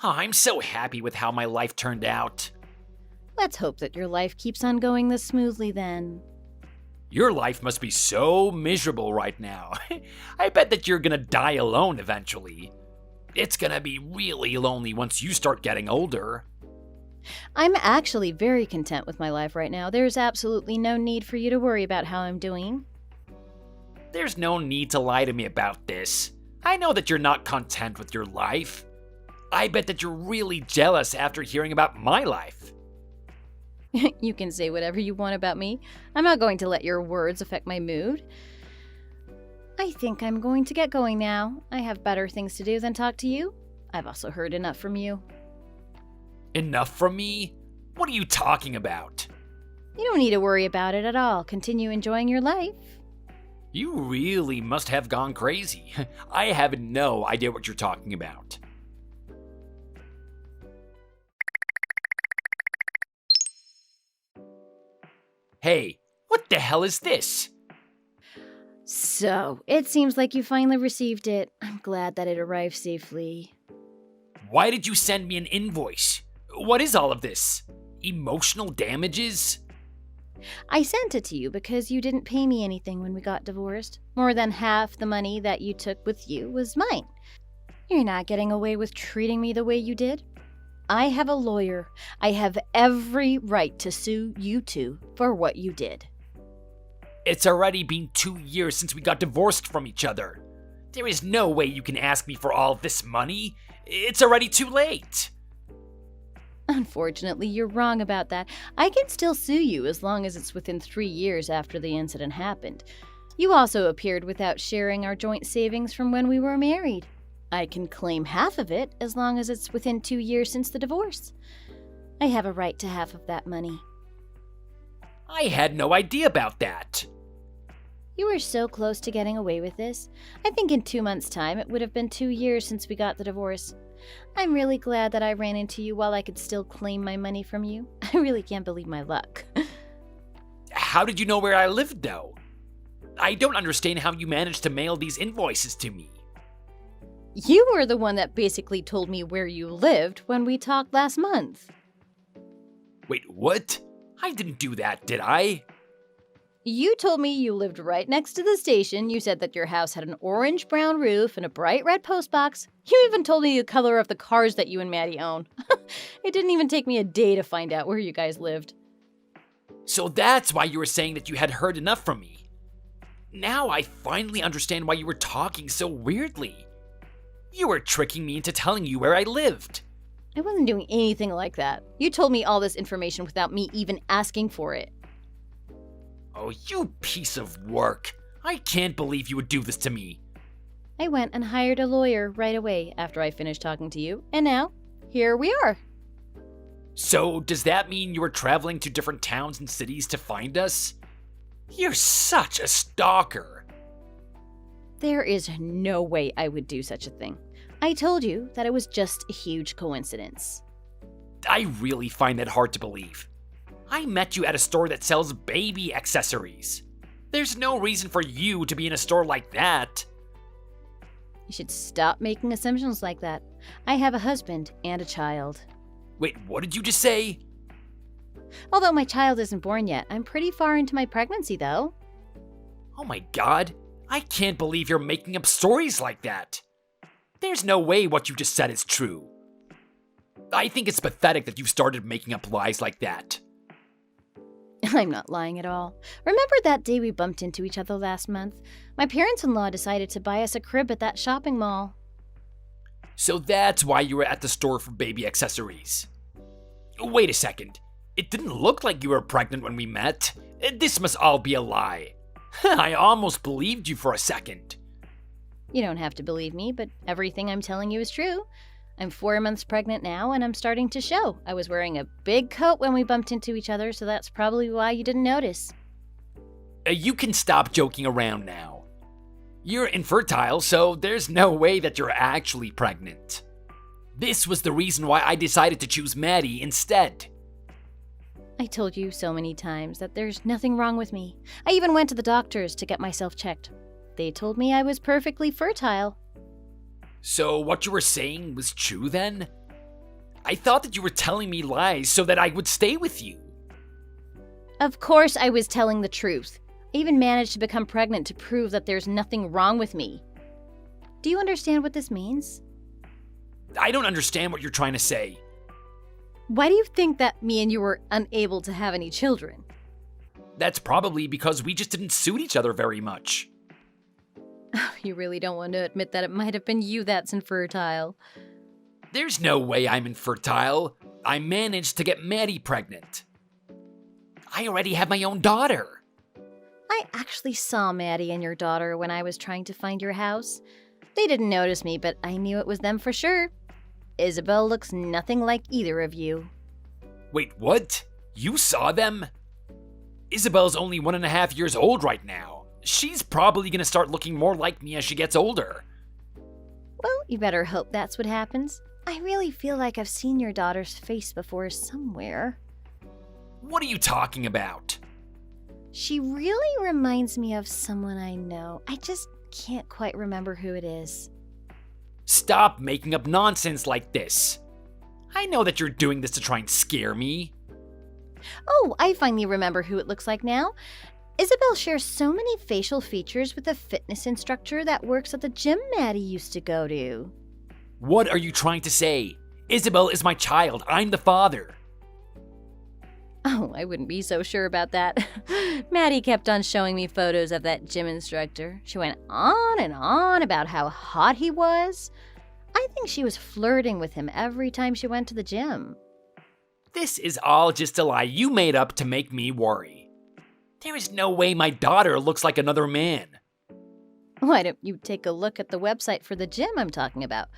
D: Oh, I'm so happy with how my life turned out.
G: Let's hope that your life keeps on going this smoothly then.
D: Your life must be so miserable right now. I bet that you're gonna die alone eventually. It's gonna be really lonely once you start getting older.
G: I'm actually very content with my life right now. There's absolutely no need for you to worry about how I'm doing.
D: There's no need to lie to me about this. I know that you're not content with your life. I bet that you're really jealous after hearing about my life.
G: You can say whatever you want about me. I'm not going to let your words affect my mood. I think I'm going to get going now. I have better things to do than talk to you. I've also heard enough from you.
D: Enough from me? What are you talking about?
G: You don't need to worry about it at all. Continue enjoying your life.
D: You really must have gone crazy. I have no idea what you're talking about. Hey, what the hell is this?
G: So, it seems like you finally received it. I'm glad that it arrived safely.
D: Why did you send me an invoice? What is all of this? Emotional damages?
G: I sent it to you because you didn't pay me anything when we got divorced. More than half the money that you took with you was mine. You're not getting away with treating me the way you did. I have a lawyer. I have every right to sue you two for what you did.
D: It's already been 2 years since we got divorced from each other. There is no way you can ask me for all this money. It's already too late.
G: Unfortunately, you're wrong about that. I can still sue you as long as it's within 3 years after the incident happened. You also appeared without sharing our joint savings from when we were married. I can claim half of it as long as it's within 2 years since the divorce. I have a right to half of that money.
D: I had no idea about that.
G: You were so close to getting away with this. I think in 2 months' time it would have been 2 years since we got the divorce. I'm really glad that I ran into you while I could still claim my money from you. I really can't believe my luck.
D: How did you know where I lived, though? I don't understand how you managed to mail these invoices to me.
G: You were the one that basically told me where you lived when we talked last month.
D: Wait, what? I didn't do that, did I?
G: You told me you lived right next to the station. You said that your house had an orange-brown roof and a bright red postbox. You even told me the color of the cars that you and Maddie own. It didn't even take me a day to find out where you guys lived.
D: So that's why you were saying that you had heard enough from me. Now I finally understand why you were talking so weirdly. You were tricking me into telling you where I lived.
G: I wasn't doing anything like that. You told me all this information without me even asking for it.
D: Oh, you piece of work. I can't believe you would do this to me.
G: I went and hired a lawyer right away after I finished talking to you, and now, here we are.
D: So, does that mean you were traveling to different towns and cities to find us? You're such a stalker.
G: There is no way I would do such a thing. I told you that it was just a huge coincidence.
D: I really find that hard to believe. I met you at a store that sells baby accessories. There's no reason for you to be in a store like that.
G: You should stop making assumptions like that. I have a husband and a child.
D: Wait, what did you just say?
G: Although my child isn't born yet, I'm pretty far into my pregnancy, though.
D: Oh my god, I can't believe you're making up stories like that. There's no way what you just said is true. I think it's pathetic that you've started making up lies like that.
G: I'm not lying at all. Remember that day we bumped into each other last month? My parents-in-law decided to buy us a crib at that shopping mall.
D: So that's why you were at the store for baby accessories. Wait a second. It didn't look like you were pregnant when we met. This must all be a lie. I almost believed you for a second.
G: You don't have to believe me, but everything I'm telling you is true. I'm 4 months pregnant now, and I'm starting to show. I was wearing a big coat when we bumped into each other, so that's probably why you didn't notice.
D: You can stop joking around now. You're infertile, so there's no way that you're actually pregnant. This was the reason why I decided to choose Maddie instead.
G: I told you so many times that there's nothing wrong with me. I even went to the doctors to get myself checked. They told me I was perfectly fertile.
D: So what you were saying was true then? I thought that you were telling me lies so that I would stay with you.
G: Of course I was telling the truth. I even managed to become pregnant to prove that there's nothing wrong with me. Do you understand what this means?
D: I don't understand what you're trying to say.
G: Why do you think that me and you were unable to have any children?
D: That's probably because we just didn't suit each other very much.
G: You really don't want to admit that it might have been you that's infertile.
D: There's no way I'm infertile. I managed to get Maddie pregnant. I already have my own daughter.
G: I actually saw Maddie and your daughter when I was trying to find your house. They didn't notice me, but I knew it was them for sure. Isabel looks nothing like either of you.
D: Wait, what? You saw them? Isabel's only 1.5 years old right now. She's probably gonna start looking more like me as she gets older.
G: Well, you better hope that's what happens. I really feel like I've seen your daughter's face before somewhere.
D: What are you talking about?
G: She really reminds me of someone I know. I just can't quite remember who it is.
D: Stop making up nonsense like this. I know that you're doing this to try and scare me.
G: Oh, I finally remember who it looks like now. Isabel shares so many facial features with a fitness instructor that works at the gym Maddie used to go to.
D: What are you trying to say? Isabel is my child. I'm the father.
G: Oh, I wouldn't be so sure about that. Maddie kept on showing me photos of that gym instructor. She went on and on about how hot he was. I think she was flirting with him every time she went to the gym.
D: This is all just a lie you made up to make me worry. There is no way my daughter looks like another man.
G: Why don't you take a look at the website for the gym I'm talking about?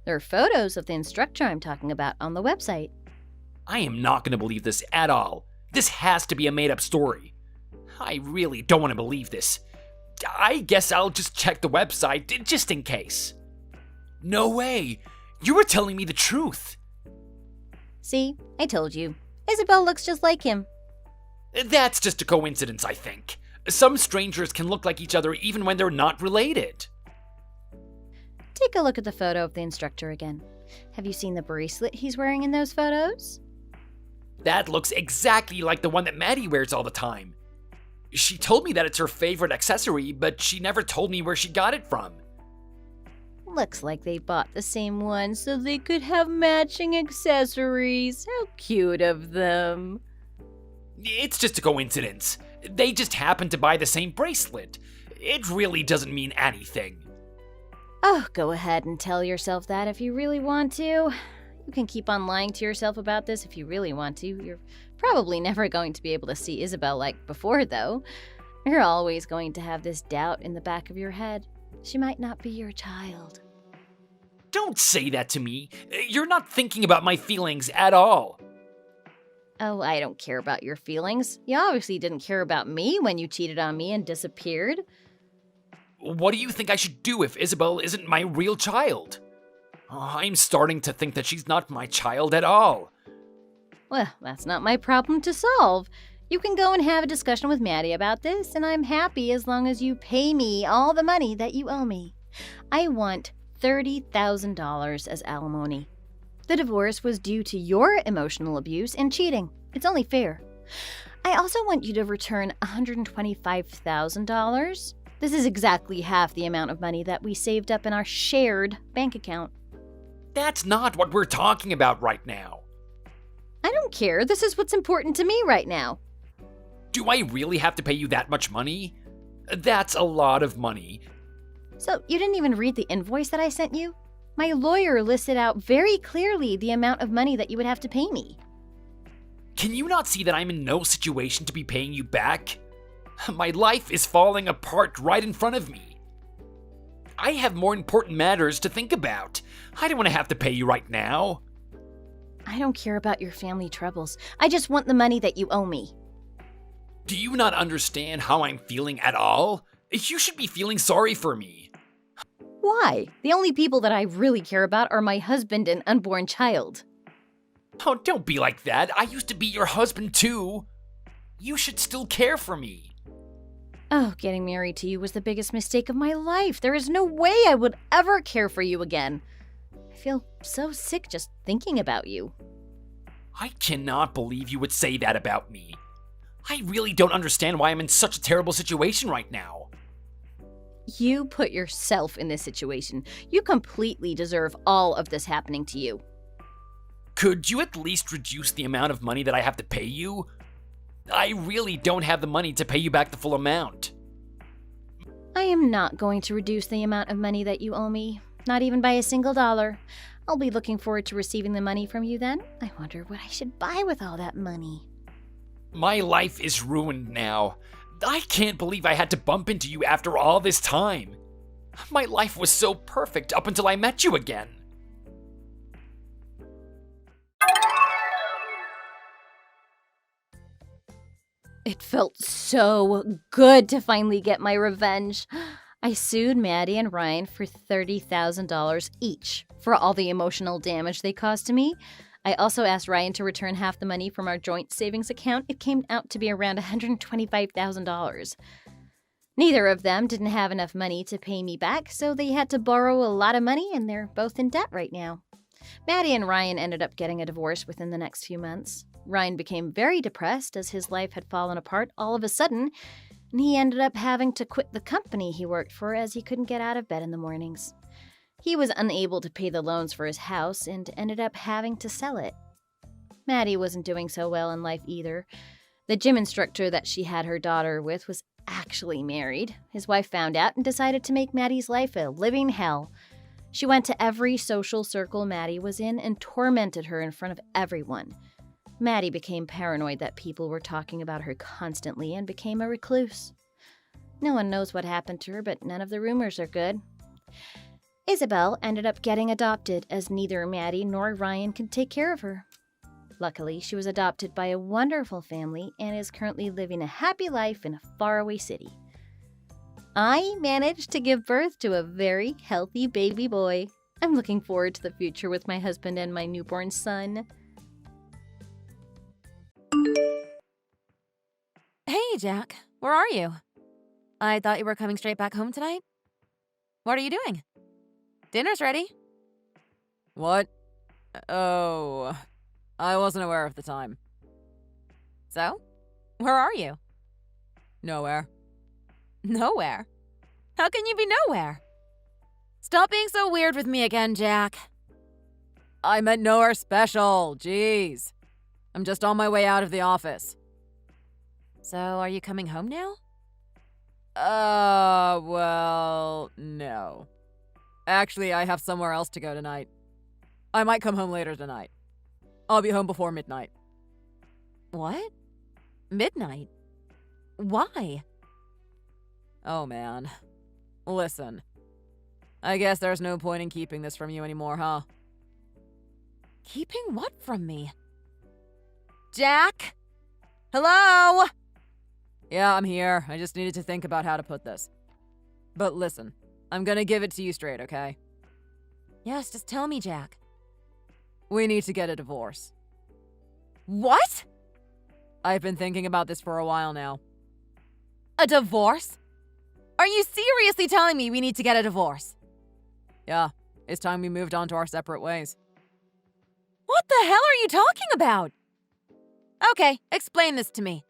G: There are photos of the instructor I'm talking about on the website.
D: I am not going to believe this at all. This has to be a made-up story. I really don't want to believe this. I guess I'll just check the website just in case. No way! You were telling me the truth.
G: See, I told you. Isabel looks just like him.
D: That's just a coincidence, I think. Some strangers can look like each other even when they're not related.
G: Take a look at the photo of the instructor again. Have you seen the bracelet he's wearing in those photos?
D: That looks exactly like the one that Maddie wears all the time. She told me that it's her favorite accessory, but she never told me where she got it from.
G: Looks like they bought the same one so they could have matching accessories. How cute of them.
D: It's just a coincidence. They just happened to buy the same bracelet. It really doesn't mean anything.
G: Oh, go ahead and tell yourself that if you really want to. You can keep on lying to yourself about this if you really want to. You're probably never going to be able to see Isabel like before, though. You're always going to have this doubt in the back of your head. She might not be your child.
D: Don't say that to me. You're not thinking about my feelings at all.
G: Oh, I don't care about your feelings. You obviously didn't care about me when you cheated on me and disappeared.
D: What do you think I should do if Isabel isn't my real child? I'm starting to think that she's not my child at all.
G: Well, that's not my problem to solve. You can go and have a discussion with Maddie about this, and I'm happy as long as you pay me all the money that you owe me. I want $30,000 as alimony. The divorce was due to your emotional abuse and cheating. It's only fair. I also want you to return $125,000. This is exactly half the amount of money that we saved up in our shared bank account.
D: That's not what we're talking about right now.
G: I don't care. This is what's important to me right now.
D: Do I really have to pay you that much money? That's a lot of money.
G: So you didn't even read the invoice that I sent you? My lawyer listed out very clearly the amount of money that you would have to pay me.
D: Can you not see that I'm in no situation to be paying you back? My life is falling apart right in front of me. I have more important matters to think about. I don't want to have to pay you right now.
G: I don't care about your family troubles. I just want the money that you owe me.
D: Do you not understand how I'm feeling at all? You should be feeling sorry for me.
G: Why? The only people that I really care about are my husband and unborn child.
D: Oh, don't be like that. I used to be your husband too. You should still care for me.
G: Oh, getting married to you was the biggest mistake of my life. There is no way I would ever care for you again. I feel so sick just thinking about you.
D: I cannot believe you would say that about me. I really don't understand why I'm in such a terrible situation right now.
G: You put yourself in this situation. You completely deserve all of this happening to you.
D: Could you at least reduce the amount of money that I have to pay you? I really don't have the money to pay you back the full amount.
G: I am not going to reduce the amount of money that you owe me, not even by a single dollar. I'll be looking forward to receiving the money from you then. I wonder what I should buy with all that money.
D: My life is ruined now. I can't believe I had to bump into you after all this time. My life was so perfect up until I met you again.
G: It felt so good to finally get my revenge. I sued Maddie and Ryan for $30,000 each for all the emotional damage they caused to me. I also asked Ryan to return half the money from our joint savings account. It came out to be around $125,000. Neither of them didn't have enough money to pay me back, so they had to borrow a lot of money, and they're both in debt right now. Maddie and Ryan ended up getting a divorce within the next few months. Ryan became very depressed as his life had fallen apart all of a sudden, and he ended up having to quit the company he worked for as he couldn't get out of bed in the mornings. He was unable to pay the loans for his house and ended up having to sell it. Maddie wasn't doing so well in life either. The gym instructor that she had her daughter with was actually married. His wife found out and decided to make Maddie's life a living hell. She went to every social circle Maddie was in and tormented her in front of everyone. Maddie became paranoid that people were talking about her constantly and became a recluse. No one knows what happened to her, but none of the rumors are good. Isabel ended up getting adopted as neither Maddie nor Ryan could take care of her. Luckily, she was adopted by a wonderful family and is currently living a happy life in a faraway city. I managed to give birth to a very healthy baby boy. I'm looking forward to the future with my husband and my newborn son.
B: Hey, Jack. Where are you? I thought you were coming straight back home tonight. What are you doing? Dinner's ready.
A: What? Oh, I wasn't aware of the time.
B: So? Where are you?
A: Nowhere.
B: Nowhere? How can you be nowhere? Stop being so weird with me again, Jack.
A: I meant nowhere special. Jeez. I'm just on my way out of the office.
B: So, are you coming home now?
A: Well, no. Actually, I have somewhere else to go tonight. I might come home later tonight. I'll be home before midnight.
B: What? Midnight? Why?
A: Oh, man. Listen. I guess there's no point in keeping this from you anymore, huh?
B: Keeping what from me? Jack? Hello?
A: Yeah, I'm here. I just needed to think about how to put this. But listen, I'm gonna give it to you straight, okay?
B: Yes, just tell me, Jack.
A: We need to get a divorce.
B: What?
A: I've been thinking about this for a while now.
B: A divorce? Are you seriously telling me we need to get a divorce?
A: Yeah, it's time we moved on to our separate ways.
B: What the hell are you talking about? Okay, explain this to me.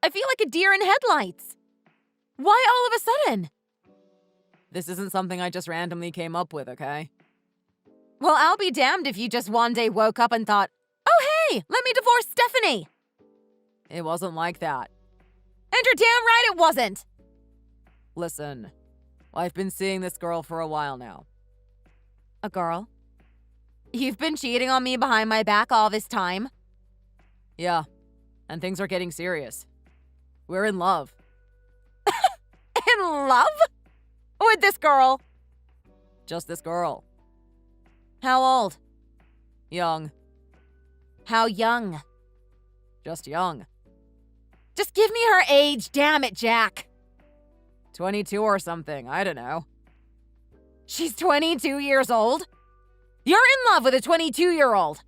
B: I feel like a deer in headlights. Why all of a sudden?
A: This isn't something I just randomly came up with, okay?
B: Well, I'll be damned if you just one day woke up and thought, oh hey, let me divorce Stephanie.
A: It wasn't like that.
B: And you're damn right it wasn't.
A: Listen, I've been seeing this girl for a while now.
B: A girl? You've been cheating on me behind my back all this time?
A: Yeah, and things are getting serious. We're in love.
B: In love? With this girl?
A: Just this girl.
B: How old?
A: Young.
B: How young?
A: Just young.
B: Just give me her age, damn it, Jack.
A: 22 or something, I don't know.
B: She's 22 years old? You're in love with a 22-year-old.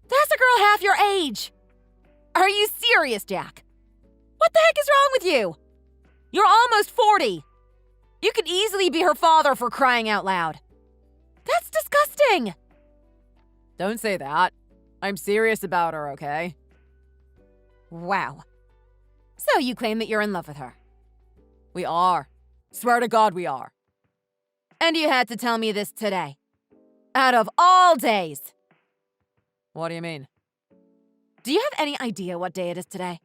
B: That's a girl half your age. Are you serious, Jack? What the heck is wrong with you? You're almost 40. You could easily be her father for crying out loud. That's disgusting.
A: Don't say that. I'm serious about her, okay?
B: Wow. So you claim that you're in love with her?
A: We are. Swear to God we are.
B: And you had to tell me this today. Out of all days.
A: What do you mean?
B: Do you have any idea what day it is today?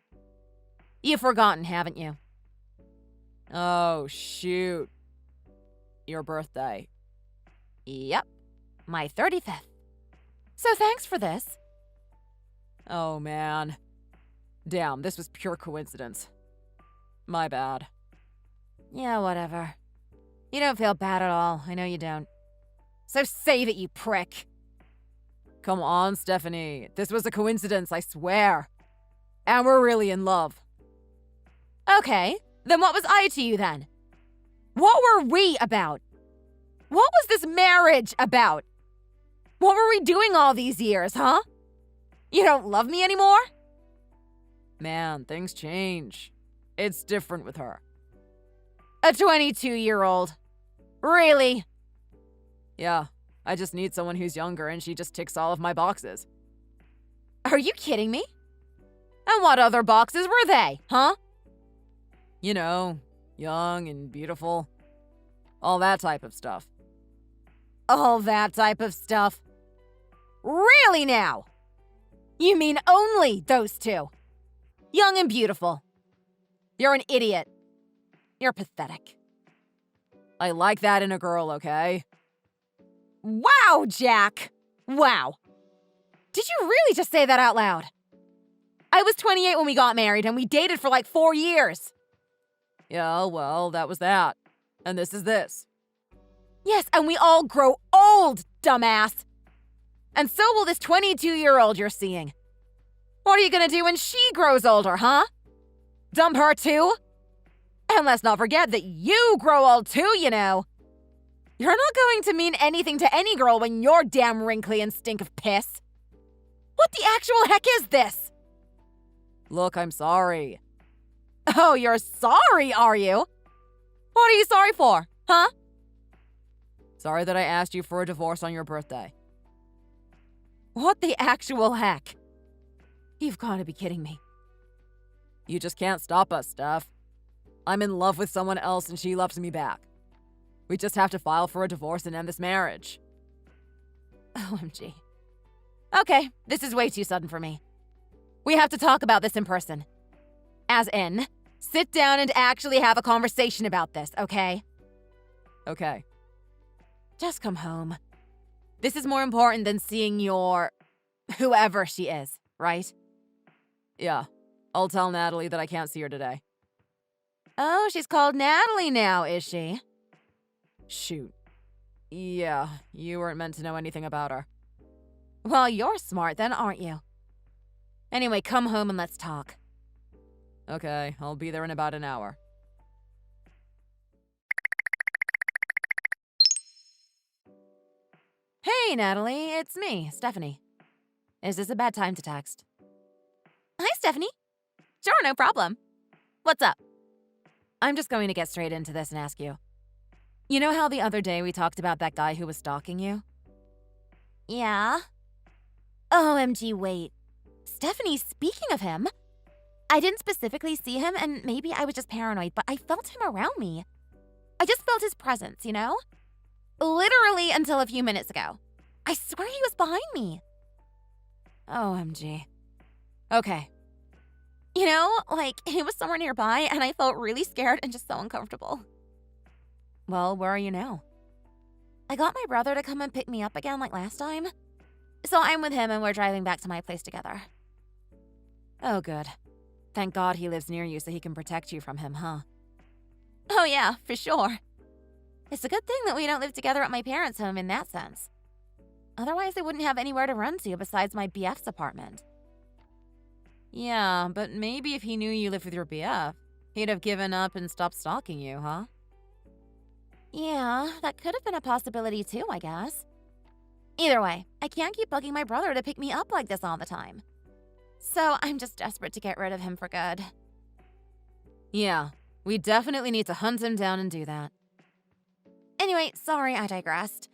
B: You've forgotten, haven't you?
A: Oh, shoot. Your birthday.
B: Yep. My 35th. So thanks for this.
A: Oh, man. Damn, this was pure coincidence. My bad.
B: Yeah, whatever. You don't feel bad at all. I know you don't. So save it, you prick.
A: Come on, Stephanie. This was a coincidence, I swear. And we're really in love.
B: Okay, then what was I to you then? What were we about? What was this marriage about? What were we doing all these years, huh? You don't love me anymore?
A: Man, things change. It's different with her.
B: A 22-year-old. Really?
A: Yeah, I just need someone who's younger and she just ticks all of my boxes.
B: Are you kidding me? And what other boxes were they, huh?
A: You know, young and beautiful. All that type of stuff.
B: All that type of stuff. Really now? You mean only those two? Young and beautiful. You're an idiot. You're pathetic.
A: I like that in a girl, okay?
B: Wow, Jack! Wow. Did you really just say that out loud? I was 28 when we got married and we dated for like 4 years.
A: Yeah, well, that was that. And this is this.
B: Yes, and we all grow old, dumbass. And so will this 22-year-old you're seeing. What are you gonna do when she grows older, huh? Dump her too? And let's not forget that you grow old too, you know. You're not going to mean anything to any girl when you're damn wrinkly and stink of piss. What the actual heck is this?
A: Look, I'm sorry.
B: Oh, you're sorry, are you? What are you sorry for, huh?
A: Sorry that I asked you for a divorce on your birthday.
B: What the actual heck? You've got to be kidding me.
A: You just can't stop us, Steph. I'm in love with someone else and she loves me back. We just have to file for a divorce and end this marriage.
B: OMG. Okay, this is way too sudden for me. We have to talk about this in person. As in, sit down and actually have a conversation about this, okay?
A: Okay.
B: Just come home. This is more important than seeing your... whoever she is, right?
A: Yeah. I'll tell Natalie that I can't see her today.
B: Oh, she's called Natalie now, is she?
A: Shoot. Yeah, you weren't meant to know anything about her.
B: Well, you're smart then, aren't you? Anyway, come home and let's talk.
A: Okay, I'll be there in about an hour.
B: Hey, Natalie, it's me, Stephanie. Is this a bad time to text? Hi, Stephanie. Sure, no problem. What's up? I'm just going to get straight into this and ask you. You know how the other day we talked about that guy who was stalking you?
C: Yeah? OMG, wait. Stephanie, speaking of him, I didn't specifically see him and maybe I was just paranoid, but I felt him around me. I just felt his presence, you know? Literally until a few minutes ago. I swear he was behind me.
B: OMG. Okay.
C: You know, like, he was somewhere nearby and I felt really scared and just so uncomfortable.
B: Well, where are you now?
C: I got my brother to come and pick me up again like last time. So I'm with him and we're driving back to my place together.
B: Oh, good. Thank God he lives near you so he can protect you from him, huh?
C: Oh yeah, for sure. It's a good thing that we don't live together at my parents' home in that sense. Otherwise, I wouldn't have anywhere to run to besides my BF's apartment.
B: Yeah, but maybe if he knew you lived with your BF, he'd have given up and stopped stalking you, huh?
C: Yeah, that could have been a possibility too, I guess. Either way, I can't keep bugging my brother to pick me up like this all the time. So I'm just desperate to get rid of him for good.
B: Yeah, we definitely need to hunt him down and do that.
C: Anyway, sorry I digressed.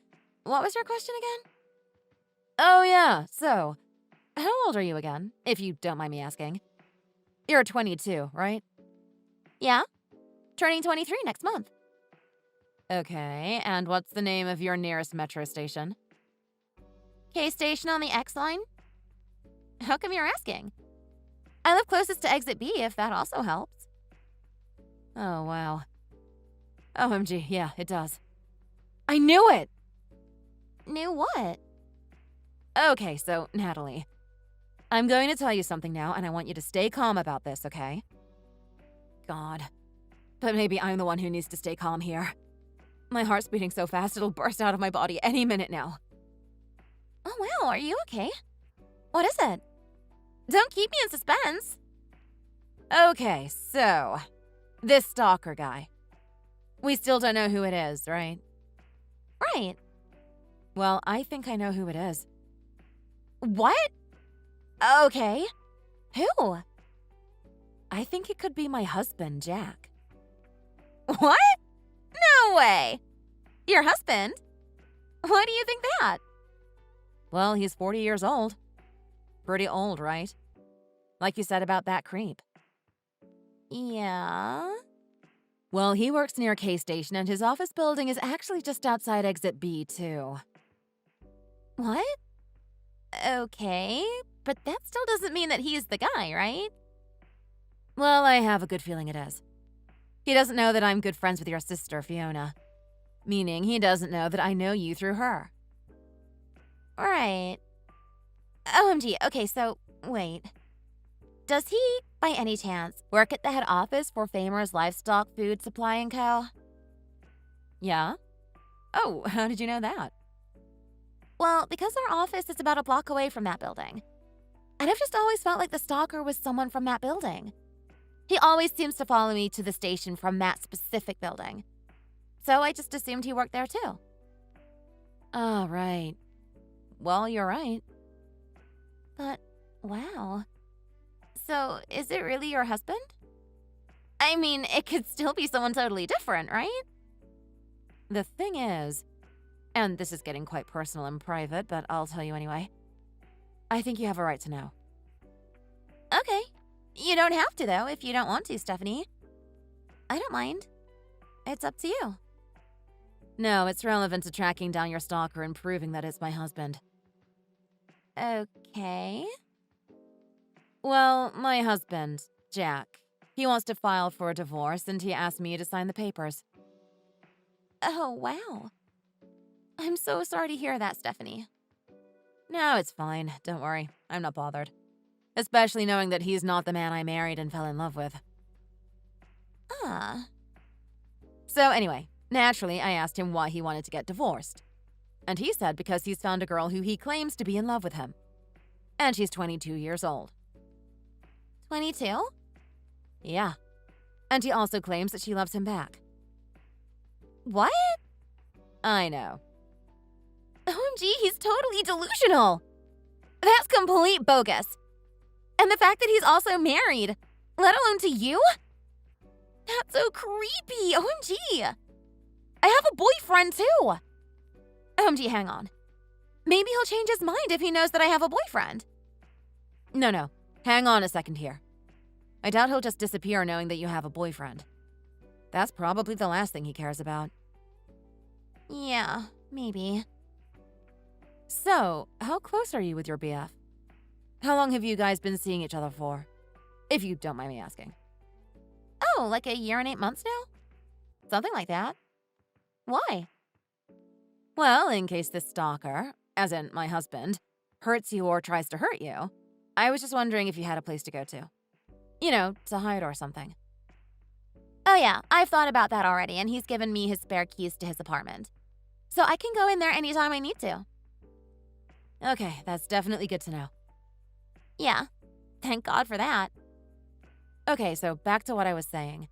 C: What was your question again?
B: Oh yeah, so, how old are you again, if you don't mind me asking? You're 22, right?
C: Yeah, turning 23 next month.
B: Okay, and what's the name of your nearest metro station?
C: K-Station on the X line? How come you're asking? I live closest to exit B, if that also helps.
B: Oh, wow. OMG, yeah, it does. I knew it!
C: Knew what?
B: Okay, so, Natalie. I'm going to tell you something now, and I want you to stay calm about this, okay? God. But maybe I'm the one who needs to stay calm here. My heart's beating so fast it'll burst out of my body any minute now.
C: Oh, wow, are you okay? What is it? Don't keep me in suspense.
B: Okay, so, this stalker guy. We still don't know who it is, right?
C: Right.
B: Well, I think I know who it is.
C: What? Okay. Who?
B: I think it could be my husband, Jack.
C: What? No way. Your husband? Why do you think that?
B: Well, he's 40 years old. Pretty old, right? Like you said about that creep.
C: Yeah.
B: Well, he works near K-Station, and his office building is actually just outside exit B, too.
C: What? Okay, but that still doesn't mean that he's the guy, right?
B: Well, I have a good feeling it is. He doesn't know that I'm good friends with your sister, Fiona. Meaning he doesn't know that I know you through her.
C: Right. OMG, okay, so, wait. Does he, by any chance, work at the head office for Famer's Livestock Food Supply & Co.?
B: Yeah? Oh, how did you know that?
C: Well, because our office is about a block away from that building. And I've just always felt like the stalker was someone from that building. He always seems to follow me to the station from that specific building. So I just assumed he worked there too.
B: Oh, right. Well, you're right.
C: But, wow. So, is it really your husband? I mean, it could still be someone totally different, right?
B: The thing is, and this is getting quite personal and private, but I'll tell you anyway. I think you have a right to know.
C: Okay. You don't have to, though, if you don't want to, Stephanie. I don't mind. It's up to you.
B: No, it's relevant to tracking down your stalker and proving that it's my husband.
C: Okay.
B: Well, my husband, Jack, he wants to file for a divorce and he asked me to sign the papers.
C: Oh, wow. I'm so sorry to hear that, Stephanie.
B: No, it's fine. Don't worry. I'm not bothered. Especially knowing that he's not the man I married and fell in love with.
C: Ah.
B: So anyway, naturally, I asked him why he wanted to get divorced. And he said because he's found a girl who he claims to be in love with him. And she's 22 years old.
C: 22?
B: Yeah. And he also claims that she loves him back.
C: What?
B: I know.
C: OMG, he's totally delusional. That's complete bogus. And the fact that he's also married, let alone to you? That's so creepy. OMG. I have a boyfriend too. OMG, hang on. Maybe he'll change his mind if he knows that I have a boyfriend.
B: No. Hang on a second here. I doubt he'll just disappear knowing that you have a boyfriend. That's probably the last thing he cares about.
C: Yeah, maybe.
B: So, how close are you with your BF? How long have you guys been seeing each other for? If you don't mind me asking.
C: Oh, like a year and 8 months now? Something like that. Why?
B: Well, in case this stalker, as in my husband, hurts you or tries to hurt you, I was just wondering if you had a place to go to. You know, to hide or something.
C: Oh yeah, I've thought about that already, and he's given me his spare keys to his apartment. So I can go in there anytime I need to.
B: Okay, that's definitely good to know.
C: Yeah, thank God for that.
B: Okay, so back to what I was saying.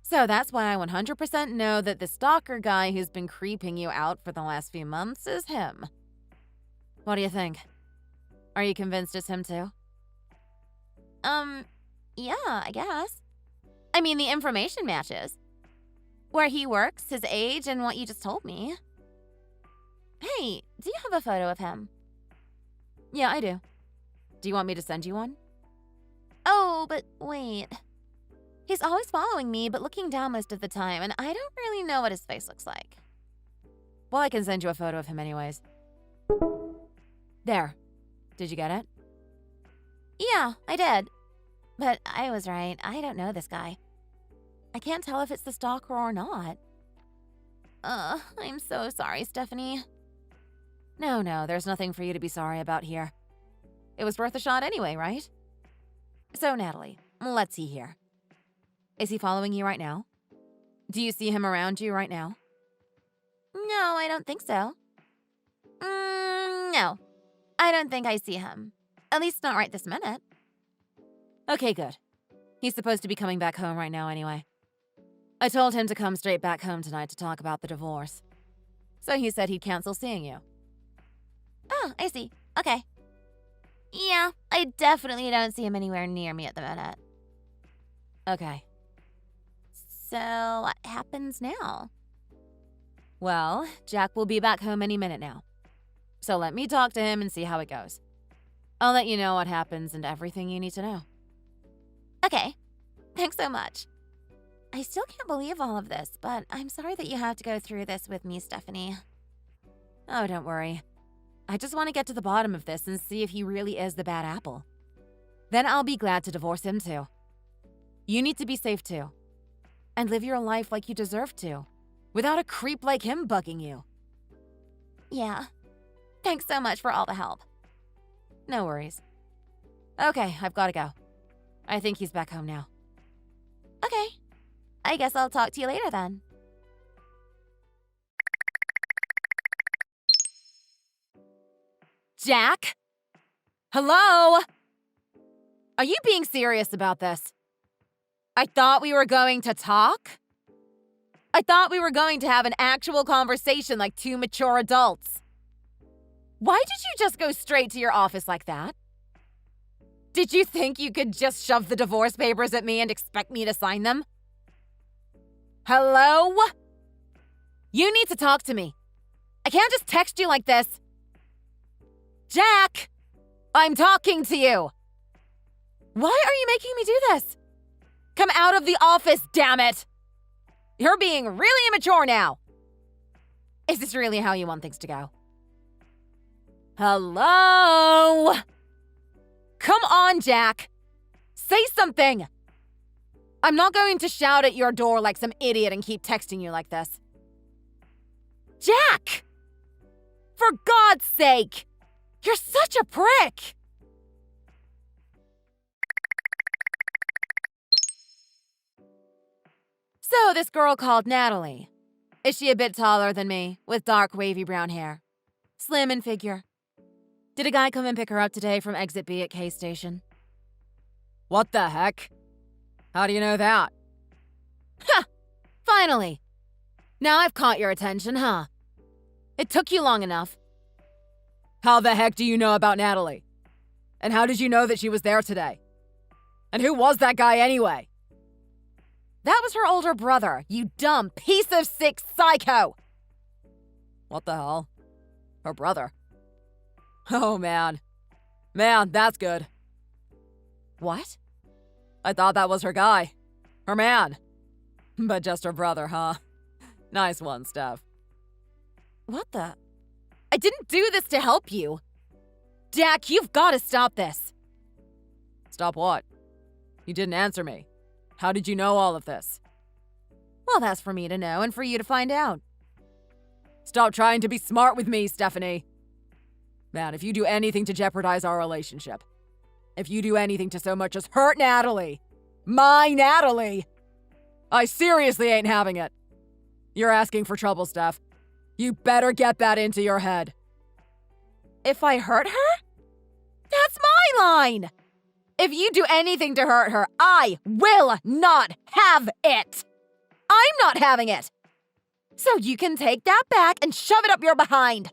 B: So that's why I 100% know that the stalker guy who's been creeping you out for the last few months is him. What do you think? Are you convinced it's him too?
C: Yeah, I guess. I mean, the information matches. Where he works, his age, and what you just told me. Hey, do you have a photo of him?
B: Yeah, I do. Do you want me to send you one?
C: Oh, but wait. He's always following me, but looking down most of the time, and I don't really know what his face looks like.
B: Well, I can send you a photo of him anyways. There. Did you get it?
C: Yeah, I did. But I was right. I don't know this guy. I can't tell if it's the stalker or not. I'm so sorry, Stephanie.
B: No, there's nothing for you to be sorry about here. It was worth a shot anyway, right? So, Natalie, let's see here. Is he following you right now? Do you see him around you right now?
C: No, I don't think so. No. I don't think I see him. At least not right this minute.
B: Okay, good. He's supposed to be coming back home right now anyway. I told him to come straight back home tonight to talk about the divorce. So he said he'd cancel seeing you.
C: Oh, I see. Okay. Yeah, I definitely don't see him anywhere near me at the minute.
B: Okay.
C: So, what happens now?
B: Well, Jack will be back home any minute now. So let me talk to him and see how it goes. I'll let you know what happens and everything you need to know.
C: Okay. Thanks so much. I still can't believe all of this, but I'm sorry that you have to go through this with me, Stephanie.
B: Oh, don't worry. I just want to get to the bottom of this and see if he really is the bad apple. Then I'll be glad to divorce him too. You need to be safe too. And live your life like you deserve to, without a creep like him bugging you.
C: Yeah. Thanks so much for all the help.
B: No worries. Okay, I've got to go. I think he's back home now.
C: Okay. I guess I'll talk to you later then.
B: Jack? Hello? Are you being serious about this? I thought we were going to talk? I thought we were going to have an actual conversation like two mature adults. Why did you just go straight to your office like that? Did you think you could just shove the divorce papers at me and expect me to sign them? Hello? You need to talk to me. I can't just text you like this. Jack! I'm talking to you! Why are you making me do this? Come out of the office, damn it! You're being really immature now. Is this really how you want things to go? Hello? Come on, Jack. Say something. I'm not going to shout at your door like some idiot and keep texting you like this. Jack! For God's sake! You're such a prick! So this girl called Natalie. Is she a bit taller than me, with dark wavy brown hair? Slim in figure? Did a guy come and pick her up today from Exit B at K Station?
A: What the heck? How do you know that?
B: Ha! Finally! Now I've caught your attention, huh? It took you long enough.
A: How the heck do you know about Natalie? And how did you know that she was there today? And who was that guy anyway?
B: That was her older brother, you dumb piece of sick psycho!
A: What the hell? Her brother? Oh, man. Man, that's good.
B: What?
A: I thought that was her guy. Her man. But just her brother, huh? Nice one, Steph.
B: What the? I didn't do this to help you. Jack, you've got to stop this.
A: Stop what? You didn't answer me. How did you know all of this?
B: Well, that's for me to know and for you to find out.
A: Stop trying to be smart with me, Stephanie. Man, if you do anything to jeopardize our relationship, if you do anything to so much as hurt Natalie, my Natalie, I seriously ain't having it. You're asking for trouble, Steph. You better get that into your head.
B: If I hurt her? That's my line! If you do anything to hurt her, I will not have it! I'm not having it! So you can take that back and shove it up your behind.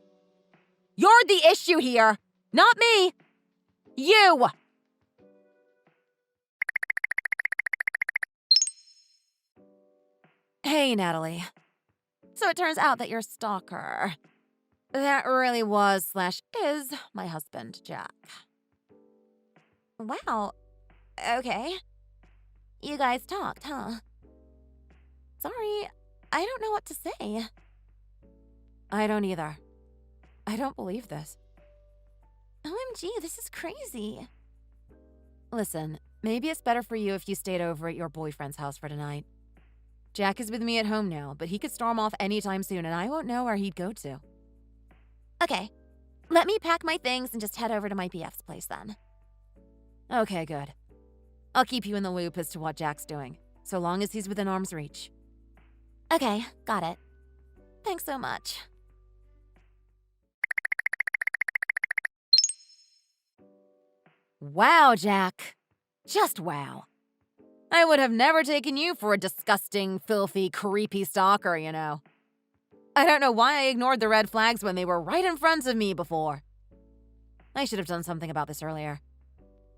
B: You're the issue here, not me. You! Hey, Natalie. So it turns out that you're a stalker. That really was/is my husband, Jack. Wow. Okay. You guys talked, huh? Sorry, I don't know what to say.
A: I don't either. I don't believe this.
C: OMG, this is crazy.
B: Listen, maybe it's better for you if you stayed over at your boyfriend's house for tonight. Jack is with me at home now, but he could storm off anytime soon and I won't know where he'd go to.
C: Okay, let me pack my things and just head over to my BF's place then.
B: Okay, good. I'll keep you in the loop as to what Jack's doing, so long as he's within arm's reach.
C: Okay, got it. Thanks so much.
B: Wow, Jack. Just wow. I would have never taken you for a disgusting, filthy, creepy stalker, you know. I don't know why I ignored the red flags when they were right in front of me before. I should have done something about this earlier.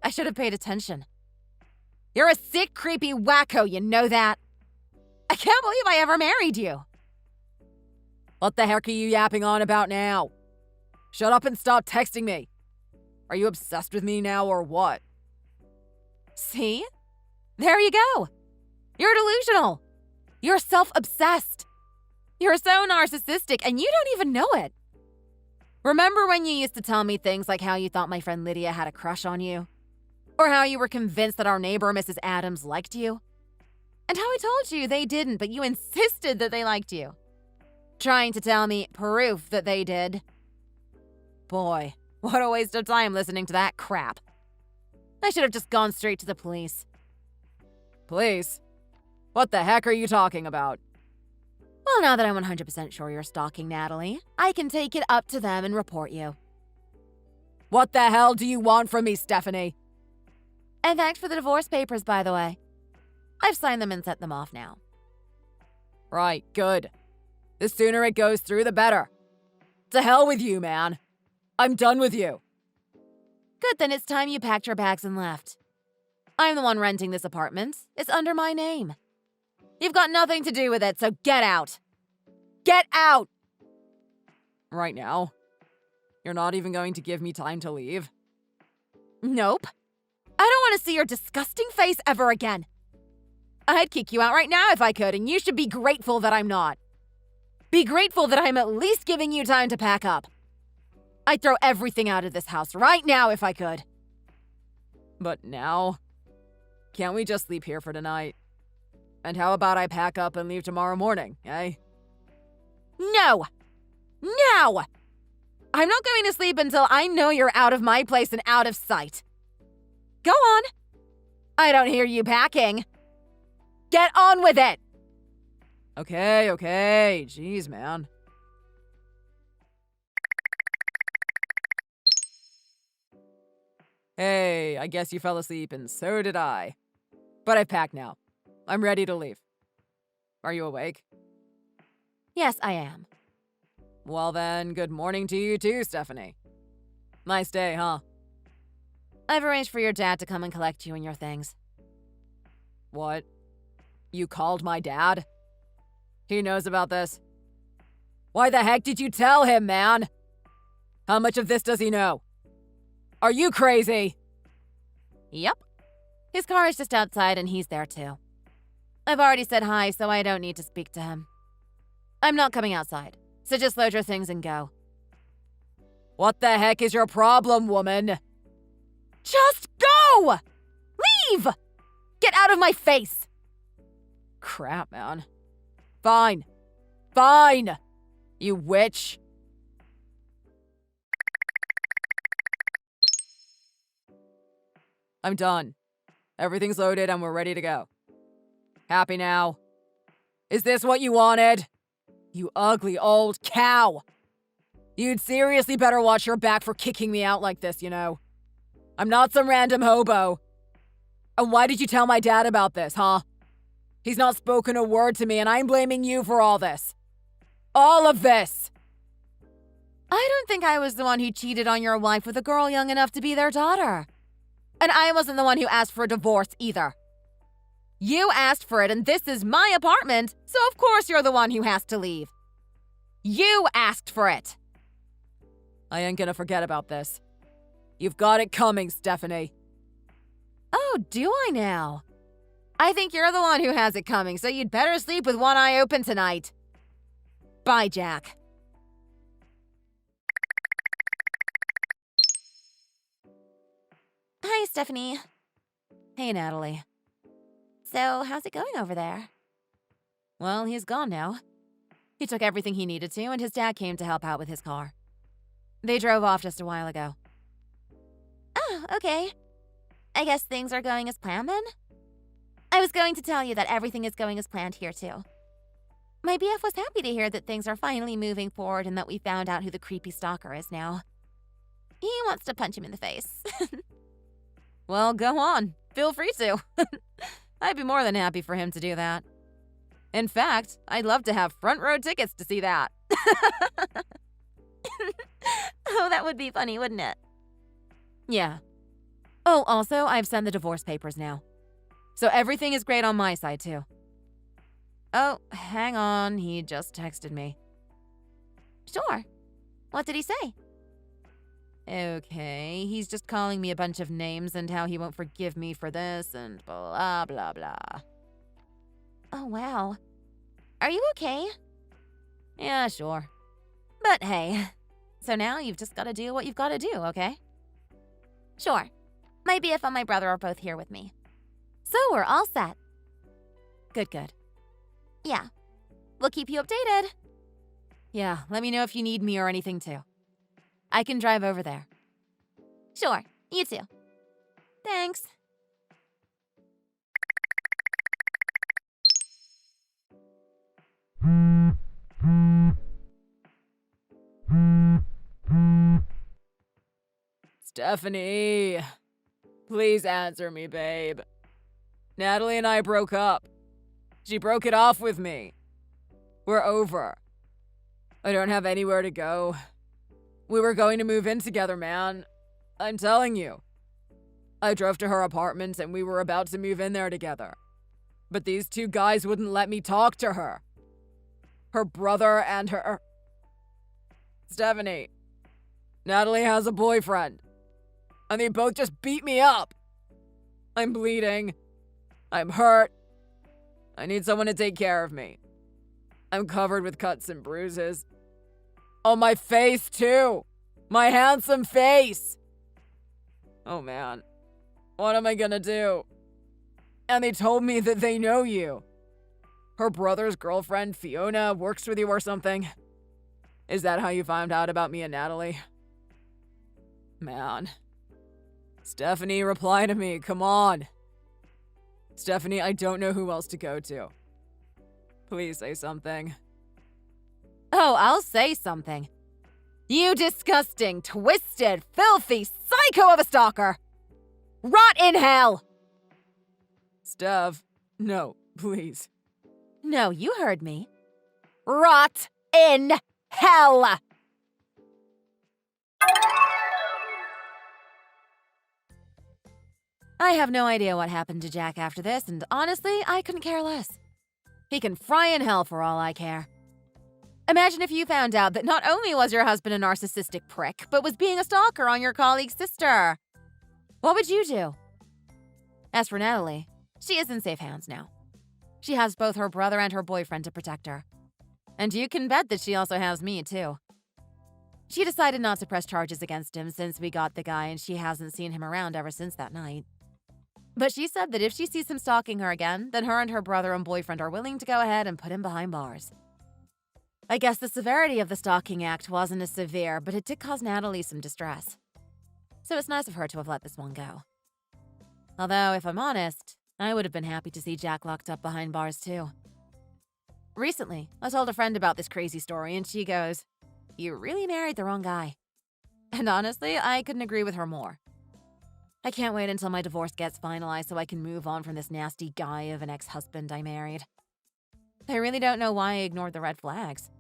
B: I should have paid attention. You're a sick, creepy wacko, you know that? I can't believe I ever married you.
A: What the heck are you yapping on about now? Shut up and stop texting me. Are you obsessed with me now or what?
B: See? There you go. You're delusional. You're self-obsessed. You're so narcissistic and you don't even know it. Remember when you used to tell me things like how you thought my friend Lydia had a crush on you? Or how you were convinced that our neighbor, Mrs. Adams, liked you? And how I told you they didn't, but you insisted that they liked you. Trying to tell me proof that they did. Boy, what a waste of time listening to that crap. I should have just gone straight to the police.
A: Police? What the heck are you talking about?
B: Well, now that I'm 100% sure you're stalking Natalie, I can take it up to them and report you.
A: What the hell do you want from me, Stephanie?
B: And thanks for the divorce papers, by the way. I've signed them and sent them off now.
A: Right, good. The sooner it goes through, the better. To hell with you, man. I'm done with you.
B: Good, then it's time you packed your bags and left. I'm the one renting this apartment. It's under my name. You've got nothing to do with it, so get out. Get out!
A: Right now? You're not even going to give me time to leave?
B: Nope. I don't want to see your disgusting face ever again. I'd kick you out right now if I could, and you should be grateful that I'm not. Be grateful that I'm at least giving you time to pack up. I'd throw everything out of this house right now if I could.
A: But now? Can't we just sleep here for tonight? And how about I pack up and leave tomorrow morning, eh?
B: No! No! I'm not going to sleep until I know you're out of my place and out of sight. Go on. I don't hear you packing. Get on with it!
A: Okay. Jeez, man. Hey, I guess you fell asleep and so did I. But I've packed now. I'm ready to leave. Are you awake?
B: Yes, I am.
A: Well then, good morning to you too, Stephanie. Nice day, huh?
B: I've arranged for your dad to come and collect you and your things.
A: What? You called my dad? He knows about this. Why the heck did you tell him, man? How much of this does he know? Are you crazy?
B: Yep. His car is just outside and he's there too. I've already said hi, so I don't need to speak to him. I'm not coming outside, so just load your things and go.
A: What the heck is your problem, woman?
B: Just go! Leave! Get out of my face!
A: Crap, man. Fine. You witch. I'm done. Everything's loaded and we're ready to go. Happy now? Is this what you wanted? You ugly old cow. You'd seriously better watch your back for kicking me out like this, you know. I'm not some random hobo. And why did you tell my dad about this, huh? He's not spoken a word to me and I'm blaming you for all this. All of this!
B: I don't think I was the one who cheated on your wife with a girl young enough to be their daughter. And I wasn't the one who asked for a divorce either. You asked for it and this is my apartment, so of course you're the one who has to leave. You asked for it.
A: I ain't gonna forget about this. You've got it coming, Stephanie.
B: Oh, do I now? I think you're the one who has it coming, so you'd better sleep with one eye open tonight. Bye, Jack.
C: Hi, Stephanie.
B: Hey, Natalie.
C: So, how's it going over there?
B: Well, he's gone now. He took everything he needed to, and his dad came to help out with his car. They drove off just a while ago.
C: Oh, okay. I guess things are going as planned then? I was going to tell you that everything is going as planned here too. My BF was happy to hear that things are finally moving forward and that we found out who the creepy stalker is now. He wants to punch him in the face.
B: Well, go on. Feel free to. I'd be more than happy for him to do that. In fact, I'd love to have front row tickets to see that.
C: Oh, that would be funny, wouldn't it?
B: Yeah. Oh, also, I've sent the divorce papers now. So everything is great on my side, too. Oh, hang on. He just texted me.
C: Sure. What did he say?
B: Okay, he's just calling me a bunch of names and how he won't forgive me for this and blah, blah, blah.
C: Oh, wow. Are you okay?
B: Yeah, sure. But hey, so now you've just got to do what you've got to do, okay?
C: Sure. My BF and my brother are both here with me. So we're all set.
B: Good.
C: Yeah. We'll keep you updated.
B: Yeah, let me know if you need me or anything too. I can drive over there.
C: Sure. You too. Thanks.
A: Stephanie, please answer me, babe. Natalie and I broke up. She broke it off with me. We're over. I don't have anywhere to go. We were going to move in together, man. I'm telling you. I drove to her apartment and we were about to move in there together. But these two guys wouldn't let me talk to her. Her brother and her... Stephanie. Natalie has a boyfriend. And they both just beat me up. I'm bleeding. I'm hurt. I need someone to take care of me. I'm covered with cuts and bruises. On my face, too. My handsome face. Oh, man. What am I gonna do? And they told me that they know you. Her brother's girlfriend, Fiona, works with you or something. Is that how you found out about me and Natalie? Man. Stephanie, reply to me. Come on. Stephanie, I don't know who else to go to. Please say something.
B: Oh, I'll say something. You disgusting, twisted, filthy psycho of a stalker! Rot in hell!
A: Steph, no, please.
B: No, you heard me. Rot in hell! I have no idea what happened to Jack after this, and honestly, I couldn't care less. He can fry in hell for all I care. Imagine if you found out that not only was your husband a narcissistic prick, but was being a stalker on your colleague's sister. What would you do? As for Natalie, she is in safe hands now. She has both her brother and her boyfriend to protect her. And you can bet that she also has me, too. She decided not to press charges against him since we got the guy, and she hasn't seen him around ever since that night. But she said that if she sees him stalking her again, then her and her brother and boyfriend are willing to go ahead and put him behind bars. I guess the severity of the stalking act wasn't as severe, but it did cause Natalie some distress. So it's nice of her to have let this one go. Although, if I'm honest, I would have been happy to see Jack locked up behind bars too. Recently, I told a friend about this crazy story and she goes, "You really married the wrong guy." And honestly, I couldn't agree with her more. I can't wait until my divorce gets finalized so I can move on from this nasty guy of an ex-husband I married. I really don't know why I ignored the red flags.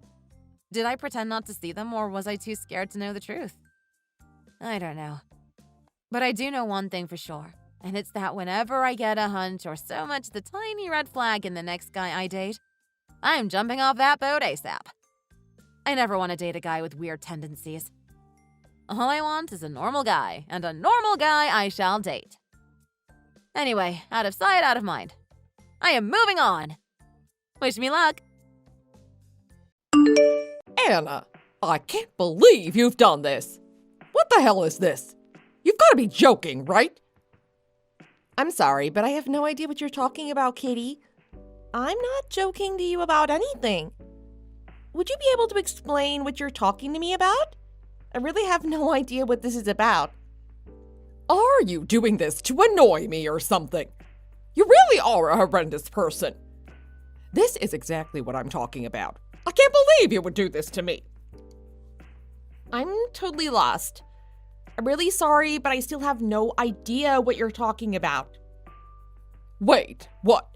B: Did I pretend not to see them, or was I too scared to know the truth? I don't know. But I do know one thing for sure, and it's that whenever I get a hunch or so much the tiny red flag in the next guy I date, I'm jumping off that boat ASAP. I never want to date a guy with weird tendencies. All I want is a normal guy, and a normal guy I shall date. Anyway, out of sight, out of mind. I am moving on. Wish me luck.
F: Anna, I can't believe you've done this. What the hell is this? You've got to be joking, right?
H: I'm sorry, but I have no idea what you're talking about, Katie. I'm not joking to you about anything. Would you be able to explain what you're talking to me about? I really have no idea what this is about.
F: Are you doing this to annoy me or something? You really are a horrendous person. This is exactly what I'm talking about. I can't believe you would do this to me.
H: I'm totally lost. I'm really sorry, but I still have no idea what you're talking about.
F: Wait, what?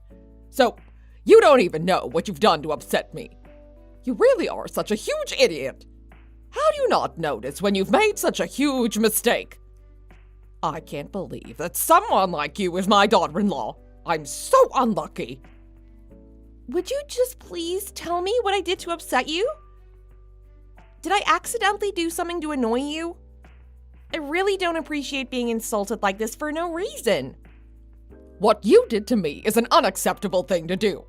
F: So, you don't even know what you've done to upset me. You really are such a huge idiot. How do you not notice when you've made such a huge mistake? I can't believe that someone like you is my daughter-in-law. I'm so unlucky.
H: Would you just please tell me what I did to upset you? Did I accidentally do something to annoy you? I really don't appreciate being insulted like this for no reason.
F: What you did to me is an unacceptable thing to do.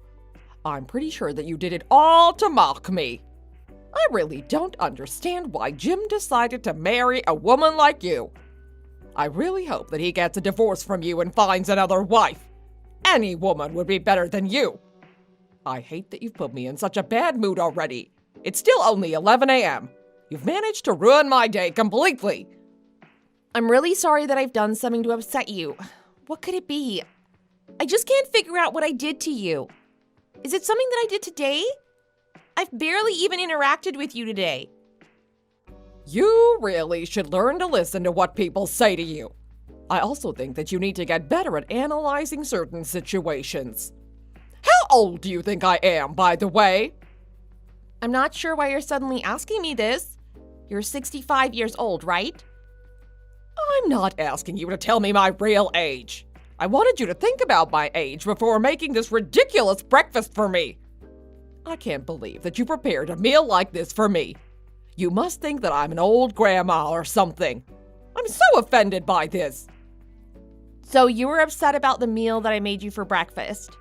F: I'm pretty sure that you did it all to mock me. I really don't understand why Jim decided to marry a woman like you. I really hope that he gets a divorce from you and finds another wife. Any woman would be better than you. I hate that you've put me in such a bad mood already. It's still only 11 a.m. You've managed to ruin my day completely.
H: I'm really sorry that I've done something to upset you. What could it be? I just can't figure out what I did to you. Is it something that I did today? I've barely even interacted with you today.
F: You really should learn to listen to what people say to you. I also think that you need to get better at analyzing certain situations. How old do you think I am, by the way?
H: I'm not sure why you're suddenly asking me this. You're 65 years old, right?
F: I'm not asking you to tell me my real age. I wanted you to think about my age before making this ridiculous breakfast for me. I can't believe that you prepared a meal like this for me. You must think that I'm an old grandma or something. I'm so offended by this.
H: So you were upset about the meal that I made you for breakfast.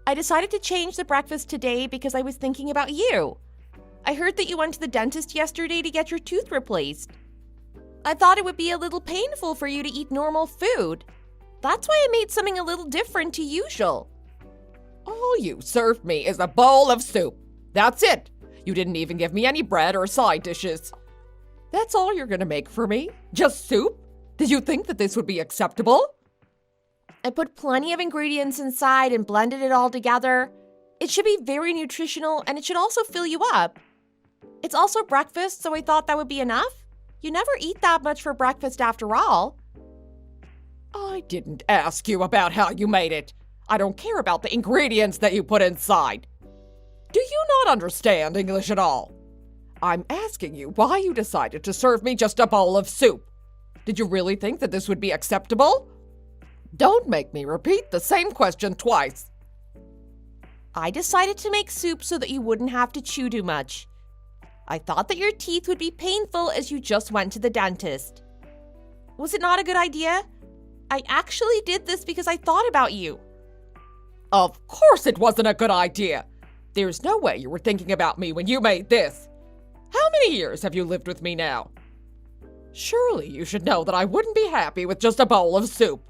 H: I decided to change the breakfast today because I was thinking about you. I heard that you went to the dentist yesterday to get your tooth replaced. I thought it would be a little painful for you to eat normal food. That's why I made something a little different to usual.
F: All you served me is a bowl of soup. That's it. You didn't even give me any bread or side dishes. That's all you're gonna make for me? Just soup? Did you think that this would be acceptable?
H: I put plenty of ingredients inside and blended it all together. It should be very nutritional and it should also fill you up. It's also breakfast, so I thought that would be enough. You never eat that much for breakfast after all.
F: I didn't ask you about how you made it. I don't care about the ingredients that you put inside. Do you not understand English at all? I'm asking you why you decided to serve me just a bowl of soup. Did you really think that this would be acceptable? Don't make me repeat the same question twice.
H: I decided to make soup so that you wouldn't have to chew too much. I thought that your teeth would be painful as you just went to the dentist. Was it not a good idea? I actually did this because I thought about you.
F: Of course it wasn't a good idea. There's no way you were thinking about me when you made this. How many years have you lived with me now? Surely you should know that I wouldn't be happy with just a bowl of soup.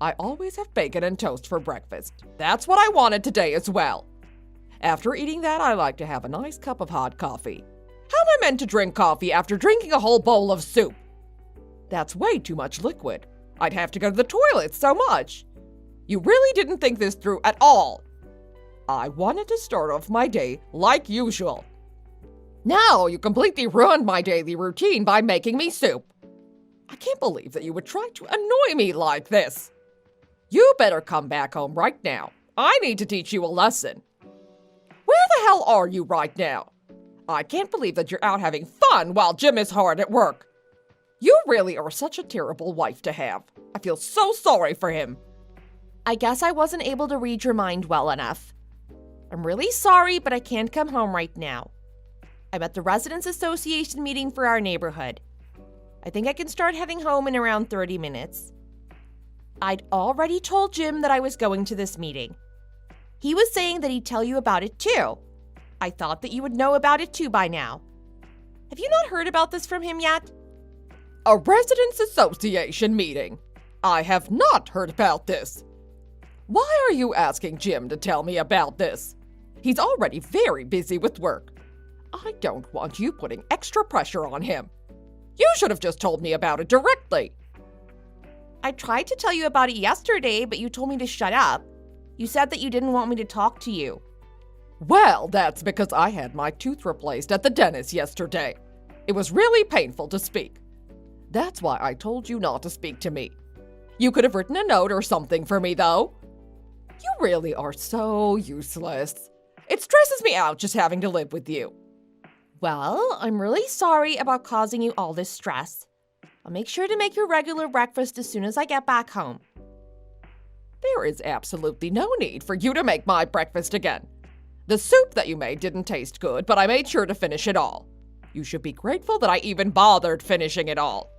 F: I always have bacon and toast for breakfast. That's what I wanted today as well. After eating that, I like to have a nice cup of hot coffee. How am I meant to drink coffee after drinking a whole bowl of soup? That's way too much liquid. I'd have to go to the toilet so much. You really didn't think this through at all. I wanted to start off my day like usual. Now you completely ruined my daily routine by making me soup. I can't believe that you would try to annoy me like this. You better come back home right now. I need to teach you a lesson. Where the hell are you right now? I can't believe that you're out having fun while Jim is hard at work. You really are such a terrible wife to have. I feel so sorry for him.
H: I guess I wasn't able to read your mind well enough. I'm really sorry, but I can't come home right now. I'm at the Residents Association meeting for our neighborhood. I think I can start heading home in around 30 minutes. I'd already told Jim that I was going to this meeting. He was saying that he'd tell you about it too. I thought that you would know about it too by now. Have you not heard about this from him yet?
F: A Residents Association meeting. I have not heard about this. Why are you asking Jim to tell me about this? He's already very busy with work. I don't want you putting extra pressure on him. You should have just told me about it directly.
H: I tried to tell you about it yesterday, but you told me to shut up. You said that you didn't want me to talk to you.
F: Well, that's because I had my tooth replaced at the dentist yesterday. It was really painful to speak. That's why I told you not to speak to me. You could have written a note or something for me, though. You really are so useless. It stresses me out just having to live with you.
H: Well, I'm really sorry about causing you all this stress. I'll make sure to make your regular breakfast as soon as I get back home.
F: There is absolutely no need for you to make my breakfast again. The soup that you made didn't taste good, but I made sure to finish it all. You should be grateful that I even bothered finishing it all.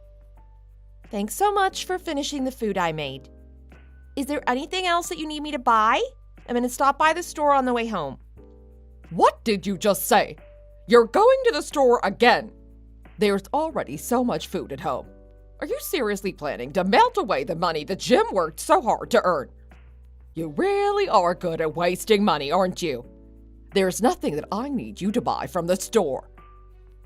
H: Thanks so much for finishing the food I made. Is there anything else that you need me to buy? I'm going to stop by the store on the way home.
F: What did you just say? You're going to the store again. There's already so much food at home. Are you seriously planning to melt away the money that Jim worked so hard to earn? You really are good at wasting money, aren't you? There's nothing that I need you to buy from the store.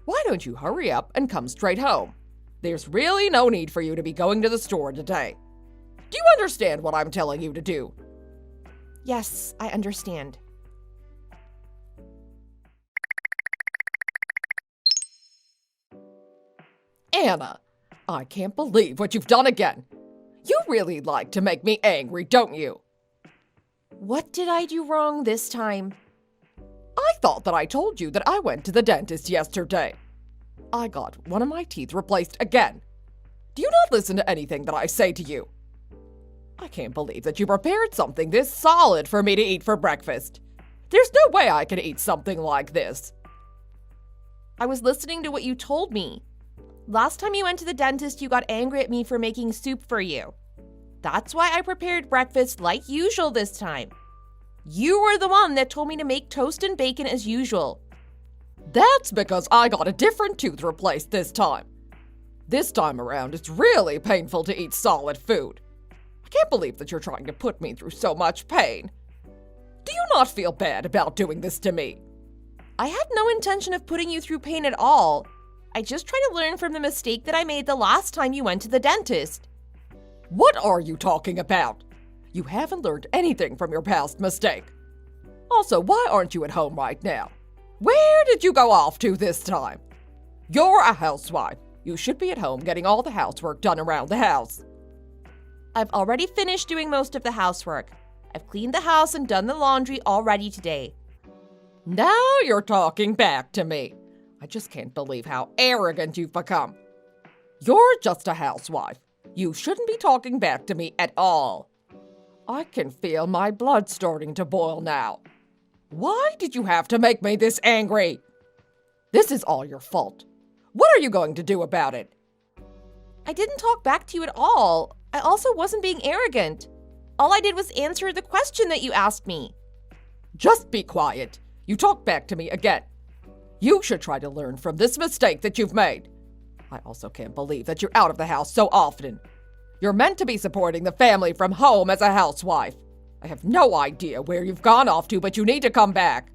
F: Why don't you hurry up and come straight home? There's really no need for you to be going to the store today. Do you understand what I'm telling you to do?
H: Yes, I understand.
F: Anna, I can't believe what you've done again. You really like to make me angry, don't you?
H: What did I do wrong this time?
F: I thought that I told you that I went to the dentist yesterday. I got one of my teeth replaced again. Do you not listen to anything that I say to you? I can't believe that you prepared something this solid for me to eat for breakfast. There's no way I can eat something like this.
H: I was listening to what you told me. Last time you went to the dentist, you got angry at me for making soup for you. That's why I prepared breakfast like usual this time. You were the one that told me to make toast and bacon as usual.
F: That's because I got a different tooth replaced this time. This time around, it's really painful to eat solid food. I can't believe that you're trying to put me through so much pain. Do you not feel bad about doing this to me?
H: I had no intention of putting you through pain at all. I just try to learn from the mistake that I made the last time you went to the dentist.
F: What are you talking about? You haven't learned anything from your past mistake. Also, why aren't you at home right now? Where did you go off to this time? You're a housewife. You should be at home getting all the housework done around the house.
H: I've already finished doing most of the housework. I've cleaned the house and done the laundry already today.
F: Now you're talking back to me. I just can't believe how arrogant you've become. You're just a housewife. You shouldn't be talking back to me at all. I can feel my blood starting to boil now. Why did you have to make me this angry? This is all your fault. What are you going to do about it?
H: I didn't talk back to you at all. I also wasn't being arrogant. All I did was answer the question that you asked me.
F: Just be quiet. You talk back to me again. You should try to learn from this mistake that you've made. I also can't believe that you're out of the house so often. You're meant to be supporting the family from home as a housewife. I have no idea where you've gone off to, but you need to come back.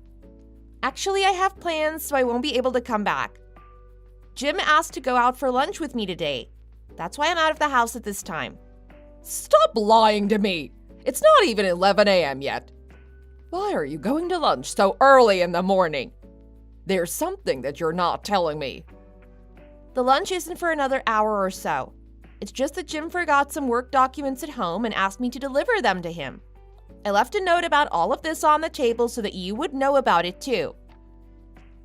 H: Actually, I have plans, so I won't be able to come back. Jim asked to go out for lunch with me today. That's why I'm out of the house at this time.
F: Stop lying to me. It's not even 11 a.m. yet. Why are you going to lunch so early in the morning? There's something that you're not telling me.
H: The lunch isn't for another hour or so. It's just that Jim forgot some work documents at home and asked me to deliver them to him. I left a note about all of this on the table so that you would know about it too.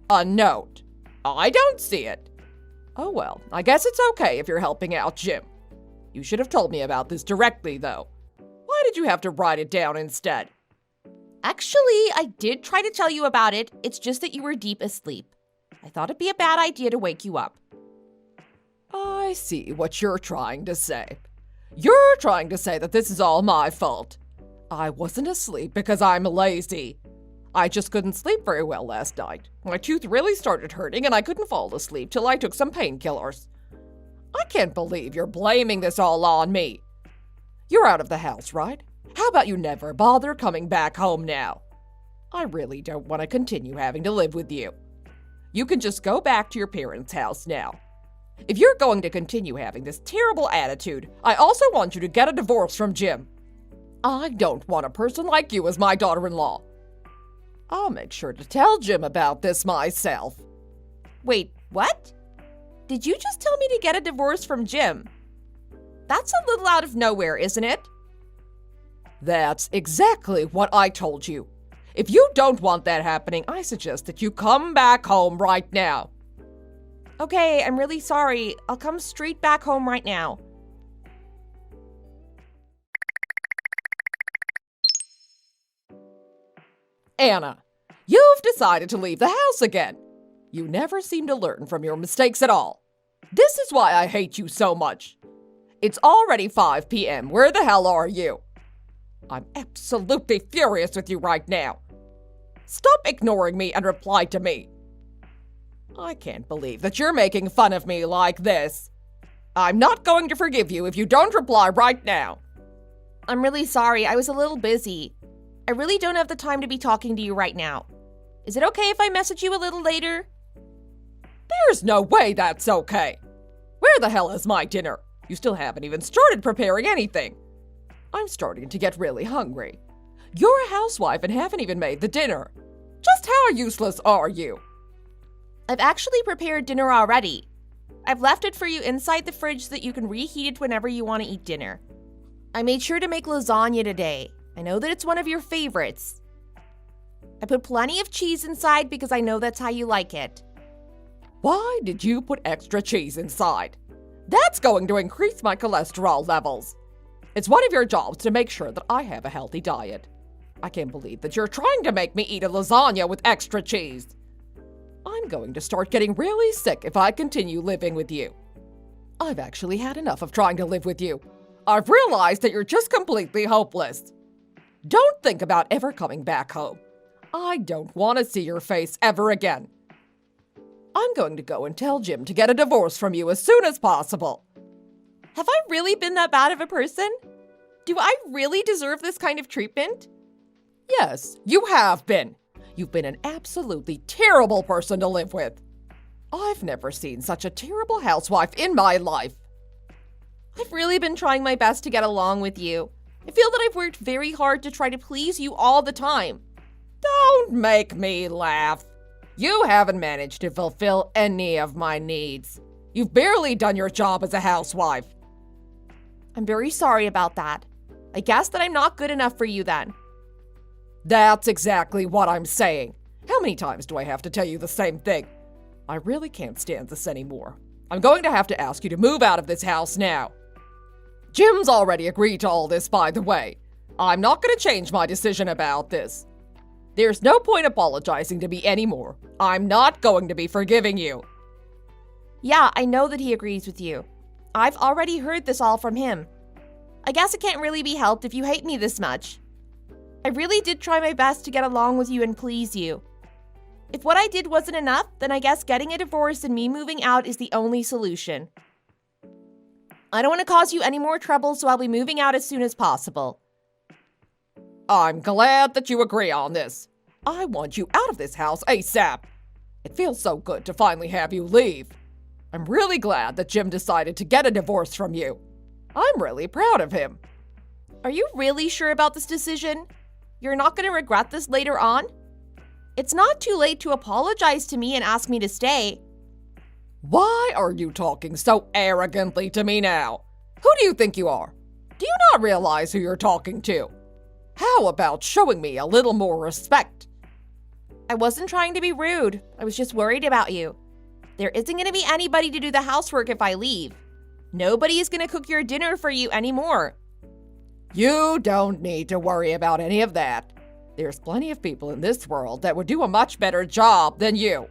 F: A note? I don't see it. Oh well, I guess it's okay if you're helping out Jim. You should have told me about this directly, though. Why did you have to write it down instead?
H: Actually, I did try to tell you about it. It's just that you were deep asleep. I thought it'd be a bad idea to wake you up.
F: I see what you're trying to say. You're trying to say that this is all my fault. I wasn't asleep because I'm lazy. I just couldn't sleep very well last night. My tooth really started hurting and I couldn't fall asleep till I took some painkillers. I can't believe you're blaming this all on me. You're out of the house, right? How about you never bother coming back home now? I really don't want to continue having to live with you. You can just go back to your parents' house now. If you're going to continue having this terrible attitude, I also want you to get a divorce from Jim. I don't want a person like you as my daughter-in-law. I'll make sure to tell Jim about this myself.
H: Wait, what? Did you just tell me to get a divorce from Jim? That's a little out of nowhere, isn't it?
F: That's exactly what I told you. If you don't want that happening, I suggest that you come back home right now.
H: Okay, I'm really sorry. I'll come straight back home right now.
F: Anna, you've decided to leave the house again. You never seem to learn from your mistakes at all. This is why I hate you so much. It's already 5 p.m. Where the hell are you? I'm absolutely furious with you right now. Stop ignoring me and reply to me. I can't believe that you're making fun of me like this. I'm not going to forgive you if you don't reply right now.
H: I'm really sorry. I was a little busy. I really don't have the time to be talking to you right now. Is it okay if I message you a little later?
F: There's no way that's okay. Where the hell is my dinner? You still haven't even started preparing anything. I'm starting to get really hungry. You're a housewife and haven't even made the dinner. Just how useless are you?
H: I've actually prepared dinner already. I've left it for you inside the fridge so that you can reheat it whenever you want to eat dinner. I made sure to make lasagna today. I know that it's one of your favorites. I put plenty of cheese inside because I know that's how you like it.
F: Why did you put extra cheese inside? That's going to increase my cholesterol levels. It's one of your jobs to make sure that I have a healthy diet. I can't believe that you're trying to make me eat a lasagna with extra cheese. I'm going to start getting really sick if I continue living with you. I've actually had enough of trying to live with you. I've realized that you're just completely hopeless. Don't think about ever coming back home. I don't want to see your face ever again. I'm going to go and tell Jim to get a divorce from you as soon as possible.
H: Have I really been that bad of a person? Do I really deserve this kind of treatment?
F: Yes, you have been. You've been an absolutely terrible person to live with. I've never seen such a terrible housewife in my life.
H: I've really been trying my best to get along with you. I feel that I've worked very hard to try to please you all the time.
F: Don't make me laugh. You haven't managed to fulfill any of my needs. You've barely done your job as a housewife.
H: I'm very sorry about that. I guess that I'm not good enough for you then.
F: That's exactly what I'm saying. How many times do I have to tell you the same thing? I really can't stand this anymore. I'm going to have to ask you to move out of this house now. Jim's already agreed to all this, by the way. I'm not going to change my decision about this. There's no point apologizing to me anymore. I'm not going to be forgiving you.
H: Yeah, I know that he agrees with you. I've already heard this all from him. I guess it can't really be helped if you hate me this much. I really did try my best to get along with you and please you. If what I did wasn't enough, then I guess getting a divorce and me moving out is the only solution. I don't want to cause you any more trouble, so I'll be moving out as soon as possible.
F: I'm glad that you agree on this. I want you out of this house ASAP. It feels so good to finally have you leave. I'm really glad that Jim decided to get a divorce from you. I'm really proud of him.
H: Are you really sure about this decision? You're not going to regret this later on? It's not too late to apologize to me and ask me to stay.
F: Why are you talking so arrogantly to me now? Who do you think you are? Do you not realize who you're talking to? How about showing me a little more respect?
H: I wasn't trying to be rude. I was just worried about you. There isn't going to be anybody to do the housework if I leave. Nobody is going to cook your dinner for you anymore.
F: You don't need to worry about any of that. There's plenty of people in this world that would do a much better job than you.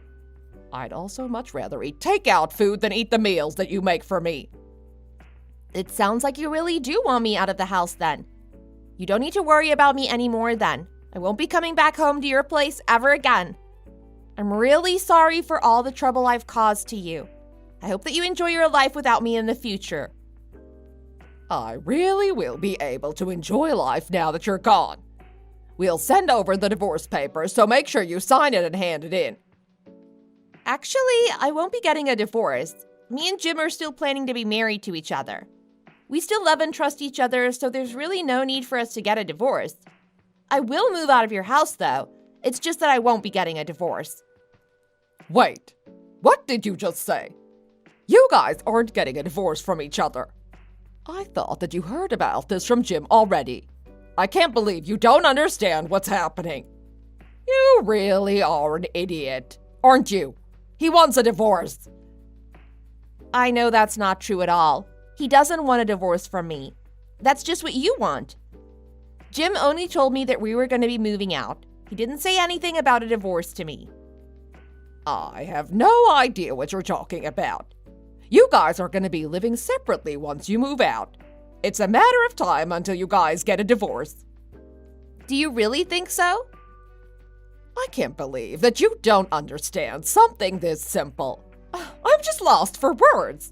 F: I'd also much rather eat takeout food than eat the meals that you make for me.
H: It sounds like you really do want me out of the house then. You don't need to worry about me anymore then. I won't be coming back home to your place ever again. I'm really sorry for all the trouble I've caused to you. I hope that you enjoy your life without me in the future.
F: I really will be able to enjoy life now that you're gone. We'll send over the divorce papers, so make sure you sign it and hand it in.
H: Actually, I won't be getting a divorce. Me and Jim are still planning to be married to each other. We still love and trust each other, so there's really no need for us to get a divorce. I will move out of your house, though. It's just that I won't be getting a divorce.
F: Wait, what did you just say? You guys aren't getting a divorce from each other. I thought that you heard about this from Jim already. I can't believe you don't understand what's happening. You really are an idiot, aren't you? He wants a divorce.
H: I know that's not true at all. He doesn't want a divorce from me. That's just what you want. Jim only told me that we were going to be moving out. He didn't say anything about a divorce to me.
F: I have no idea what you're talking about. You guys are going to be living separately once you move out. It's a matter of time until you guys get a divorce.
H: Do you really think so?
F: I can't believe that you don't understand something this simple. I'm just lost for words.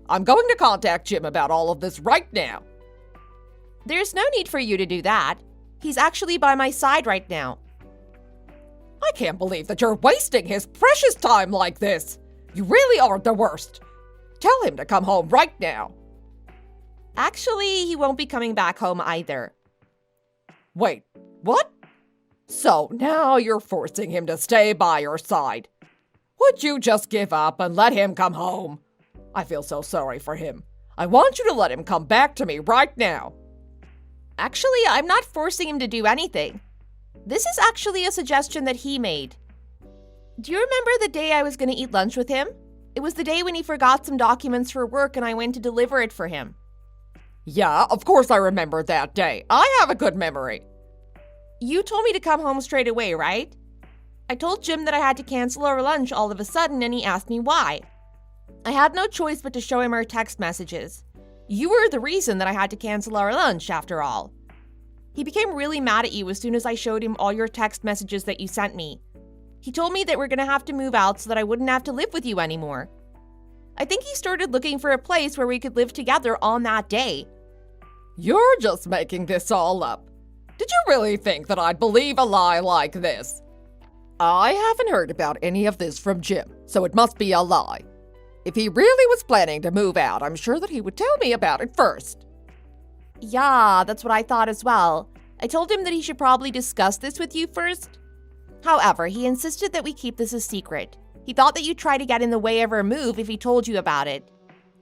F: I'm going to contact Jim about all of this right now.
H: There's no need for you to do that. He's actually by my side right now.
F: I can't believe that you're wasting his precious time like this. You really are the worst. Tell him to come home right now.
H: Actually, he won't be coming back home either.
F: Wait, what? So now you're forcing him to stay by your side. Would you just give up and let him come home? I feel so sorry for him. I want you to let him come back to me right now.
H: Actually, I'm not forcing him to do anything. This is actually a suggestion that he made. Do you remember the day I was going to eat lunch with him? It was the day when he forgot some documents for work and I went to deliver it for him.
F: Yeah, of course I remember that day. I have a good memory.
H: You told me to come home straight away, right? I told Jim that I had to cancel our lunch all of a sudden and he asked me why. I had no choice but to show him our text messages. You were the reason that I had to cancel our lunch, after all. He became really mad at you as soon as I showed him all your text messages that you sent me. He told me that we're gonna have to move out so that I wouldn't have to live with you anymore. I think he started looking for a place where we could live together on that day.
F: You're just making this all up. Did you really think that I'd believe a lie like this? I haven't heard about any of this from Jim, so it must be a lie. If he really was planning to move out, I'm sure that he would tell me about it first.
H: Yeah, that's what I thought as well. I told him that he should probably discuss this with you first. However, he insisted that we keep this a secret. He thought that you'd try to get in the way of our move if he told you about it.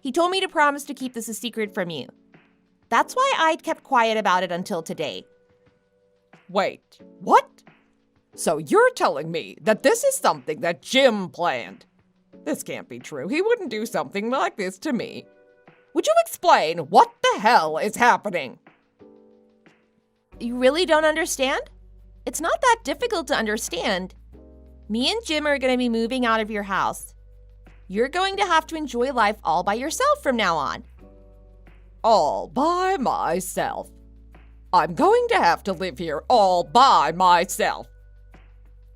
H: He told me to promise to keep this a secret from you. That's why I'd kept quiet about it until today.
F: Wait, what? So you're telling me that this is something that Jim planned? This can't be true. He wouldn't do something like this to me. Would you explain what the hell is happening?
H: You really don't understand? It's not that difficult to understand. Me and Jim are going to be moving out of your house. You're going to have to enjoy life all by yourself from now on.
F: All by myself. I'm going to have to live here all by myself.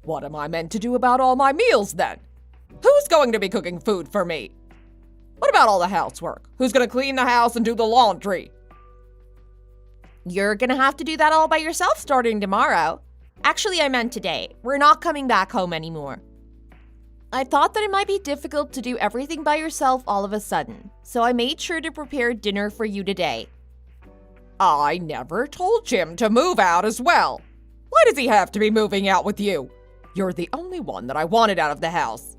F: What am I meant to do about all my meals then? Who's going to be cooking food for me? What about all the housework? Who's going to clean the house and do the laundry?
H: You're going to have to do that all by yourself starting tomorrow. Actually, I meant today. We're not coming back home anymore. I thought that it might be difficult to do everything by yourself all of a sudden, so I made sure to prepare dinner for you today.
F: I never told Jim to move out as well. Why does he have to be moving out with you? You're the only one that I wanted out of the house.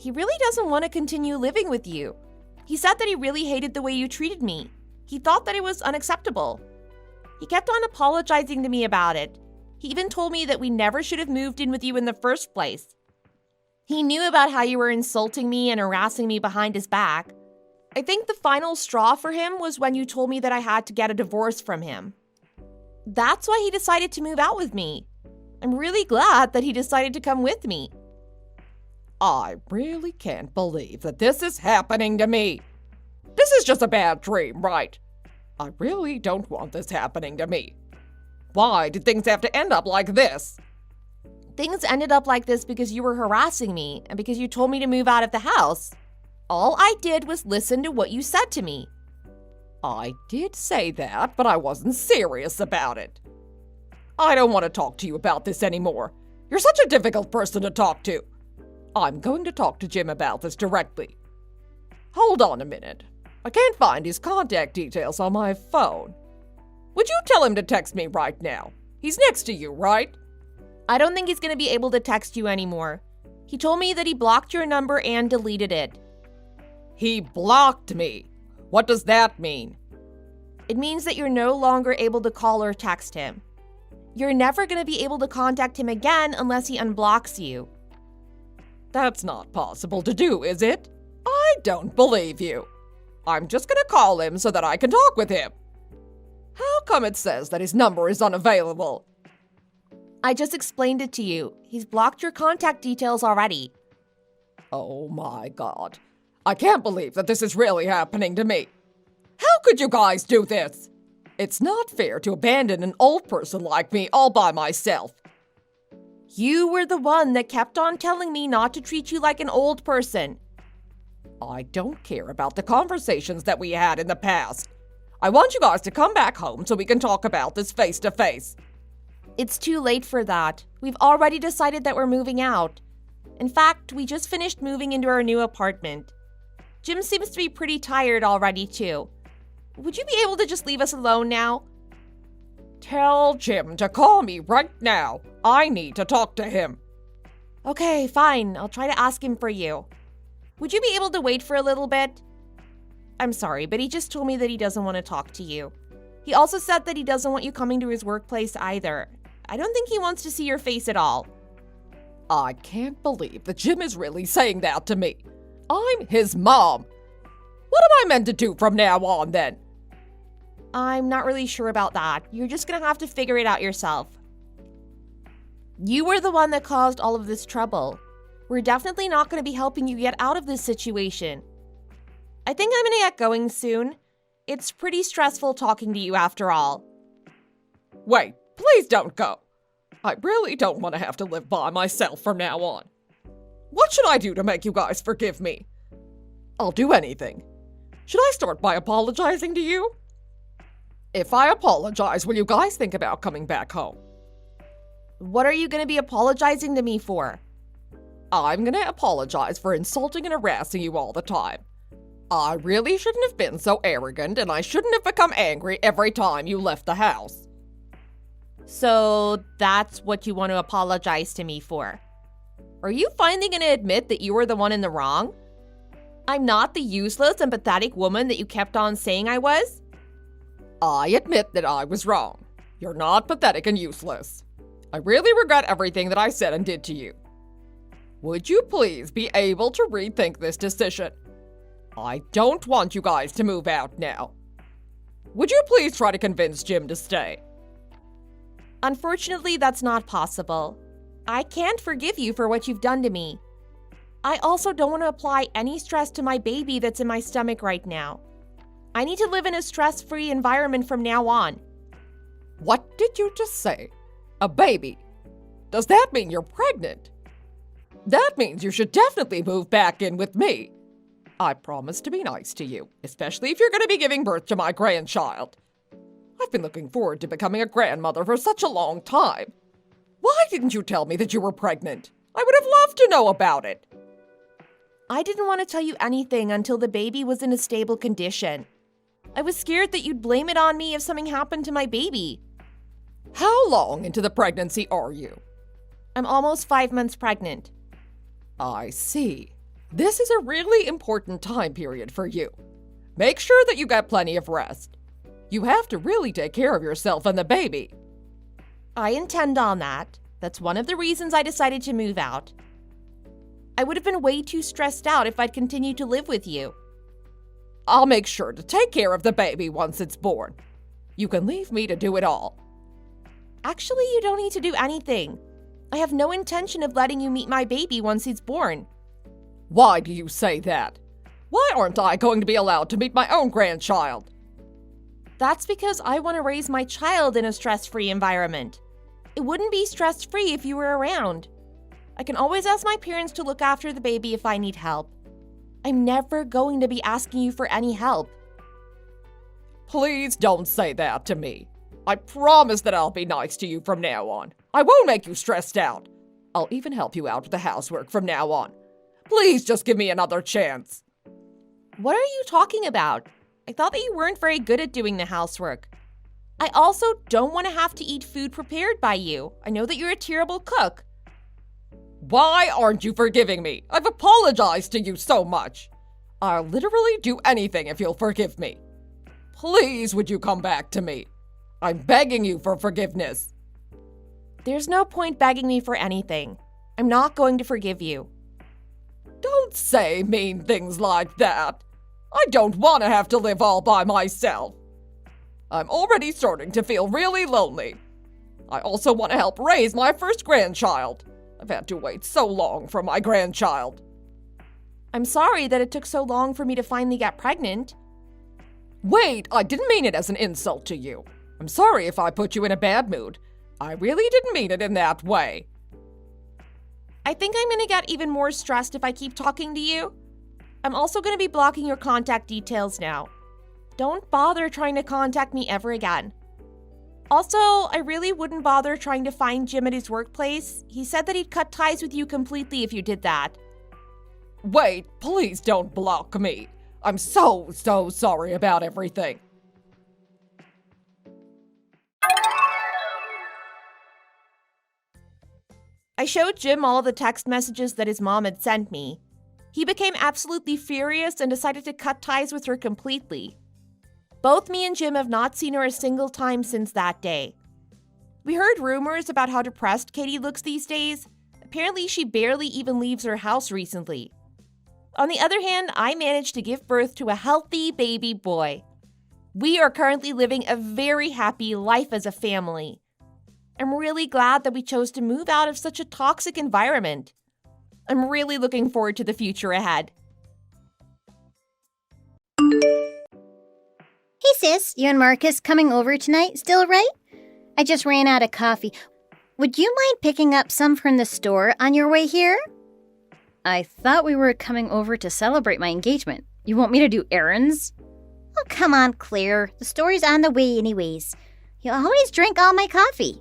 H: He really doesn't want to continue living with you. He said that he really hated the way you treated me. He thought that it was unacceptable. He kept on apologizing to me about it. He even told me that we never should have moved in with you in the first place. He knew about how you were insulting me and harassing me behind his back. I think the final straw for him was when you told me that I had to get a divorce from him. That's why he decided to move out with me. I'm really glad that he decided to come with me.
F: I really can't believe that this is happening to me. This is just a bad dream, right? I really don't want this happening to me. Why did things have to end up like this?
H: Things ended up like this because you were harassing me and because you told me to move out of the house. All I did was listen to what you said to me.
F: I did say that, but I wasn't serious about it. I don't want to talk to you about this anymore. You're such a difficult person to talk to. I'm going to talk to Jim about this directly. Hold on a minute. I can't find his contact details on my phone. Would you tell him to text me right now? He's next to you, right?
H: I don't think he's going to be able to text you anymore. He told me that he blocked your number and deleted it.
F: He blocked me. What does that mean?
H: It means that you're no longer able to call or text him. You're never going to be able to contact him again unless he unblocks you.
F: That's not possible to do, is it? I don't believe you. I'm just gonna call him so that I can talk with him. How come it says that his number is unavailable?
H: I just explained it to you. He's blocked your contact details already.
F: Oh my God. I can't believe that this is really happening to me. How could you guys do this? It's not fair to abandon an old person like me all by myself.
H: You were the one that kept on telling me not to treat you like an old person.
F: I don't care about the conversations that we had in the past. I want you guys to come back home so we can talk about this face to face.
H: It's too late for that. We've already decided that we're moving out. In fact, we just finished moving into our new apartment. Jim seems to be pretty tired already, too. Would you be able to just leave us alone now?
F: Tell Jim to call me right now. I need to talk to him.
H: Okay, fine. I'll try to ask him for you. Would you be able to wait for a little bit? I'm sorry, but he just told me that he doesn't want to talk to you. He also said that he doesn't want you coming to his workplace either. I don't think he wants to see your face at all.
F: I can't believe that Jim is really saying that to me. I'm his mom. What am I meant to do from now on then?
H: I'm not really sure about that. You're just gonna have to figure it out yourself. You were the one that caused all of this trouble. We're definitely not gonna be helping you get out of this situation. I think I'm gonna get going soon. It's pretty stressful talking to you after all.
F: Wait, please don't go. I really don't want to have to live by myself from now on. What should I do to make you guys forgive me? I'll do anything. Should I start by apologizing to you? If I apologize, will you guys think about coming back home?
H: What are you gonna be apologizing to me for?
F: I'm gonna apologize for insulting and harassing you all the time. I really shouldn't have been so arrogant, and I shouldn't have become angry every time you left the house.
H: So that's what you want to apologize to me for. Are you finally going to admit that you were the one in the wrong? I'm not the useless and pathetic woman that you kept on saying I was?
F: I admit that I was wrong. You're not pathetic and useless. I really regret everything that I said and did to you. Would you please be able to rethink this decision? I don't want you guys to move out now. Would you please try to convince Jim to stay?
H: Unfortunately, that's not possible. I can't forgive you for what you've done to me. I also don't want to apply any stress to my baby that's in my stomach right now. I need to live in a stress-free environment from now on.
F: What did you just say? A baby? Does that mean you're pregnant? That means you should definitely move back in with me. I promise to be nice to you, especially if you're going to be giving birth to my grandchild. I've been looking forward to becoming a grandmother for such a long time. Why didn't you tell me that you were pregnant? I would have loved to know about it.
H: I didn't want to tell you anything until the baby was in a stable condition. I was scared that you'd blame it on me if something happened to my baby.
F: How long into the pregnancy are you?
H: I'm almost 5 months pregnant.
F: I see. This is a really important time period for you. Make sure that you get plenty of rest. You have to really take care of yourself and the baby.
H: I intend on that. That's one of the reasons I decided to move out. I would have been way too stressed out if I'd continued to live with you.
F: I'll make sure to take care of the baby once it's born. You can leave me to do it all.
H: Actually, you don't need to do anything. I have no intention of letting you meet my baby once he's born.
F: Why do you say that? Why aren't I going to be allowed to meet my own grandchild?
H: That's because I want to raise my child in a stress-free environment. It wouldn't be stress-free if you were around. I can always ask my parents to look after the baby if I need help. I'm never going to be asking you for any help.
F: Please don't say that to me. I promise that I'll be nice to you from now on. I won't make you stressed out. I'll even help you out with the housework from now on. Please just give me another chance.
H: What are you talking about? I thought that you weren't very good at doing the housework. I also don't want to have to eat food prepared by you. I know that you're a terrible cook.
F: Why aren't you forgiving me? I've apologized to you so much. I'll literally do anything if you'll forgive me. Please, would you come back to me? I'm begging you for forgiveness.
H: There's no point begging me for anything. I'm not going to forgive you.
F: Don't say mean things like that. I don't want to have to live all by myself. I'm already starting to feel really lonely. I also want to help raise my first grandchild. I've had to wait so long for my grandchild.
H: I'm sorry that it took so long for me to finally get pregnant.
F: Wait, I didn't mean it as an insult to you. I'm sorry if I put you in a bad mood. I really didn't mean it in that way.
H: I think I'm going to get even more stressed if I keep talking to you. I'm also going to be blocking your contact details now. Don't bother trying to contact me ever again. Also, I really wouldn't bother trying to find Jim at his workplace. He said that he'd cut ties with you completely if you did that.
F: Wait, please don't block me. I'm so sorry about everything.
H: I showed Jim all the text messages that his mom had sent me. He became absolutely furious and decided to cut ties with her completely. Both me and Jim have not seen her a single time since that day. We heard rumors about how depressed Katie looks these days. Apparently, she barely even leaves her house recently. On the other hand, I managed to give birth to a healthy baby boy. We are currently living a very happy life as a family. I'm really glad that we chose to move out of such a toxic environment. I'm really looking forward to the future ahead.
G: Hey sis, you and Marcus coming over tonight, still right? I just ran out of coffee. Would you mind picking up some from the store on your way here? I thought we were coming over to celebrate my engagement. You want me to do errands? Oh, come on, Claire. The store's on the way anyways. You always drink all my coffee.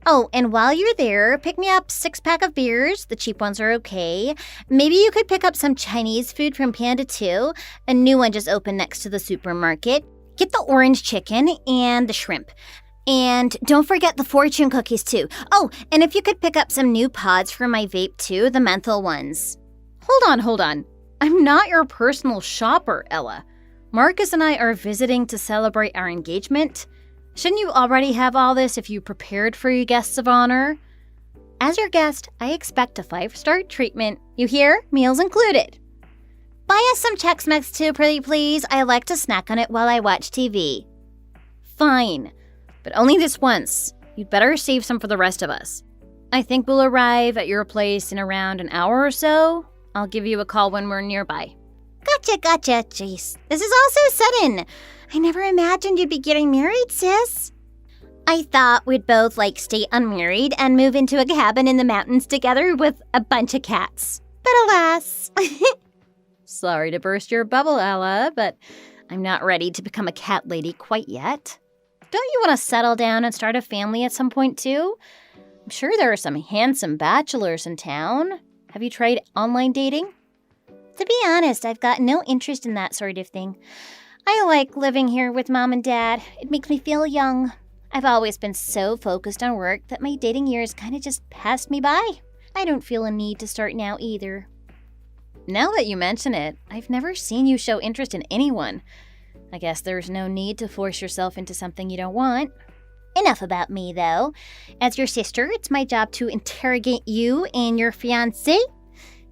G: Oh, and while you're there, pick me up 6-pack of beers. The cheap ones are okay. Maybe you could pick up some Chinese food from Panda 2. A new one just opened next to the supermarket. Get the orange chicken and the shrimp. And don't forget the fortune cookies too. Oh, and if you could pick up some new pods for my vape too, the menthol ones. Hold on. I'm not your personal shopper, Ella. Marcus and I are visiting to celebrate our engagement. Shouldn't you already have all this if you prepared for your guests of honor? As your guest, I expect a 5-star treatment. You hear? Meals included. Buy us some Chex Mix too, pretty please. I like to snack on it while I watch TV. Fine, but only this once. You'd better save some for the rest of us. I think we'll arrive at your place in around an hour or so. I'll give you a call when we're nearby. Gotcha. Jeez, this is all so sudden. I never imagined you'd be getting married, sis. I thought we'd both, stay unmarried and move into a cabin in the mountains together with a bunch of cats. But alas. Sorry to burst your bubble, Ella, but I'm not ready to become a cat lady quite yet. Don't you want to settle down and start a family at some point, too? I'm sure there are some handsome bachelors in town. Have you tried online dating? To be honest, I've got no interest in that sort of thing. I like living here with Mom and Dad. It makes me feel young. I've always been so focused on work that my dating years kind of just passed me by. I don't feel a need to start now either. Now that you mention it, I've never seen you show interest in anyone. I guess there's no need to force yourself into something you don't want. Enough about me, though. As your sister, it's my job to interrogate you and your fiancé.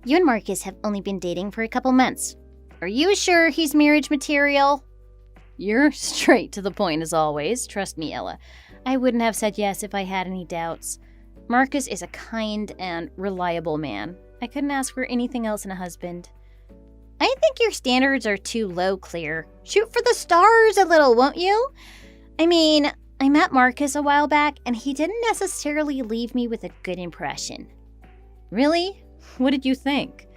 G: You and Marcus have only been dating for a couple months. Are you sure he's marriage material? You're straight to the point as always. Trust me, Ella. I wouldn't have said yes if I had any doubts. Marcus is a kind and reliable man. I couldn't ask for anything else in a husband. I think your standards are too low, Claire. Shoot for the stars a little, won't you? I mean, I met Marcus a while back, and he didn't necessarily leave me with a good impression. Really? What did you think?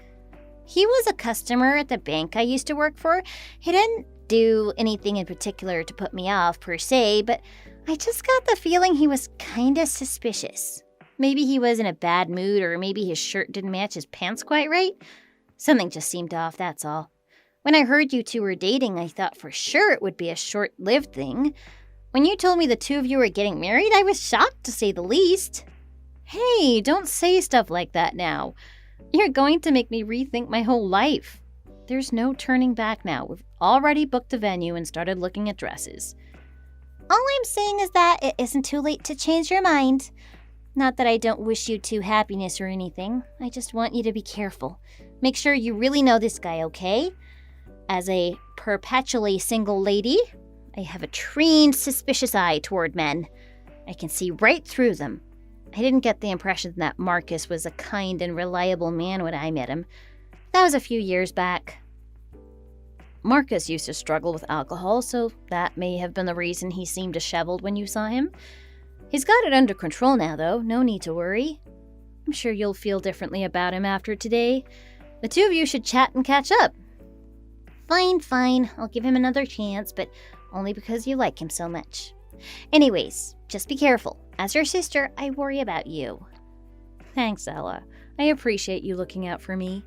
G: He was a customer at the bank I used to work for. He didn't do anything in particular to put me off, per se, but I just got the feeling he was kinda suspicious. Maybe he was in a bad mood, or maybe his shirt didn't match his pants quite right. Something just seemed off, that's all. When I heard you two were dating, I thought for sure it would be a short-lived thing. When you told me the two of you were getting married, I was shocked, to say the least. Hey, don't say stuff like that now. You're going to make me rethink my whole life. There's no turning back now. We've already booked the venue and started looking at dresses. All I'm saying is that it isn't too late to change your mind. Not that I don't wish you two happiness or anything. I just want you to be careful. Make sure you really know this guy, okay? As a perpetually single lady, I have a trained, suspicious eye toward men. I can see right through them. I didn't get the impression that Marcus was a kind and reliable man when I met him. That was a few years back. Marcus used to struggle with alcohol, so that may have been the reason he seemed disheveled when you saw him. He's got it under control now, though. No need to worry. I'm sure you'll feel differently about him after today. The two of you should chat and catch up. Fine. I'll give him another chance, but only because you like him so much. Anyways, just be careful. As your sister, I worry about you. Thanks, Ella. I appreciate you looking out for me.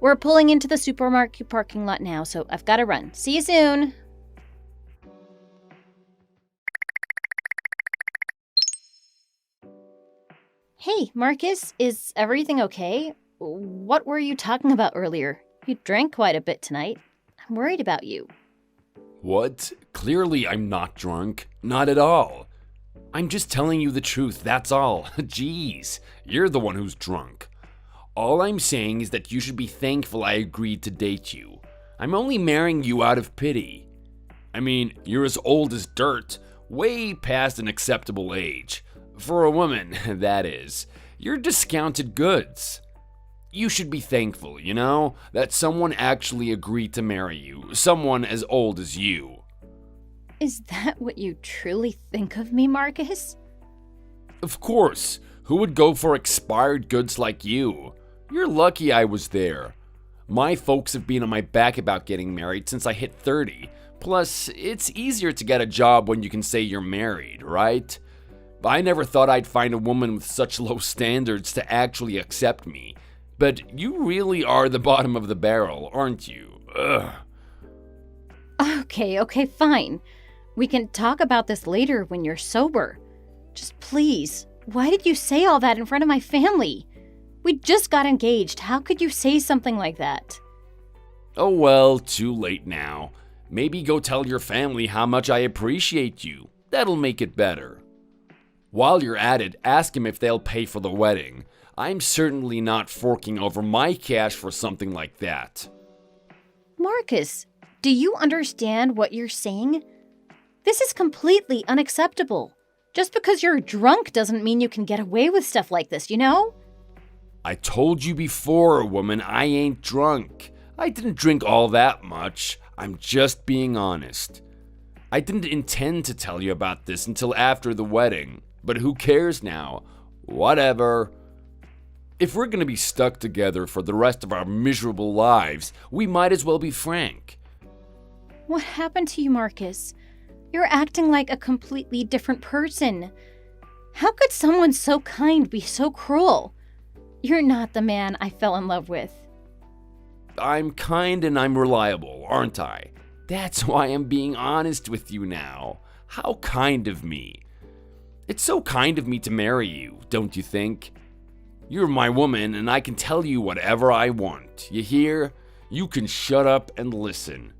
G: We're pulling into the supermarket parking lot now, so I've got to run. See you soon. Hey, Marcus, is everything okay? What were you talking about earlier? You drank quite a bit tonight. I'm worried about you.
D: What? Clearly I'm not drunk. Not at all. I'm just telling you the truth, that's all. Jeez, you're the one who's drunk.
E: All I'm saying is that you should be thankful I agreed to date you. I'm only marrying you out of pity. I mean, you're as old as dirt, way past an acceptable age. For a woman, that is. You're discounted goods. You should be thankful, you know, that someone actually agreed to marry you, someone as old as you.
G: Is that what you truly think of me, Marcus?
E: Of course. Who would go for expired goods like you? You're lucky I was there. My folks have been on my back about getting married since I hit 30. Plus, it's easier to get a job when you can say you're married, right? I never thought I'd find a woman with such low standards to actually accept me. But you really are the bottom of the barrel, aren't you? Ugh.
G: Okay, fine. We can talk about this later when you're sober. Just please, why did you say all that in front of my family? We just got engaged. How could you say something like that?
E: Oh well, too late now. Maybe go tell your family how much I appreciate you. That'll make it better. While you're at it, ask them if they'll pay for the wedding. I'm certainly not forking over my cash for something like that.
G: Marcus, do you understand what you're saying? This is completely unacceptable. Just because you're drunk doesn't mean you can get away with stuff like this, you know?
E: I told you before, woman, I ain't drunk. I didn't drink all that much. I'm just being honest. I didn't intend to tell you about this until after the wedding, but who cares now? Whatever. If we're gonna be stuck together for the rest of our miserable lives, we might as well be frank.
G: What happened to you, Marcus? You're acting like a completely different person. How could someone so kind be so cruel? You're not the man I fell in love with.
E: I'm kind and I'm reliable, aren't I? That's why I'm being honest with you now. How kind of me. It's so kind of me to marry you, don't you think? You're my woman and I can tell you whatever I want. You hear? You can shut up and listen.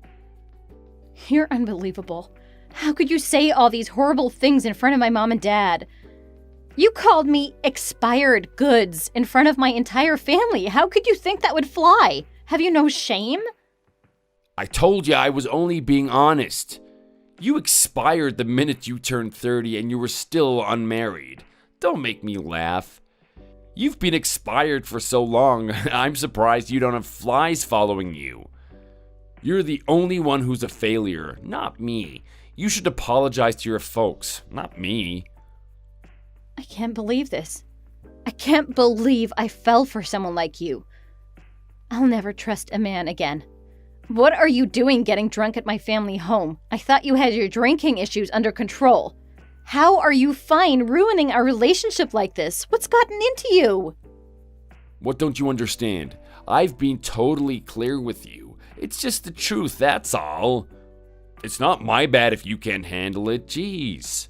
G: You're unbelievable. How could you say all these horrible things in front of my mom and dad? You called me expired goods in front of my entire family. How could you think that would fly? Have you no shame?
E: I told you I was only being honest. You expired the minute you turned 30 and you were still unmarried. Don't make me laugh. You've been expired for so long, I'm surprised you don't have flies following you. You're the only one who's a failure, not me. You should apologize to your folks, not me.
G: I can't believe this. I can't believe I fell for someone like you. I'll never trust a man again. What are you doing getting drunk at my family home? I thought you had your drinking issues under control. How are you fine ruining our relationship like this? What's gotten into you?
E: What don't you understand? I've been totally clear with you. It's just the truth, that's all. It's not my bad if you can't handle it, jeez.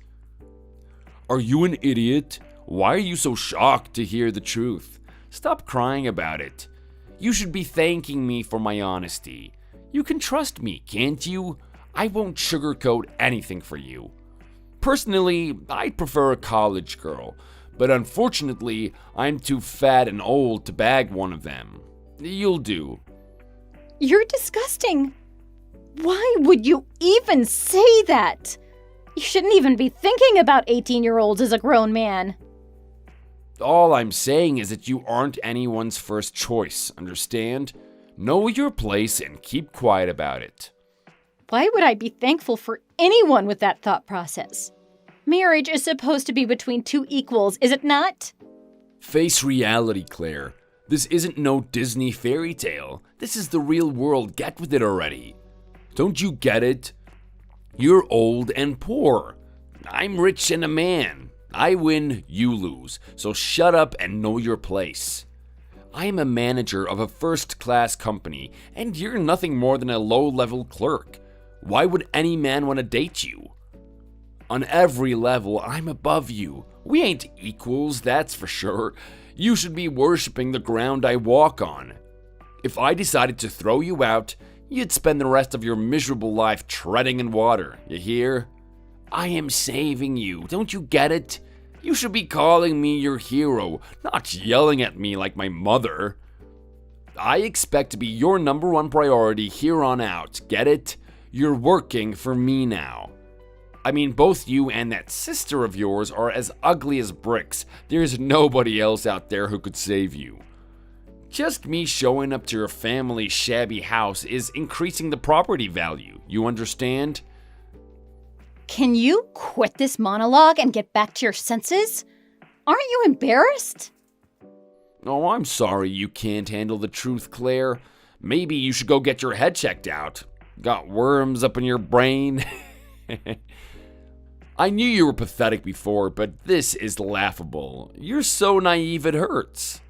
E: Are you an idiot? Why are you so shocked to hear the truth? Stop crying about it. You should be thanking me for my honesty. You can trust me, can't you? I won't sugarcoat anything for you. Personally, I'd prefer a college girl, but unfortunately, I'm too fat and old to bag one of them. You'll do.
G: You're disgusting. Why would you even say that? You shouldn't even be thinking about 18-year-olds as a grown man.
E: All I'm saying is that you aren't anyone's first choice, understand? Know your place and keep quiet about it.
G: Why would I be thankful for anyone with that thought process? Marriage is supposed to be between two equals, is it not?
E: Face reality, Claire. This isn't no Disney fairy tale. This is the real world. Get with it already. Don't you get it? You're old and poor. I'm rich and a man. I win, you lose. So shut up and know your place. I am a manager of a first-class company, and you're nothing more than a low-level clerk. Why would any man want to date you? On every level, I'm above you. We ain't equals, that's for sure. You should be worshiping the ground I walk on. If I decided to throw you out, you'd spend the rest of your miserable life treading in water, you hear? I am saving you, don't you get it? You should be calling me your hero, not yelling at me like my mother. I expect to be your number one priority here on out, get it? You're working for me now. I mean, both you and that sister of yours are as ugly as bricks. There's nobody else out there who could save you. Just me showing up to your family's shabby house is increasing the property value. You understand?
G: Can you quit this monologue and get back to your senses? Aren't you embarrassed?
E: Oh, I'm sorry you can't handle the truth, Claire. Maybe you should go get your head checked out. Got worms up in your brain? I knew you were pathetic before, but this is laughable. You're so naive it hurts.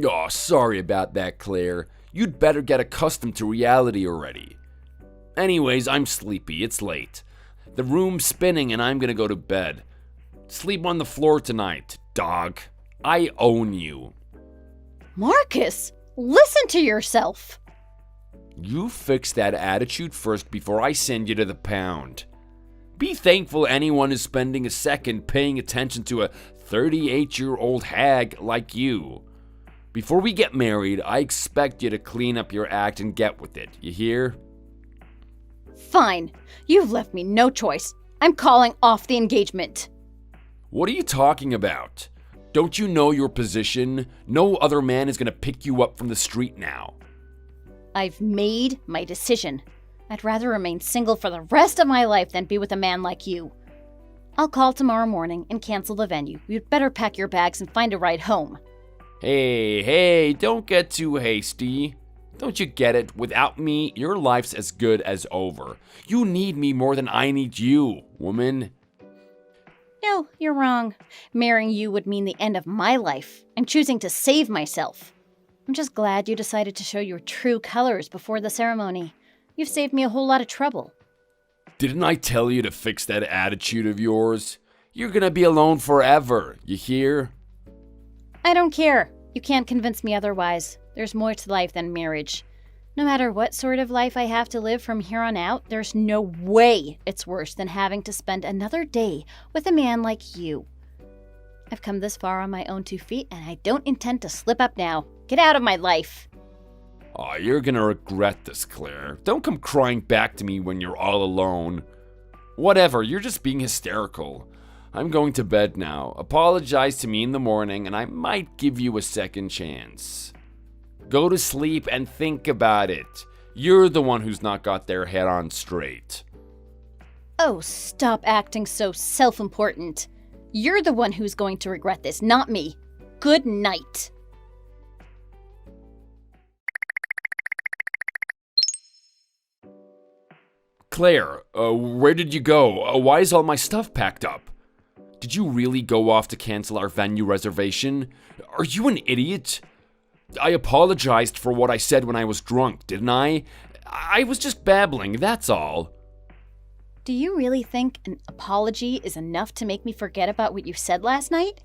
E: Oh, sorry about that, Claire. You'd better get accustomed to reality already. Anyways, I'm sleepy. It's late. The room's spinning and I'm gonna go to bed. Sleep on the floor tonight, dog. I own you.
G: Marcus, listen to yourself.
E: You fix that attitude first before I send you to the pound. Be thankful anyone is spending a second paying attention to a 38-year-old hag like you. Before we get married, I expect you to clean up your act and get with it. You hear?
G: Fine. You've left me no choice. I'm calling off the engagement.
E: What are you talking about? Don't you know your position? No other man is gonna pick you up from the street now.
G: I've made my decision. I'd rather remain single for the rest of my life than be with a man like you. I'll call tomorrow morning and cancel the venue. You'd better pack your bags and find a ride home.
E: Hey, don't get too hasty. Don't you get it? Without me, your life's as good as over. You need me more than I need you, woman.
G: No, you're wrong. Marrying you would mean the end of my life. I'm choosing to save myself. I'm just glad you decided to show your true colors before the ceremony. You've saved me a whole lot of trouble.
E: Didn't I tell you to fix that attitude of yours? You're gonna be alone forever, you hear?
G: I don't care. You can't convince me otherwise. There's more to life than marriage. No matter what sort of life I have to live from here on out, there's no way it's worse than having to spend another day with a man like you. I've come this far on my own 2 feet, and I don't intend to slip up now. Get out of my life.
E: Oh, you're gonna regret this, Claire. Don't come crying back to me when you're all alone. Whatever, you're just being hysterical. I'm going to bed now. Apologize to me in the morning, and I might give you a second chance. Go to sleep and think about it. You're the one who's not got their head on straight.
G: Oh, stop acting so self-important. You're the one who's going to regret this, not me. Good night.
E: Claire, where did you go? Why is all my stuff packed up? Did you really go off to cancel our venue reservation? Are you an idiot? I apologized for what I said when I was drunk, didn't I? I was just babbling, that's all.
G: Do you really think an apology is enough to make me forget about what you said last night?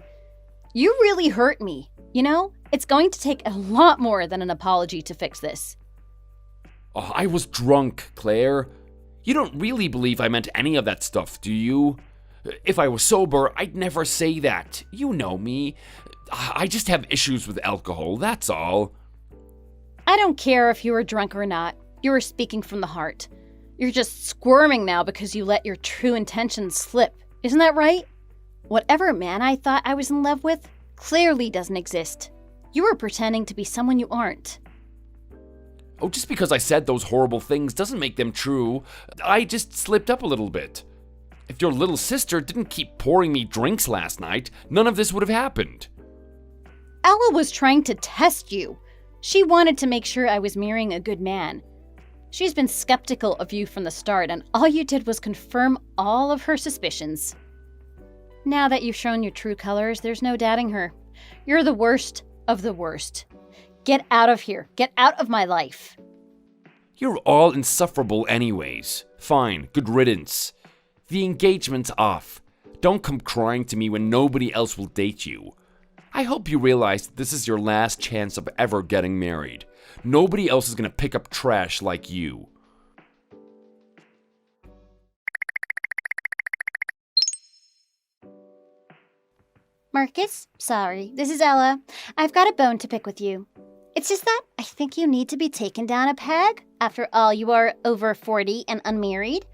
G: You really hurt me. You know, it's going to take a lot more than an apology to fix this.
E: Oh, I was drunk, Claire. You don't really believe I meant any of that stuff, do you? If I was sober, I'd never say that. You know me. I just have issues with alcohol, that's all.
G: I don't care if you were drunk or not. You were speaking from the heart. You're just squirming now because you let your true intentions slip. Isn't that right? Whatever man I thought I was in love with clearly doesn't exist. You were pretending to be someone you aren't.
E: Oh, just because I said those horrible things doesn't make them true. I just slipped up a little bit. If your little sister didn't keep pouring me drinks last night, none of this would have happened.
G: Ella was trying to test you. She wanted to make sure I was marrying a good man. She's been skeptical of you from the start, and all you did was confirm all of her suspicions. Now that you've shown your true colors, there's no doubting her. You're the worst of the worst. Get out of here. Get out of my life.
E: You're all insufferable anyways. Fine, good riddance. The engagement's off. Don't come crying to me when nobody else will date you. I hope you realize that this is your last chance of ever getting married. Nobody else is gonna pick up trash like you.
G: Marcus, sorry, this is Ella. I've got a bone to pick with you. It's just that I think you need to be taken down a peg. After all, you are over 40 and unmarried.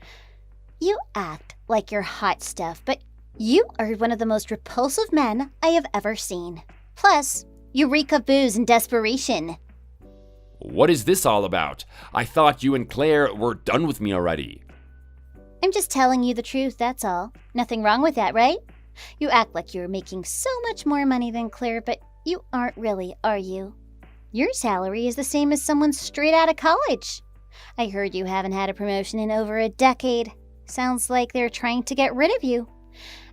G: You act like you're hot stuff, but you are one of the most repulsive men I have ever seen. Plus, you reek of booze and desperation.
D: What is this all about? I thought you and Claire were done with me already.
G: I'm just telling you the truth, that's all. Nothing wrong with that, right? You act like you're making so much more money than Claire, but you aren't really, are you? Your salary is the same as someone straight out of college. I heard you haven't had a promotion in over a decade. Sounds like they're trying to get rid of you.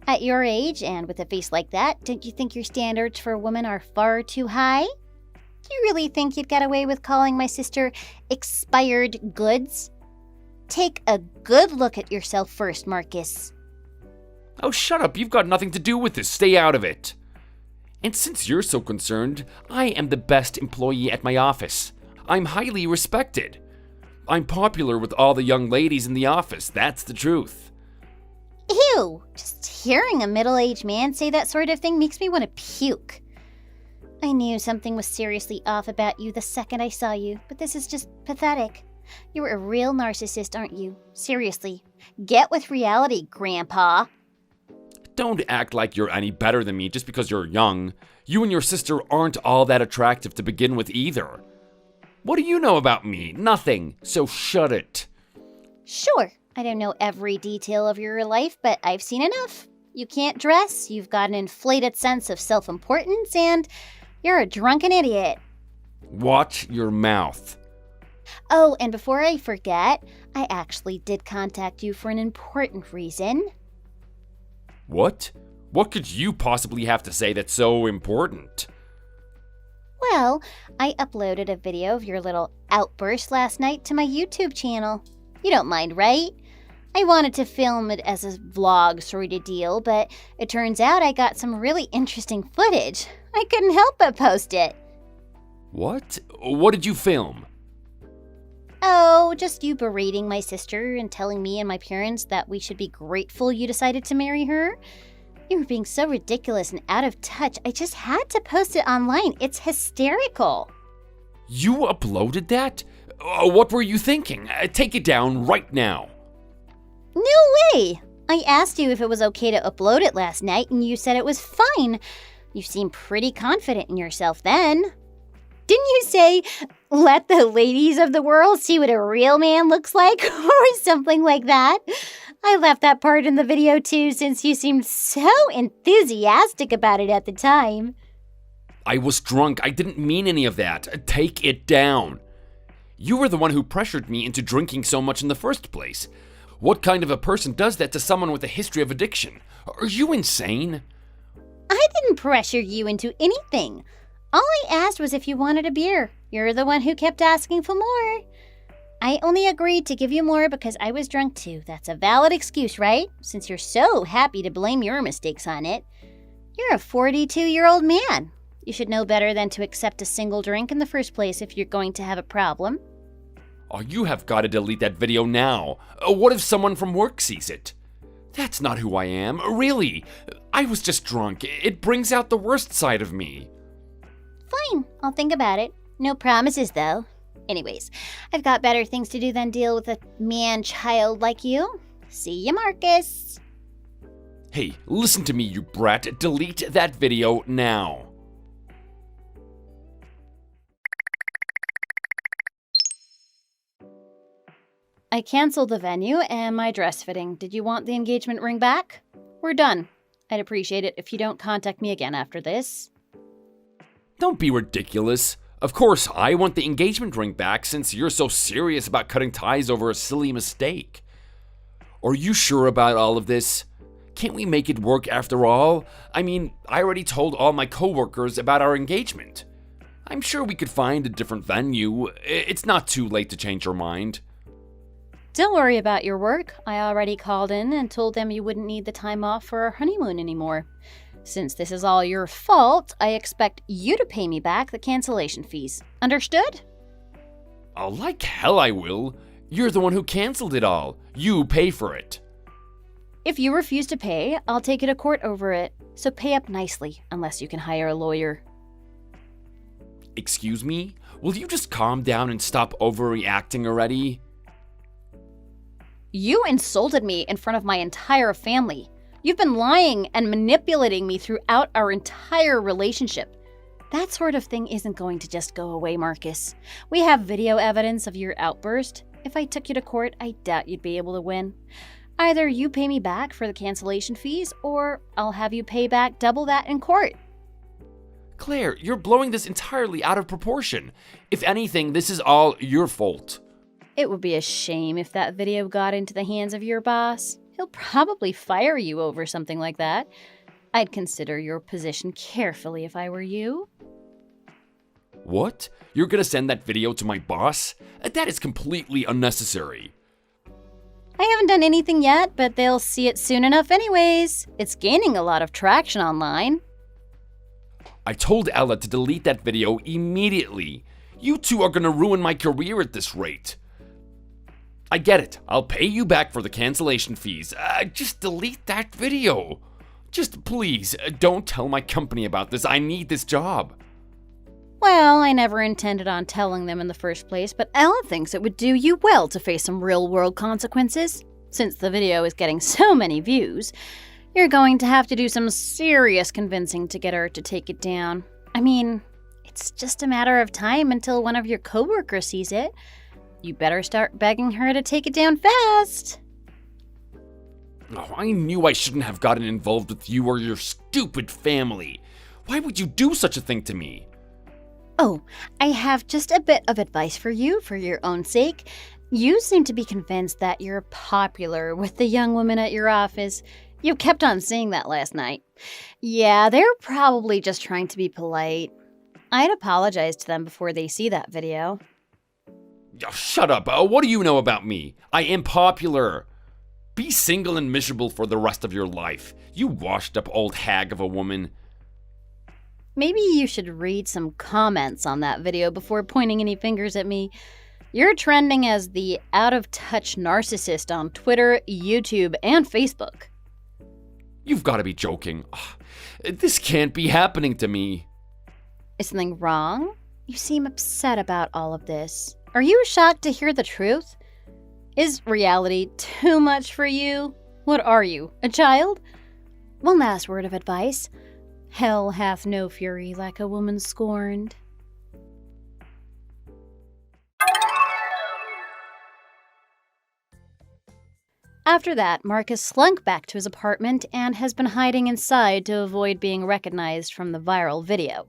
G: At your age, and with a face like that, don't you think your standards for a woman are far too high? Do you really think you'd get away with calling my sister expired goods? Take a good look at yourself first, Marcus.
D: Oh, shut up. You've got nothing to do with this. Stay out of it. And since you're so concerned, I am the best employee at my office. I'm highly respected. I'm popular with all the young ladies in the office. That's the truth.
G: Ew! Just hearing a middle-aged man say that sort of thing makes me want to puke. I knew something was seriously off about you the second I saw you, but this is just pathetic. You're a real narcissist, aren't you? Seriously. Get with reality, Grandpa.
D: Don't act like you're any better than me just because you're young. You and your sister aren't all that attractive to begin with either. What do you know about me? Nothing. So shut it.
G: Sure, I don't know every detail of your life, but I've seen enough. You can't dress, you've got an inflated sense of self-importance, and you're a drunken idiot.
D: Watch your mouth.
G: Oh, and before I forget, I actually did contact you for an important reason.
D: What? What could you possibly have to say that's so important?
G: Well, I uploaded a video of your little outburst last night to my YouTube channel. You don't mind, right? I wanted to film it as a vlog sort of deal, but it turns out I got some really interesting footage. I couldn't help but post it.
D: What? What did you film?
G: Oh, just you berating my sister and telling me and my parents that we should be grateful you decided to marry her. You were being so ridiculous and out of touch, I just had to post it online. It's hysterical.
D: You uploaded that? What were you thinking? Take it down right now.
G: No way! I asked you if it was okay to upload it last night, and you said it was fine. You seemed pretty confident in yourself then. Didn't you say, let the ladies of the world see what a real man looks like, or something like that? I left that part in the video too, since you seemed so enthusiastic about it at the time.
D: I was drunk. I didn't mean any of that. Take it down. You were the one who pressured me into drinking so much in the first place. What kind of a person does that to someone with a history of addiction? Are you insane?
G: I didn't pressure you into anything. All I asked was if you wanted a beer. You're the one who kept asking for more. I only agreed to give you more because I was drunk too. That's a valid excuse, right? Since you're so happy to blame your mistakes on it. You're a 42-year-old man. You should know better than to accept a single drink in the first place if you're going to have a problem.
D: Oh, you have got to delete that video now. What if someone from work sees it? That's not who I am, really. I was just drunk. It brings out the worst side of me.
G: Fine, I'll think about it. No promises, though. Anyways, I've got better things to do than deal with a man-child like you. See ya, Marcus.
D: Hey, listen to me, you brat. Delete that video now.
G: I canceled the venue and my dress fitting. Did you want the engagement ring back? We're done. I'd appreciate it if you don't contact me again after this.
D: Don't be ridiculous. Of course, I want the engagement ring back since you're so serious about cutting ties over a silly mistake. Are you sure about all of this? Can't we make it work after all? I mean, I already told all my coworkers about our engagement. I'm sure we could find a different venue. It's not too late to change your mind.
G: Don't worry about your work. I already called in and told them you wouldn't need the time off for our honeymoon anymore. Since this is all your fault, I expect you to pay me back the cancellation fees. Understood?
D: Oh, like hell I will. You're the one who canceled it all. You pay for it.
G: If you refuse to pay, I'll take you to court over it. So pay up nicely, unless you can hire a lawyer.
D: Excuse me? Will you just calm down and stop overreacting already?
G: You insulted me in front of my entire family. You've been lying and manipulating me throughout our entire relationship. That sort of thing isn't going to just go away, Marcus. We have video evidence of your outburst. If I took you to court, I doubt you'd be able to win. Either you pay me back for the cancellation fees, or I'll have you pay back double that in court.
D: Claire, you're blowing this entirely out of proportion. If anything, this is all your fault.
G: It would be a shame if that video got into the hands of your boss. He'll probably fire you over something like that. I'd consider your position carefully if I were you.
D: What? You're gonna send that video to my boss? That is completely unnecessary.
G: I haven't done anything yet, but they'll see it soon enough anyways. It's gaining a lot of traction online.
D: I told Ella to delete that video immediately. You two are gonna ruin my career at this rate. I get it. I'll pay you back for the cancellation fees. Just delete that video. Just please, don't tell my company about this. I need this job.
G: Well, I never intended on telling them in the first place, but Ella thinks it would do you well to face some real-world consequences. Since the video is getting so many views, you're going to have to do some serious convincing to get her to take it down. I mean, it's just a matter of time until one of your coworkers sees it. You better start begging her to take it down fast.
D: Oh, I knew I shouldn't have gotten involved with you or your stupid family. Why would you do such a thing to me?
G: Oh, I have just a bit of advice for you for your own sake. You seem to be convinced that you're popular with the young women at your office. You kept on saying that last night. Yeah, they're probably just trying to be polite. I'd apologize to them before they see that video.
D: Oh, shut up. What do you know about me? I am popular. Be single and miserable for the rest of your life. You washed up old hag of a woman.
G: Maybe you should read some comments on that video before pointing any fingers at me. You're trending as the out-of-touch narcissist on Twitter, YouTube, and Facebook.
D: You've got to be joking. This can't be happening to me.
G: Is something wrong? You seem upset about all of this. Are you shocked to hear the truth? Is reality too much for you? What are you, a child? One last word of advice. Hell hath no fury like a woman scorned. After that, Marcus slunk back to his apartment and has been hiding inside to avoid being recognized from the viral video.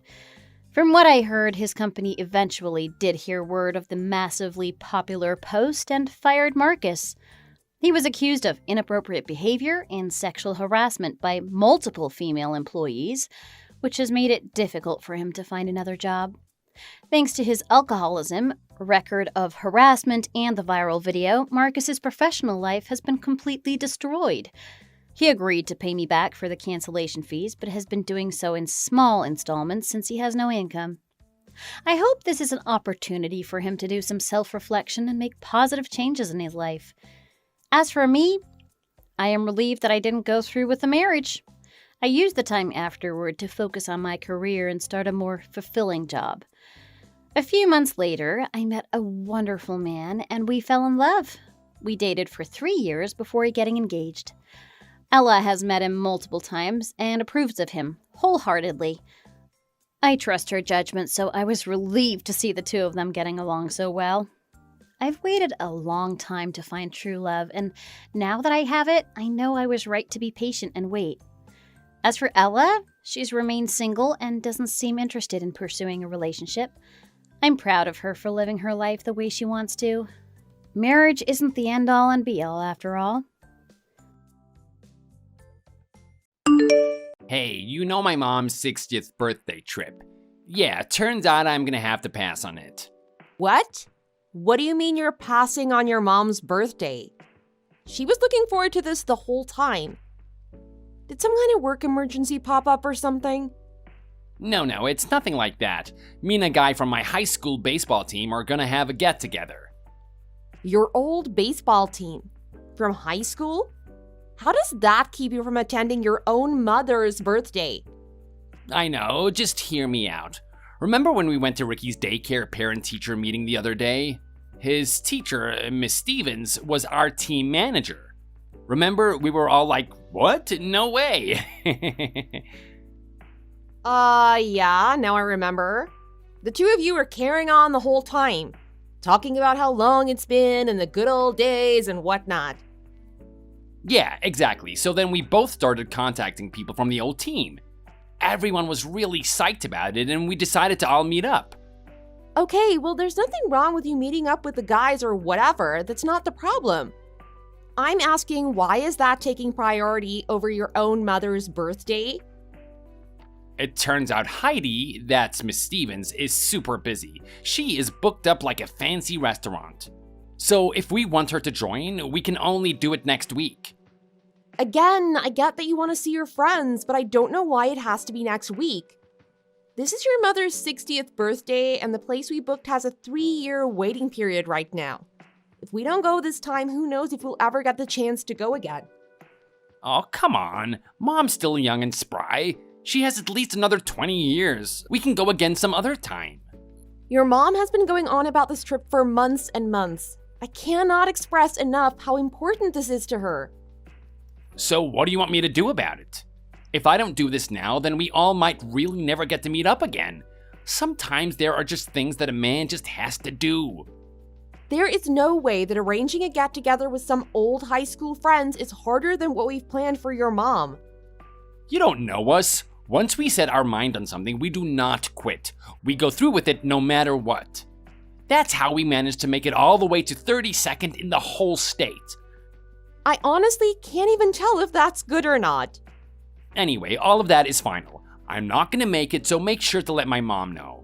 G: From what I heard, his company eventually did hear word of the massively popular post and fired Marcus. He was accused of inappropriate behavior and sexual harassment by multiple female employees, which has made it difficult for him to find another job. Thanks to his alcoholism, record of harassment, and the viral video, Marcus's professional life has been completely destroyed. He agreed to pay me back for the cancellation fees, but has been doing so in small installments since he has no income. I hope this is an opportunity for him to do some self-reflection and make positive changes in his life. As for me, I am relieved that I didn't go through with the marriage. I used the time afterward to focus on my career and start a more fulfilling job. A few months later, I met a wonderful man and we fell in love. We dated for 3 years before getting engaged. Ella has met him multiple times and approves of him wholeheartedly. I trust her judgment, so I was relieved to see the two of them getting along so well. I've waited a long time to find true love, and now that I have it, I know I was right to be patient and wait. As for Ella, she's remained single and doesn't seem interested in pursuing a relationship. I'm proud of her for living her life the way she wants to. Marriage isn't the end-all and be-all, after all.
I: Hey, you know my mom's 60th birthday trip. Yeah, turns out I'm gonna have to pass on it.
H: What? What do you mean you're passing on your mom's birthday? She was looking forward to this the whole time. Did some kind of work emergency pop up or something?
I: No, it's nothing like that. Me and a guy from my high school baseball team are gonna have a get-together.
H: Your old baseball team? From high school? How does that keep you from attending your own mother's birthday?
I: I know, just hear me out. Remember when we went to Ricky's daycare parent-teacher meeting the other day? His teacher, Miss Stevens, was our team manager. Remember, we were all like, what? No way.
H: Yeah, now I remember. The two of you were carrying on the whole time, talking about how long it's been and the good old days and whatnot.
I: Yeah, exactly. So then we both started contacting people from the old team. Everyone was really psyched about it, and we decided to all meet up.
H: Okay, well, there's nothing wrong with you meeting up with the guys or whatever. That's not the problem. I'm asking, why is that taking priority over your own mother's birthday?
I: It turns out Heidi, that's Miss Stevens, is super busy. She is booked up like a fancy restaurant. So if we want her to join, we can only do it next week.
H: Again, I get that you want to see your friends, but I don't know why it has to be next week. This is your mother's 60th birthday, and the place we booked has a 3-year waiting period right now. If we don't go this time, who knows if we'll ever get the chance to go again.
I: Oh, come on. Mom's still young and spry. She has at least another 20 years. We can go again some other time.
H: Your mom has been going on about this trip for months and months. I cannot express enough how important this is to her.
I: So what do you want me to do about it? If I don't do this now, then we all might really never get to meet up again. Sometimes there are just things that a man just has to do.
H: There is no way that arranging a get-together with some old high school friends is harder than what we've planned for your mom.
I: You don't know us. Once we set our mind on something, we do not quit. We go through with it no matter what. That's how we managed to make it all the way to 32nd in the whole state.
H: I honestly can't even tell if that's good or not.
I: Anyway, all of that is final. I'm not gonna make it, so make sure to let my mom know.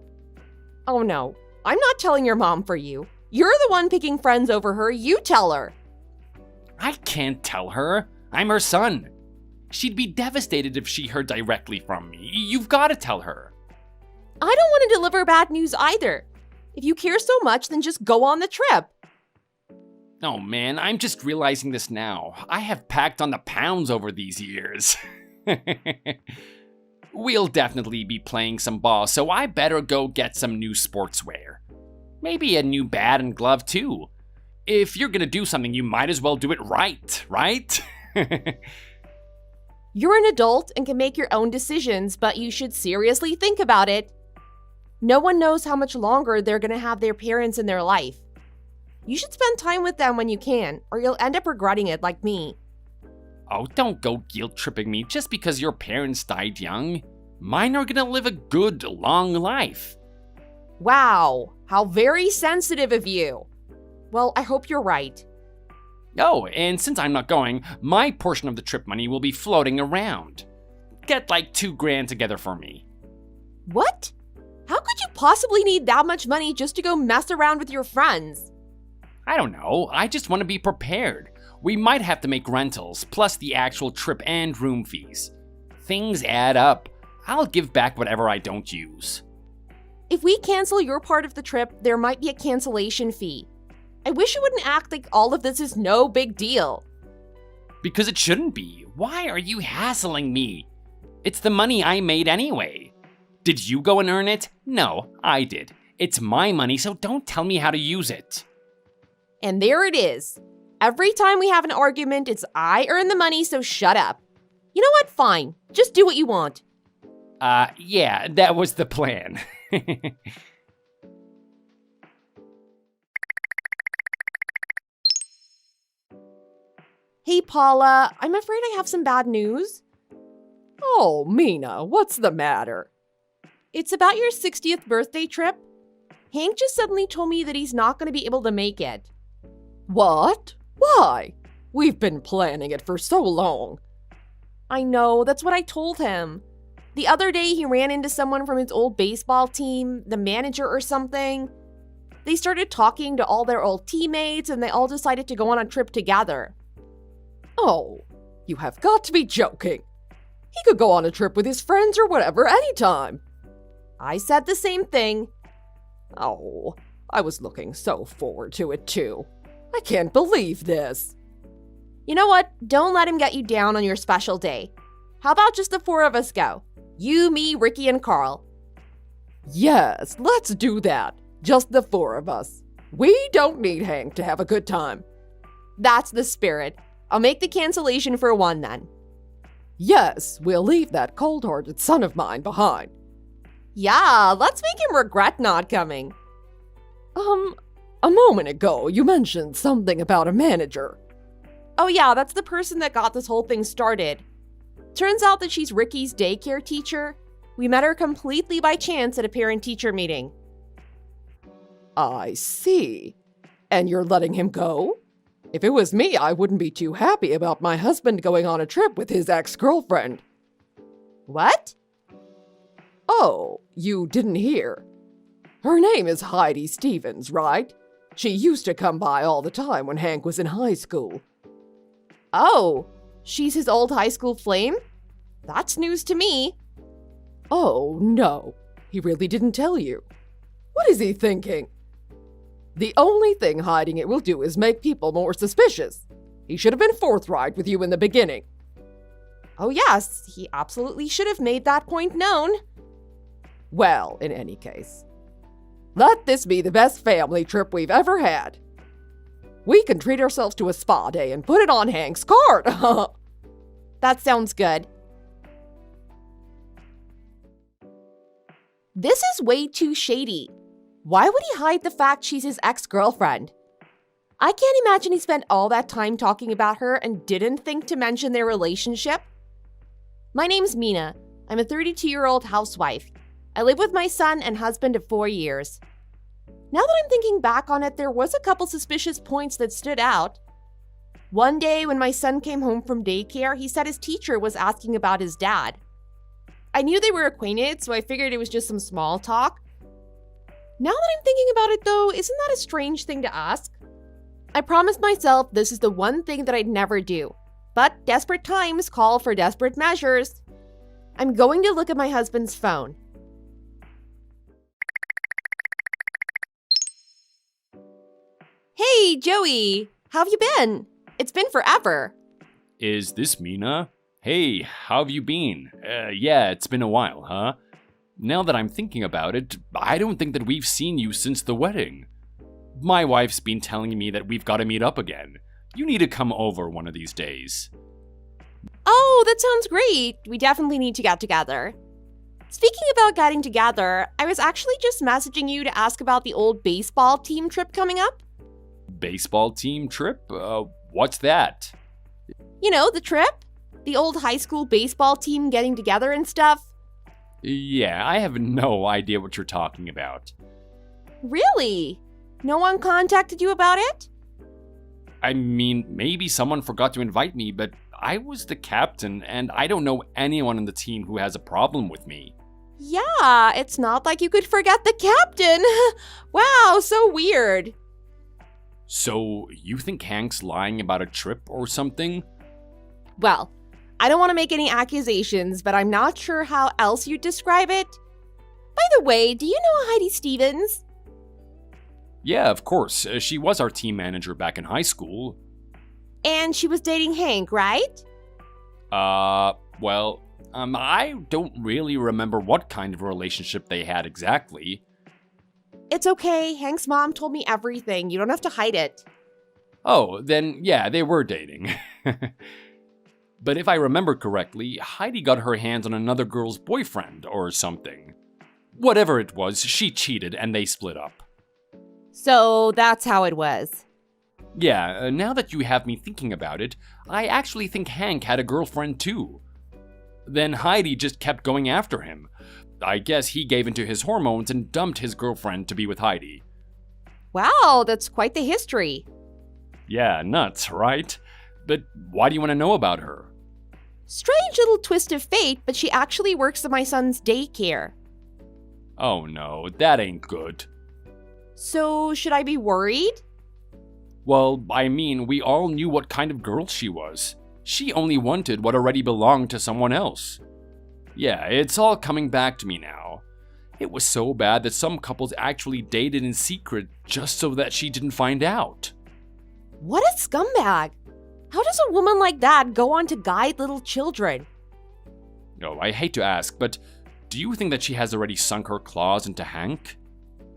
H: Oh no, I'm not telling your mom for you. You're the one picking friends over her, you tell her.
I: I can't tell her. I'm her son. She'd be devastated if she heard directly from me. You've gotta tell her.
H: I don't want to deliver bad news either. If you care so much, then just go on the trip.
I: Oh man, I'm just realizing this now. I have packed on the pounds over these years. We'll definitely be playing some ball, so I better go get some new sportswear. Maybe a new bat and glove too. If you're gonna do something, you might as well do it right?
H: You're an adult and can make your own decisions, but you should seriously think about it. No one knows how much longer they're gonna have their parents in their life. You should spend time with them when you can, or you'll end up regretting it like me.
I: Oh, don't go guilt-tripping me just because your parents died young. Mine are gonna live a good, long life.
H: Wow, how very sensitive of you. Well, I hope you're right.
I: Oh, and since I'm not going, my portion of the trip money will be floating around. Get like $2,000 together for me.
H: What? How could you possibly need that much money just to go mess around with your friends?
I: I don't know, I just want to be prepared. We might have to make rentals, plus the actual trip and room fees. Things add up. I'll give back whatever I don't use.
H: If we cancel your part of the trip, there might be a cancellation fee. I wish you wouldn't act like all of this is no big deal.
I: Because it shouldn't be. Why are you hassling me? It's the money I made anyway. Did you go and earn it? No, I did. It's my money, so don't tell me how to use it.
H: And there it is. Every time we have an argument, it's I earn the money, so shut up. You know what? Fine. Just do what you want.
I: Yeah, that was the plan.
H: Hey, Paula, I'm afraid I have some bad news.
F: Oh, Mina, what's the matter?
H: It's about your 60th birthday trip. Hank just suddenly told me that he's not going to be able to make it.
F: What? Why? We've been planning it for so long.
H: I know, that's what I told him. The other day, he ran into someone from his old baseball team, the manager or something. They started talking to all their old teammates, and they all decided to go on a trip together.
F: Oh, you have got to be joking. He could go on a trip with his friends or whatever anytime.
H: I said the same thing.
F: Oh, I was looking so forward to it too. I can't believe this.
H: You know what? Don't let him get you down on your special day. How about just the four of us go? You, me, Ricky, and Carl.
F: Yes, let's do that. Just the four of us. We don't need Hank to have a good time.
H: That's the spirit. I'll make the cancellation for one then.
F: Yes, we'll leave that cold-hearted son of mine behind.
H: Yeah, let's make him regret not coming.
F: A moment ago, you mentioned something about a manager.
H: Oh yeah, that's the person that got this whole thing started. Turns out that she's Ricky's daycare teacher. We met her completely by chance at a parent-teacher meeting.
F: I see. And you're letting him go? If it was me, I wouldn't be too happy about my husband going on a trip with his ex-girlfriend.
H: What?
F: Oh, you didn't hear. Her name is Heidi Stevens, right? She used to come by all the time when Hank was in high school.
H: Oh, she's his old high school flame? That's news to me.
F: Oh, no. He really didn't tell you. What is he thinking? The only thing hiding it will do is make people more suspicious. He should have been forthright with you in the beginning.
H: Oh yes, he absolutely should have made that point known.
F: Well, in any case, let this be the best family trip we've ever had. We can treat ourselves to a spa day and put it on Hank's card.
H: That sounds good. This is way too shady. Why would he hide the fact she's his ex-girlfriend? I can't imagine he spent all that time talking about her and didn't think to mention their relationship. My name's Mina. I'm a 32-year-old housewife. I live with my son and husband of 4 years. Now that I'm thinking back on it, there was a couple suspicious points that stood out. One day when my son came home from daycare, he said his teacher was asking about his dad. I knew they were acquainted, so I figured it was just some small talk. Now that I'm thinking about it though, isn't that a strange thing to ask? I promised myself this is the one thing that I'd never do. But desperate times call for desperate measures. I'm going to look at my husband's phone. Hey, Joey! How have you been? It's been forever.
I: Is this Mina? Hey, how have you been? Yeah, it's been a while, huh? Now that I'm thinking about it, I don't think that we've seen you since the wedding. My wife's been telling me that we've got to meet up again. You need to come over one of these days.
H: Oh, that sounds great. We definitely need to get together. Speaking about getting together, I was actually just messaging you to ask about the old baseball team trip coming up.
I: Baseball team trip? What's that?
H: You know, the trip? The old high school baseball team getting together and stuff.
I: Yeah, I have no idea what you're talking about.
H: Really? No one contacted you about it?
I: I mean, maybe someone forgot to invite me, but I was the captain, and I don't know anyone on the team who has a problem with me.
H: Yeah, it's not like you could forget the captain. Wow, so weird.
I: So, you think Hank's lying about a trip or something?
H: Well, I don't want to make any accusations, but I'm not sure how else you'd describe it. By the way, do you know Heidi Stevens?
I: Yeah, of course. She was our team manager back in high school.
H: And she was dating Hank, right?
I: Well, I don't really remember what kind of relationship they had exactly.
H: It's okay. Hank's mom told me everything. You don't have to hide it.
I: Oh, then yeah, they were dating. But if I remember correctly, Heidi got her hands on another girl's boyfriend or something. Whatever it was, she cheated and they split up.
H: So that's how it was.
I: Yeah, now that you have me thinking about it, I actually think Hank had a girlfriend too. Then Heidi just kept going after him. I guess he gave into his hormones and dumped his girlfriend to be with Heidi.
H: Wow, that's quite the history.
I: Yeah, nuts, right? But why do you want to know about her?
H: Strange little twist of fate, but she actually works at my son's daycare.
I: Oh no, that ain't good.
H: So, should I be worried?
I: Well, I mean, we all knew what kind of girl she was. She only wanted what already belonged to someone else. Yeah, it's all coming back to me now. It was so bad that some couples actually dated in secret just so that she didn't find out.
H: What a scumbag. How does a woman like that go on to guide little children?
I: Oh, I hate to ask, but do you think that she has already sunk her claws into Hank?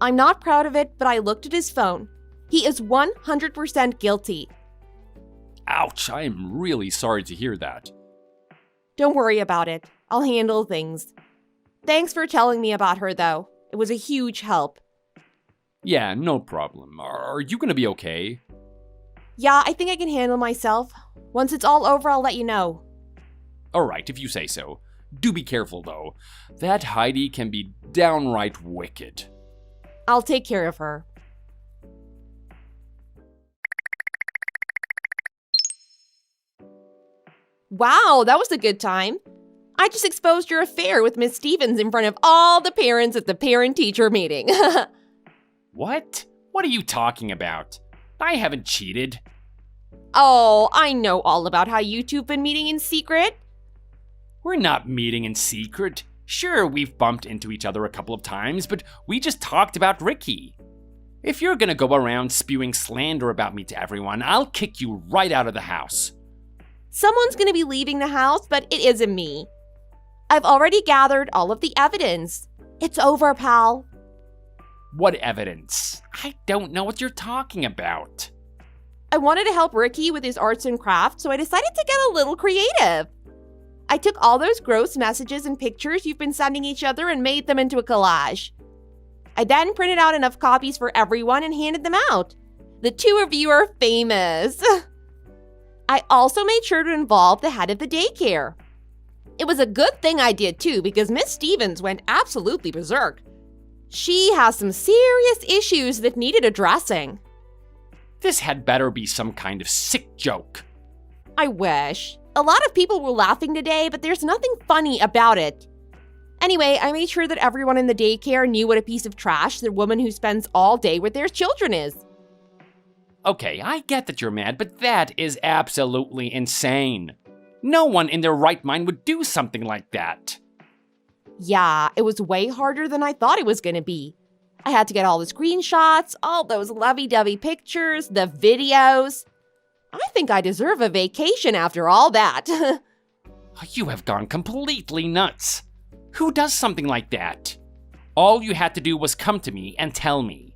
H: I'm not proud of it, but I looked at his phone. He is 100% guilty.
I: Ouch, I am really sorry to hear that.
H: Don't worry about it. I'll handle things. Thanks for telling me about her, though. It was a huge help.
I: Yeah, no problem. Are you gonna be okay?
H: Yeah, I think I can handle myself. Once it's all over, I'll let you know.
I: Alright, if you say so. Do be careful, though. That Heidi can be downright wicked.
H: I'll take care of her. Wow, that was a good time. I just exposed your affair with Miss Stevens in front of all the parents at the parent-teacher meeting.
I: What? What are you talking about? I haven't cheated.
H: Oh, I know all about how you two have been meeting in secret.
I: We're not meeting in secret. Sure, we've bumped into each other a couple of times, but we just talked about Ricky. If you're gonna go around spewing slander about me to everyone, I'll kick you right out of the house.
H: Someone's gonna be leaving the house, but it isn't me. I've already gathered all of the evidence. It's over, pal.
I: What evidence? I don't know what you're talking about.
H: I wanted to help Ricky with his arts and crafts, so I decided to get a little creative. I took all those gross messages and pictures you've been sending each other and made them into a collage. I then printed out enough copies for everyone and handed them out. The two of you are famous. I also made sure to involve the head of the daycare. It was a good thing I did too, because Miss Stevens went absolutely berserk. She has some serious issues that needed addressing.
I: This had better be some kind of sick joke.
H: I wish. A lot of people were laughing today, but there's nothing funny about it. Anyway, I made sure that everyone in the daycare knew what a piece of trash the woman who spends all day with their children is.
I: Okay, I get that you're mad, but that is absolutely insane. No one in their right mind would do something like that.
H: Yeah, it was way harder than I thought it was going to be. I had to get all the screenshots, all those lovey-dovey pictures, the videos. I think I deserve a vacation after all that.
I: You have gone completely nuts. Who does something like that? All you had to do was come to me and tell me.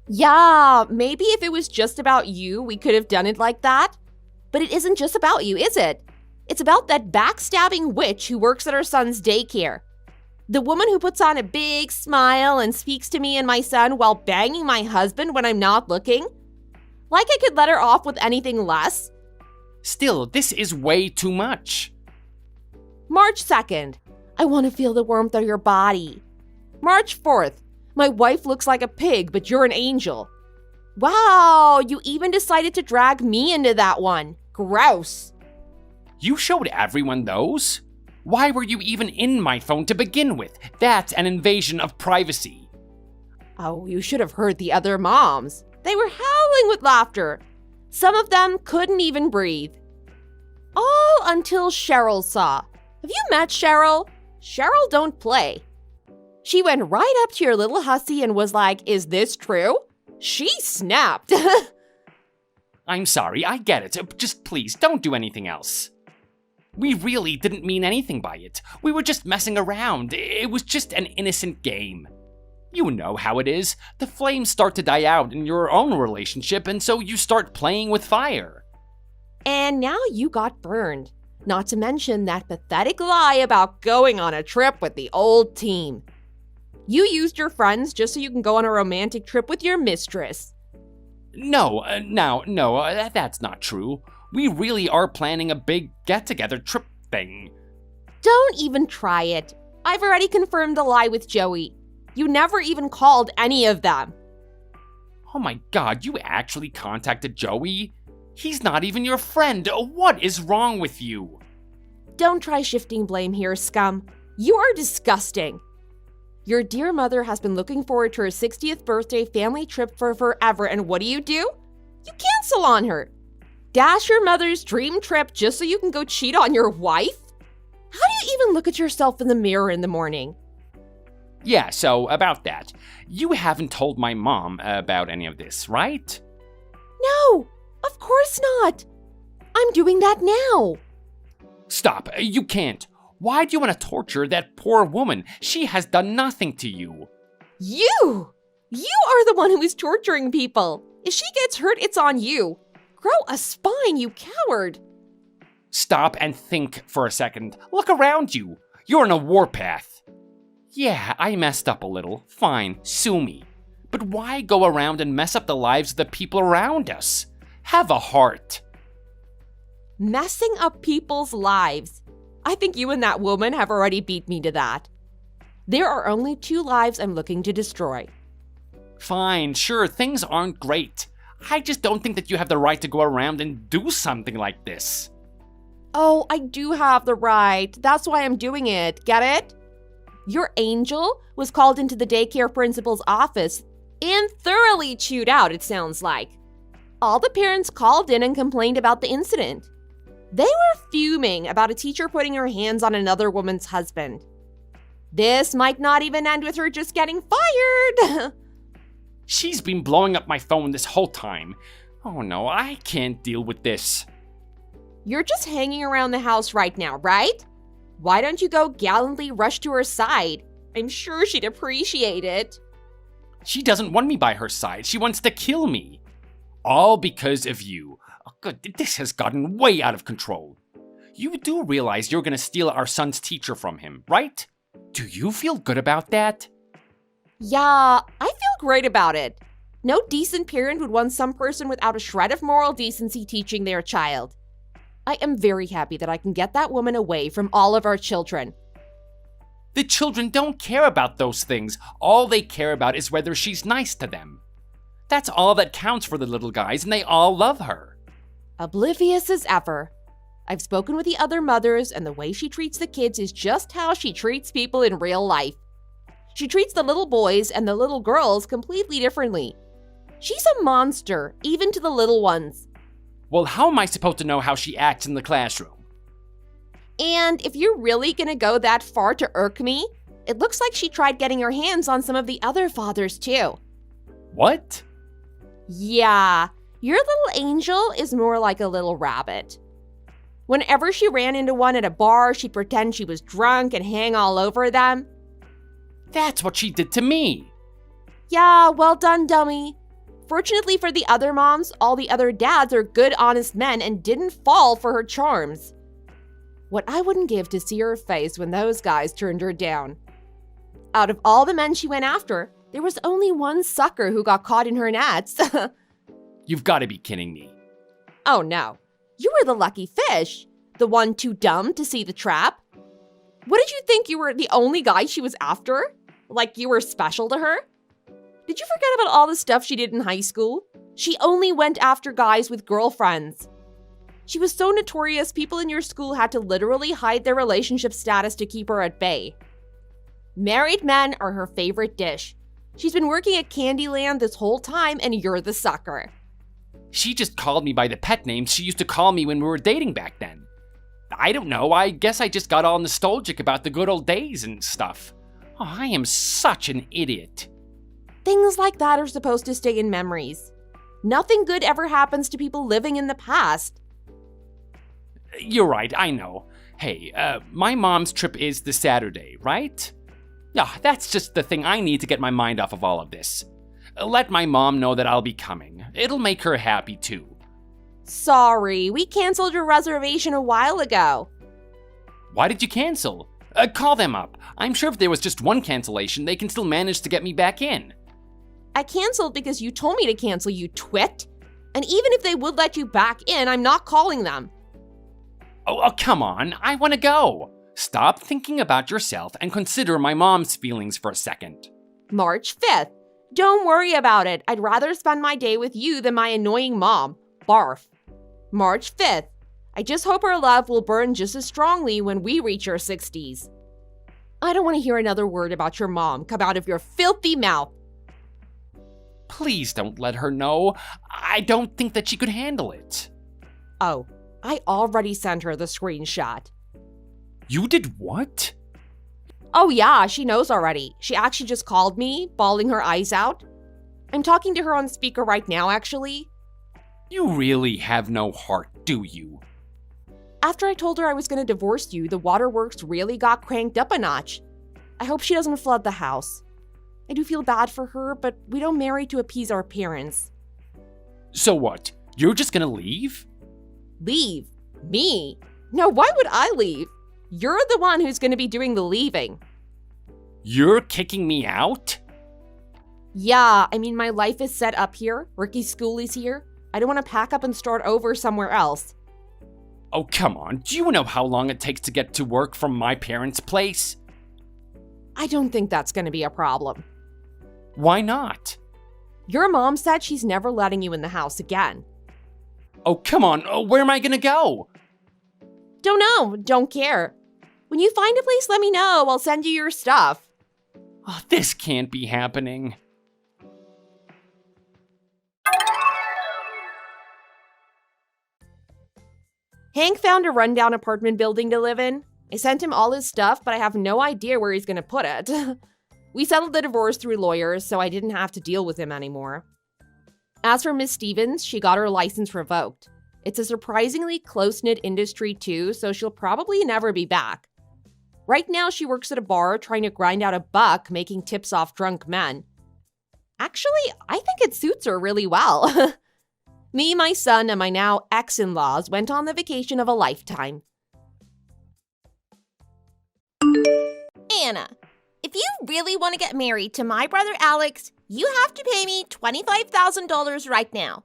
H: Yeah, maybe if it was just about you, we could have done it like that. But it isn't just about you, is it? It's about that backstabbing witch who works at our son's daycare. The woman who puts on a big smile and speaks to me and my son while banging my husband when I'm not looking. Like I could let her off with anything less.
I: Still, this is way too much.
H: March 2nd. I want to feel the warmth of your body. March 4th. My wife looks like a pig, but you're an angel. Wow, you even decided to drag me into that one. Gross.
I: You showed everyone those? Why were you even in my phone to begin with? That's an invasion of privacy.
H: Oh, you should have heard the other moms. They were howling with laughter. Some of them couldn't even breathe. All until Cheryl saw. Have you met Cheryl? Cheryl don't play. She went right up to your little hussy and was like, "Is this true?" She snapped.
I: I'm sorry, I get it. Just please, don't do anything else. We really didn't mean anything by it. We were just messing around. It was just an innocent game. You know how it is. The flames start to die out in your own relationship, and so you start playing with fire.
H: And now you got burned. Not to mention that pathetic lie about going on a trip with the old team. You used your friends just so you can go on a romantic trip with your mistress.
I: No, that's not true. We really are planning a big get-together trip thing.
H: Don't even try it. I've already confirmed the lie with Joey. You never even called any of them.
I: Oh my god, you actually contacted Joey? He's not even your friend. What is wrong with you?
H: Don't try shifting blame here, scum. You are disgusting. Your dear mother has been looking forward to her 60th birthday family trip for forever, and what do? You cancel on her. Dash your mother's dream trip just so you can go cheat on your wife? How do you even look at yourself in the mirror in the morning?
I: Yeah, so about that. You haven't told my mom about any of this, right?
H: No, of course not. I'm doing that now.
I: Stop, you can't. Why do you want to torture that poor woman? She has done nothing to you.
H: You! You are the one who is torturing people. If she gets hurt, it's on you. Grow a spine, you coward.
I: Stop and think for a second. Look around you. You're on a warpath. Yeah, I messed up a little. Fine, sue me. But why go around and mess up the lives of the people around us? Have a heart.
H: Messing up people's lives. I think you and that woman have already beat me to that. There are only 2 lives I'm looking to destroy.
I: Fine, sure, things aren't great. I just don't think that you have the right to go around and do something like this.
H: Oh, I do have the right. That's why I'm doing it. Get it? Your angel was called into the daycare principal's office and thoroughly chewed out, it sounds like. All the parents called in and complained about the incident. They were fuming about a teacher putting her hands on another woman's husband. This might not even end with her just getting fired.
I: She's been blowing up my phone this whole time. Oh no, I can't deal with this.
H: You're just hanging around the house right now, right? Why don't you go gallantly rush to her side? I'm sure she'd appreciate it.
I: She doesn't want me by her side. She wants to kill me. All because of you. Oh, good. This has gotten way out of control. You do realize you're gonna steal our son's teacher from him, right? Do you feel good about that?
H: Yeah, I feel great about it. No decent parent would want some person without a shred of moral decency teaching their child. I am very happy that I can get that woman away from all of our children.
I: The children don't care about those things. All they care about is whether she's nice to them. That's all that counts for the little guys, and they all love her.
H: Oblivious as ever. I've spoken with the other mothers, and the way she treats the kids is just how she treats people in real life. She treats the little boys and the little girls completely differently. She's a monster, even to the little ones.
I: Well, how am I supposed to know how she acts in the classroom?
H: And if you're really gonna go that far to irk me, it looks like she tried getting her hands on some of the other fathers too.
I: What?
H: Yeah, your little angel is more like a little rabbit. Whenever she ran into one at a bar, she'd pretend she was drunk and hang all over them.
I: That's what she did to me.
H: Yeah, well done, dummy. Fortunately for the other moms, all the other dads are good, honest men and didn't fall for her charms. What I wouldn't give to see her face when those guys turned her down. Out of all the men she went after, there was only one sucker who got caught in her nets.
I: You've got to be kidding me.
H: Oh no, you were the lucky fish, the one too dumb to see the trap. What did you think, you were the only guy she was after? Like you were special to her? Did you forget about all the stuff she did in high school? She only went after guys with girlfriends. She was so notorious, people in your school had to literally hide their relationship status to keep her at bay. Married men are her favorite dish. She's been working at Candyland this whole time, and you're the sucker.
I: She just called me by the pet names she used to call me when we were dating back then. I don't know, I guess I just got all nostalgic about the good old days and stuff. Oh, I am such an idiot.
H: Things like that are supposed to stay in memories. Nothing good ever happens to people living in the past.
I: You're right, I know. Hey, my mom's trip is this Saturday, right? Yeah, that's just the thing I need to get my mind off of all of this. Let my mom know that I'll be coming. It'll make her happy too.
H: Sorry, we canceled your reservation a while ago.
I: Why did you cancel? Call them up. I'm sure if there was just one cancellation, they can still manage to get me back in.
H: I canceled because you told me to cancel, you twit. And even if they would let you back in, I'm not calling them.
I: Oh, come on. I want to go. Stop thinking about yourself and consider my mom's feelings for a second.
H: March 5th. Don't worry about it. I'd rather spend my day with you than my annoying mom. Barf. March 5th. I just hope our love will burn just as strongly when we reach our 60s. I don't want to hear another word about your mom come out of your filthy mouth.
I: Please don't let her know. I don't think that she could handle it.
H: Oh, I already sent her the screenshot.
I: You did what?
H: Oh yeah, she knows already. She actually just called me, bawling her eyes out. I'm talking to her on speaker right now, actually.
I: You really have no heart, do you?
H: After I told her I was going to divorce you, the waterworks really got cranked up a notch. I hope she doesn't flood the house. I do feel bad for her, but we don't marry to appease our parents.
I: So what? You're just gonna leave?
H: Leave? Me? No, why would I leave? You're the one who's going to be doing the leaving.
I: You're kicking me out?
H: Yeah, I mean, my life is set up here. Ricky's school is here. I don't want to pack up and start over somewhere else.
I: Oh, come on. Do you know how long it takes to get to work from my parents' place?
H: I don't think that's going to be a problem.
I: Why not?
H: Your mom said she's never letting you in the house again.
I: Oh, come on. Where am I gonna go?
H: Don't know. Don't care. When you find a place, let me know. I'll send you your stuff.
I: Oh, this can't be happening.
H: Hank found a rundown apartment building to live in. I sent him all his stuff, but I have no idea where he's going to put it. We settled the divorce through lawyers, so I didn't have to deal with him anymore. As for Miss Stevens, she got her license revoked. It's a surprisingly close-knit industry too, so she'll probably never be back. Right now, she works at a bar trying to grind out a buck making tips off drunk men. Actually, I think it suits her really well. Me, my son, and my now ex-in-laws went on the vacation of a lifetime.
C: Anna, if you really want to get married to my brother Alex, you have to pay me $25,000 right now.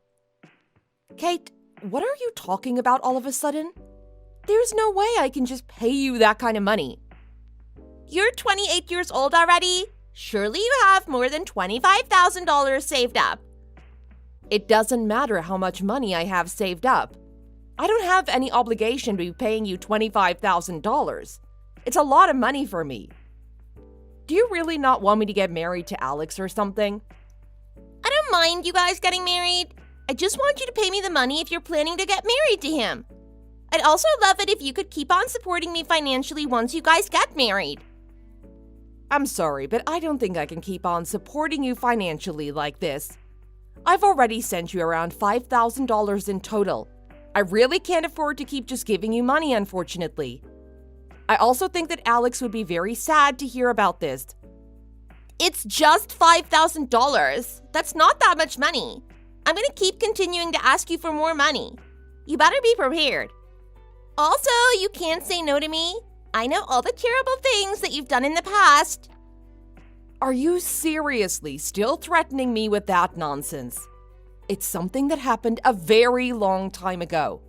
H: Kate, what are you talking about all of a sudden? There's no way I can just pay you that kind of money.
C: You're 28 years old already. Surely you have more than $25,000 saved up.
H: It doesn't matter how much money I have saved up. I don't have any obligation to be paying you $25,000. It's a lot of money for me. Do you really not want me to get married to Alex or something?
C: I don't mind you guys getting married. I just want you to pay me the money if you're planning to get married to him. I'd also love it if you could keep on supporting me financially once you guys get married.
H: I'm sorry, but I don't think I can keep on supporting you financially like this. I've already sent you around $5,000 in total. I really can't afford to keep just giving you money, unfortunately. I also think that Alex would be very sad to hear about this.
C: It's just $5,000. That's not that much money. I'm going to keep continuing to ask you for more money. You better be prepared. Also, you can't say no to me. I know all the terrible things that you've done in the past.
H: Are you seriously still threatening me with that nonsense? It's something that happened a very long time ago.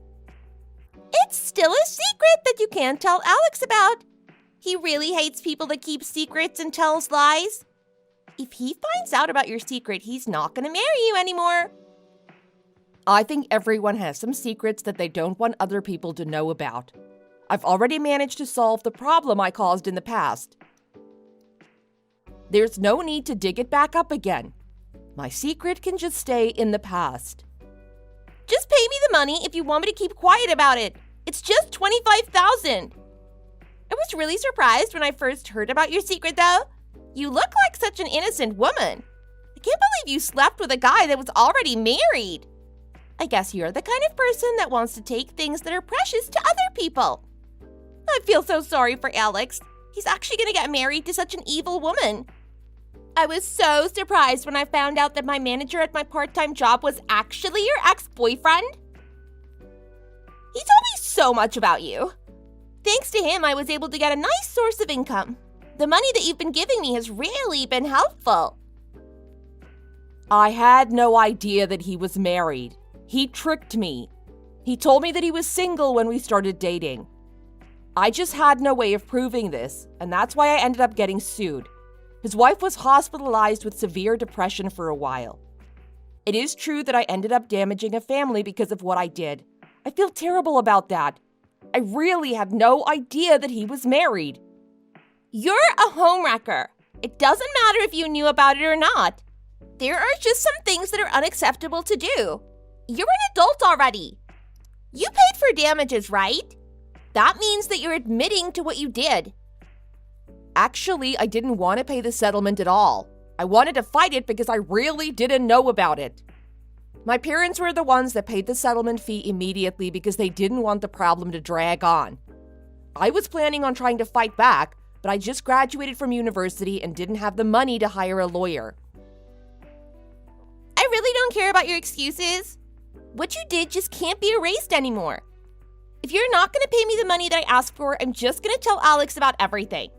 C: It's still a secret that you can't tell Alex about. He really hates people that keep secrets and tells lies. If he finds out about your secret, he's not going to marry you anymore.
H: I think everyone has some secrets that they don't want other people to know about. I've already managed to solve the problem I caused in the past. There's no need to dig it back up again. My secret can just stay in the past.
C: Just pay me the money if you want me to keep quiet about it. It's just $25,000. I was really surprised when I first heard about your secret, though. You look like such an innocent woman. I can't believe you slept with a guy that was already married. I guess you're the kind of person that wants to take things that are precious to other people. I feel so sorry for Alex. He's actually going to get married to such an evil woman. I was so surprised when I found out that my manager at my part-time job was actually your ex-boyfriend. He told me so much about you. Thanks to him, I was able to get a nice source of income. The money that you've been giving me has really been helpful.
H: I had no idea that he was married. He tricked me. He told me that he was single when we started dating. I just had no way of proving this, and that's why I ended up getting sued. His wife was hospitalized with severe depression for a while. It is true that I ended up damaging a family because of what I did. I feel terrible about that. I really had no idea that he was married.
C: You're a homewrecker. It doesn't matter if you knew about it or not. There are just some things that are unacceptable to do. You're an adult already. You paid for damages, right? That means that you're admitting to what you did.
H: Actually, I didn't want to pay the settlement at all. I wanted to fight it because I really didn't know about it. My parents were the ones that paid the settlement fee immediately because they didn't want the problem to drag on. I was planning on trying to fight back, but I just graduated from university and didn't have the money to hire a lawyer.
C: I really don't care about your excuses. What you did just can't be erased anymore. If you're not going to pay me the money that I asked for, I'm just going to tell Alex about everything.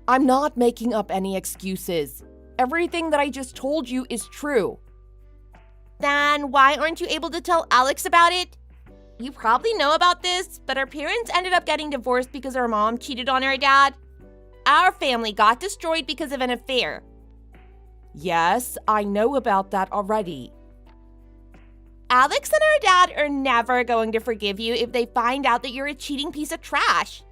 H: I'm not making up any excuses. Everything that I just told you is true.
C: Then why aren't you able to tell Alex about it? You probably know about this, but our parents ended up getting divorced because our mom cheated on our dad. Our family got destroyed because of an affair.
H: Yes, I know about that already.
C: Alex and our dad are never going to forgive you if they find out that you're a cheating piece of trash.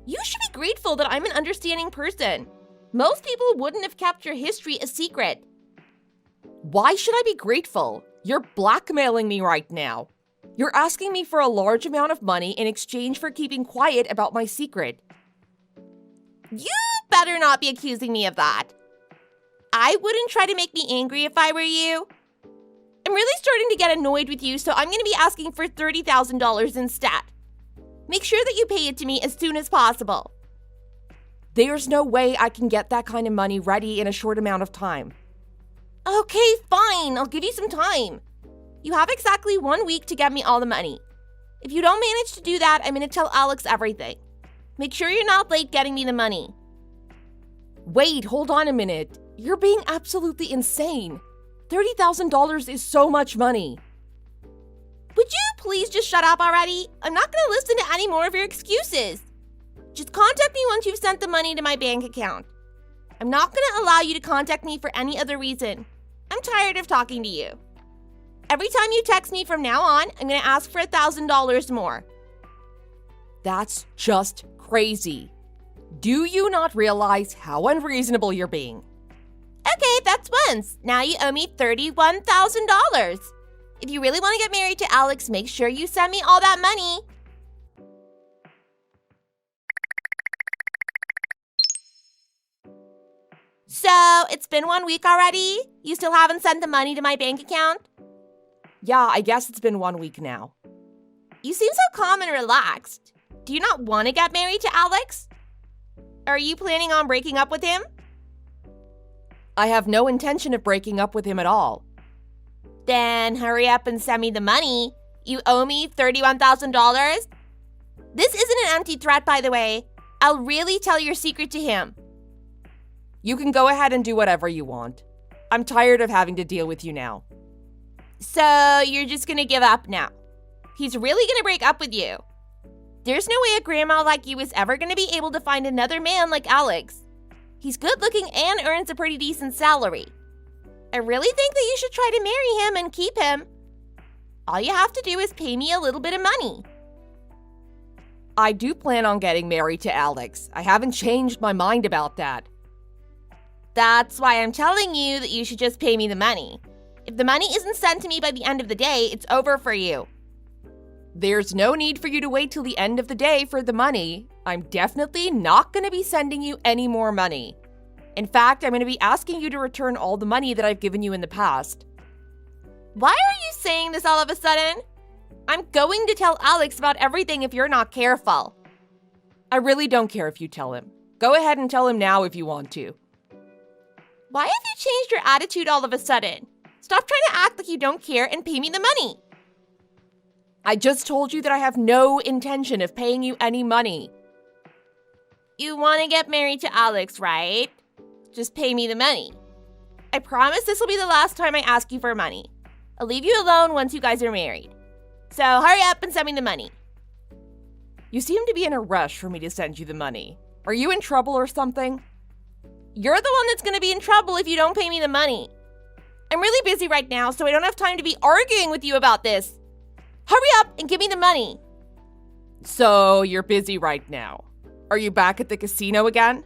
C: You should be grateful that I'm an understanding person. Most people wouldn't have kept your history a secret.
H: Why should I be grateful? You're blackmailing me right now. You're asking me for a large amount of money in exchange for keeping quiet about my secret.
C: You better not be accusing me of that. I wouldn't try to make me angry if I were you. I'm really starting to get annoyed with you, so I'm going to be asking for $30,000 instead. Make sure that you pay it to me as soon as possible.
H: There's no way I can get that kind of money ready in a short amount of time.
C: Okay, fine. I'll give you some time. You have exactly 1 week to get me all the money. If you don't manage to do that, I'm going to tell Alex everything. Make sure you're not late getting me the money.
H: Wait, hold on a minute. You're being absolutely insane. $30,000 is so much money.
C: Would you please just shut up already? I'm not going to listen to any more of your excuses. Just contact me once you've sent the money to my bank account. I'm not going to allow you to contact me for any other reason. I'm tired of talking to you. Every time you text me from now on, I'm going to ask for $1,000 more.
H: That's just crazy. Do you not realize how unreasonable you're being?
C: Okay, that's once. Now you owe me $31,000. If you really want to get married to Alex, make sure you send me all that money. So, it's been 1 week already? You still haven't sent the money to my bank account?
H: Yeah, I guess it's been 1 week now.
C: You seem so calm and relaxed. Do you not want to get married to Alex? Are you planning on breaking up with him?
H: I have no intention of breaking up with him at all.
C: Then hurry up and send me the money. You owe me $31,000? This isn't an empty threat, by the way. I'll really tell your secret to him.
H: You can go ahead and do whatever you want. I'm tired of having to deal with you now.
C: So you're just gonna give up now? He's really gonna break up with you. There's no way a grandma like you is ever gonna be able to find another man like Alex. He's good looking and earns a pretty decent salary. I really think that you should try to marry him and keep him. All you have to do is pay me a little bit of money.
H: I do plan on getting married to Alex. I haven't changed my mind about that.
C: That's why I'm telling you that you should just pay me the money. If the money isn't sent to me by the end of the day, it's over for you.
H: There's no need for you to wait till the end of the day for the money. I'm definitely not going to be sending you any more money. In fact, I'm going to be asking you to return all the money that I've given you in the past.
C: Why are you saying this all of a sudden? I'm going to tell Alex about everything if you're not careful.
H: I really don't care if you tell him. Go ahead and tell him now if you want to.
C: Why have you changed your attitude all of a sudden? Stop trying to act like you don't care and pay me the money.
H: I just told you that I have no intention of paying you any money.
C: You want to get married to Alex, right? Just pay me the money. I promise this will be the last time I ask you for money. I'll leave you alone once you guys are married. So hurry up and send me the money.
H: You seem to be in a rush for me to send you the money. Are you in trouble or something?
C: You're the one that's going to be in trouble if you don't pay me the money. I'm really busy right now, so I don't have time to be arguing with you about this. Hurry up and give me the money.
H: So you're busy right now. Are you back at the casino again?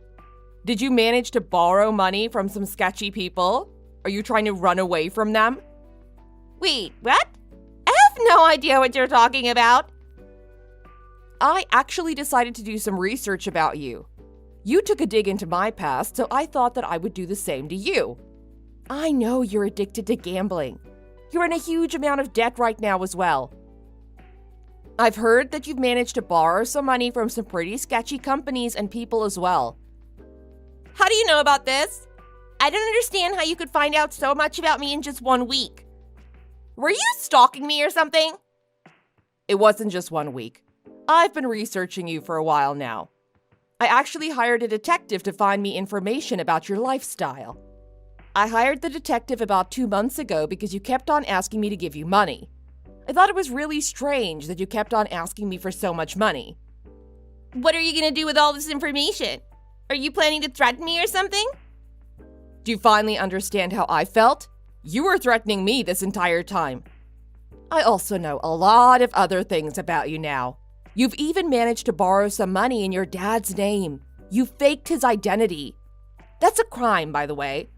H: Did you manage to borrow money from some sketchy people? Are you trying to run away from them?
C: Wait, what? I have no idea what you're talking about.
H: I actually decided to do some research about you. You took a dig into my past, so I thought that I would do the same to you. I know you're addicted to gambling. You're in a huge amount of debt right now as well. I've heard that you've managed to borrow some money from some pretty sketchy companies and people as well.
C: How do you know about this? I don't understand how you could find out so much about me in just 1 week. Were you stalking me or something?
H: It wasn't just 1 week. I've been researching you for a while now. I actually hired a detective to find me information about your lifestyle. I hired the detective about 2 months ago because you kept on asking me to give you money. I thought it was really strange that you kept on asking me for so much money.
C: What are you gonna do with all this information? Are you planning to threaten me or something?
H: Do you finally understand how I felt? You were threatening me this entire time. I also know a lot of other things about you now. You've even managed to borrow some money in your dad's name. You faked his identity. That's a crime, by the way.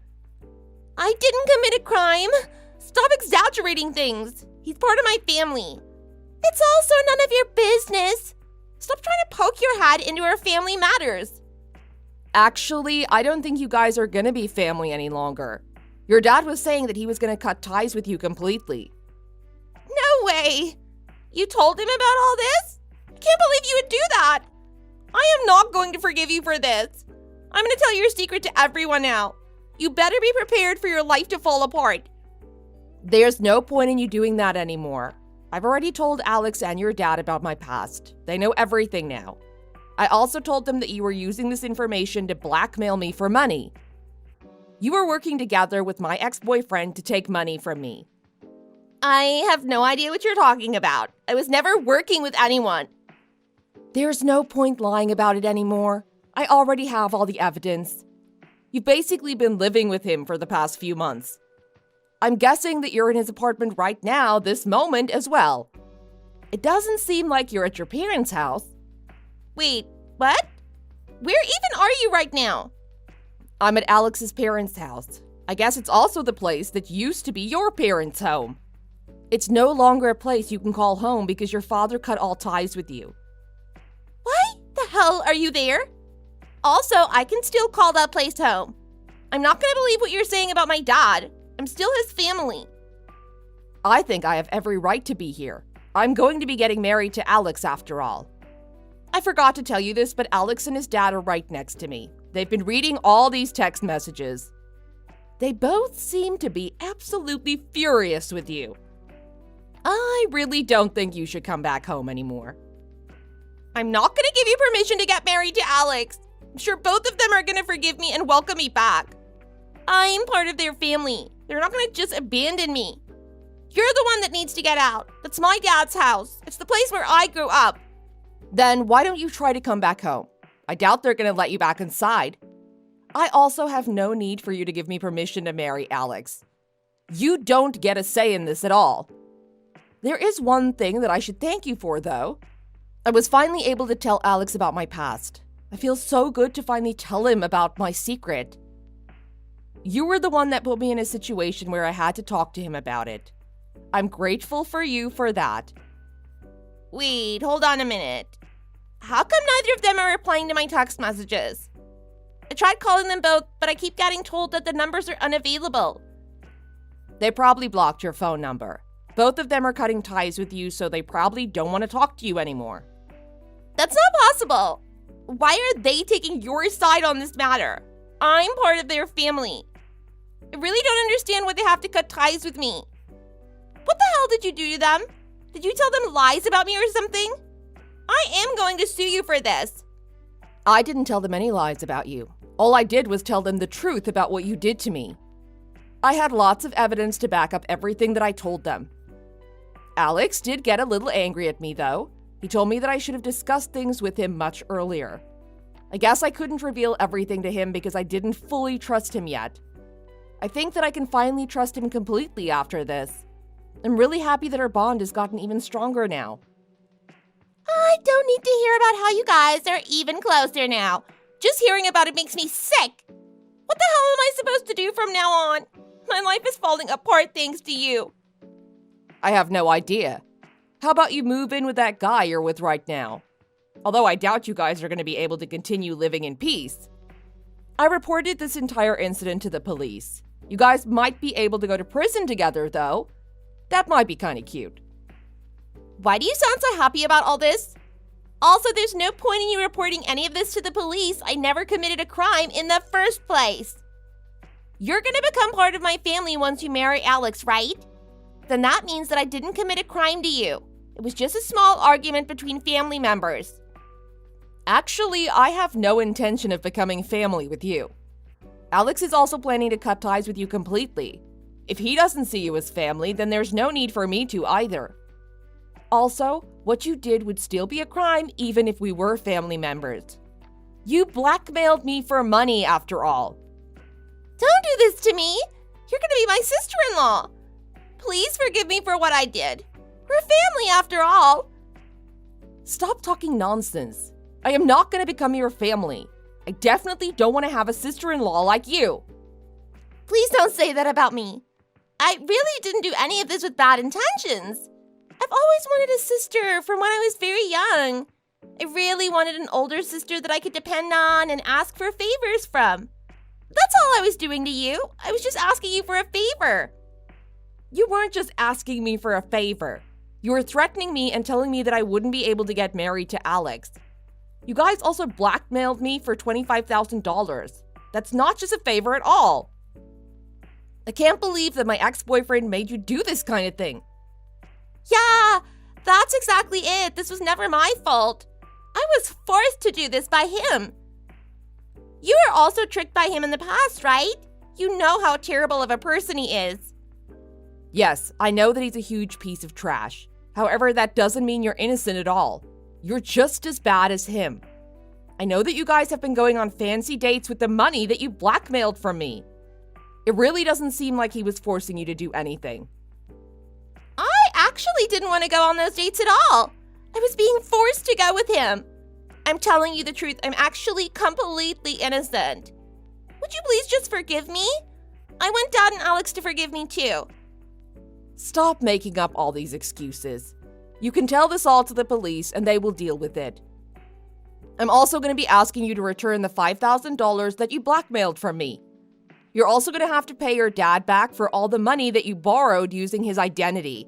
C: I didn't commit a crime. Stop exaggerating things. He's part of my family. It's also none of your business. Stop trying to poke your head into our family matters.
H: Actually, I don't think you guys are gonna be family any longer. Your dad was saying that he was gonna cut ties with you completely.
C: No way. You told him about all this? I can't believe you would do that. I am not going to forgive you for this. I'm going to tell your secret to everyone now. You better be prepared for your life to fall apart.
H: There's no point in you doing that anymore. I've already told Alex and your dad about my past. They know everything now. I also told them that you were using this information to blackmail me for money. You were working together with my ex-boyfriend to take money from me.
C: I have no idea what you're talking about. I was never working with anyone.
H: There's no point lying about it anymore. I already have all the evidence. You've basically been living with him for the past few months. I'm guessing that you're in his apartment right now, this moment as well. It doesn't seem like you're at your parents' house.
C: Wait, what? Where even are you right now?
H: I'm at Alex's parents' house. I guess it's also the place that used to be your parents' home. It's no longer a place you can call home because your father cut all ties with you.
C: Why the hell are you there? Also, I can still call that place home. I'm not gonna believe what you're saying about my dad. I'm still his family.
H: I think I have every right to be here. I'm going to be getting married to Alex after all. I forgot to tell you this, but Alex and his dad are right next to me. They've been reading all these text messages. They both seem to be absolutely furious with you. I really don't think you should come back home anymore.
C: I'm not gonna give you permission to get married to Alex. I'm sure both of them are gonna forgive me and welcome me back. I'm part of their family. They're not gonna just abandon me. You're the one that needs to get out. That's my dad's house. It's the place where I grew up.
H: Then why don't you try to come back home? I doubt they're gonna let you back inside. I also have no need for you to give me permission to marry Alex. You don't get a say in this at all. There is one thing that I should thank you for, though. I was finally able to tell Alex about my past. I feel so good to finally tell him about my secret. You were the one that put me in a situation where I had to talk to him about it. I'm grateful for you for that.
C: Wait, hold on a minute. How come neither of them are replying to my text messages? I tried calling them both, but I keep getting told that the numbers are unavailable.
H: They probably blocked your phone number. Both of them are cutting ties with you, so they probably don't want to talk to you anymore.
C: That's not possible. Why are they taking your side on this matter? I'm part of their family. I really don't understand why they have to cut ties with me. What the hell did you do to them? Did you tell them lies about me or something? I am going to sue you for this.
H: I didn't tell them any lies about you. All I did was tell them the truth about what you did to me. I had lots of evidence to back up everything that I told them. Alex did get a little angry at me, though. He told me that I should have discussed things with him much earlier. I guess I couldn't reveal everything to him because I didn't fully trust him yet. I think that I can finally trust him completely after this. I'm really happy that our bond has gotten even stronger now.
C: I don't need to hear about how you guys are even closer now. Just hearing about it makes me sick. What the hell am I supposed to do from now on? My life is falling apart thanks to you.
H: I have no idea. How about you move in with that guy you're with right now? Although I doubt you guys are going to be able to continue living in peace. I reported this entire incident to the police. You guys might be able to go to prison together, though.
F: That might be kind of cute.
H: Why do you sound so happy about all this? Also, there's no point in you reporting any of this to the police. I never committed a crime in the first place. You're gonna become part of my family once you marry Alex, right? Then that means that I didn't commit a crime to you. It was just a small argument between family members.
F: Actually, I have no intention of becoming family with you. Alex is also planning to cut ties with you completely. If he doesn't see you as family, then there's no need for me to either. Also, what you did would still be a crime even if we were family members. You blackmailed me for money after all.
H: Don't do this to me. You're gonna be my sister-in-law. Please forgive me for what I did. We're family after all.
F: Stop talking nonsense. I am not going to become your family. I definitely don't want to have a sister-in-law like you.
H: Please don't say that about me. I really didn't do any of this with bad intentions. I've always wanted a sister from when I was very young. I really wanted an older sister that I could depend on and ask for favors from. That's all I was doing to you. I was just asking you for a favor.
F: You weren't just asking me for a favor. You were threatening me and telling me that I wouldn't be able to get married to Alex. You guys also blackmailed me for $25,000. That's not just a favor at all. I can't believe that my ex-boyfriend made you do this kind of thing.
H: Yeah, that's exactly it. This was never my fault. I was forced to do this by him. You were also tricked by him in the past, right? You know how terrible of a person he is.
F: Yes, I know that he's a huge piece of trash. However, that doesn't mean you're innocent at all. You're just as bad as him. I know that you guys have been going on fancy dates with the money that you blackmailed from me. It really doesn't seem like he was forcing you to do anything.
H: I actually didn't want to go on those dates at all. I was being forced to go with him. I'm telling you the truth, I'm actually completely innocent. Would you please just forgive me? I want Dad and Alex to forgive me too.
F: Stop making up all these excuses. You can tell this all to the police and they will deal with it. I'm also going to be asking you to return the $5,000 that you blackmailed from me. You're also going to have to pay your dad back for all the money that you borrowed using his identity.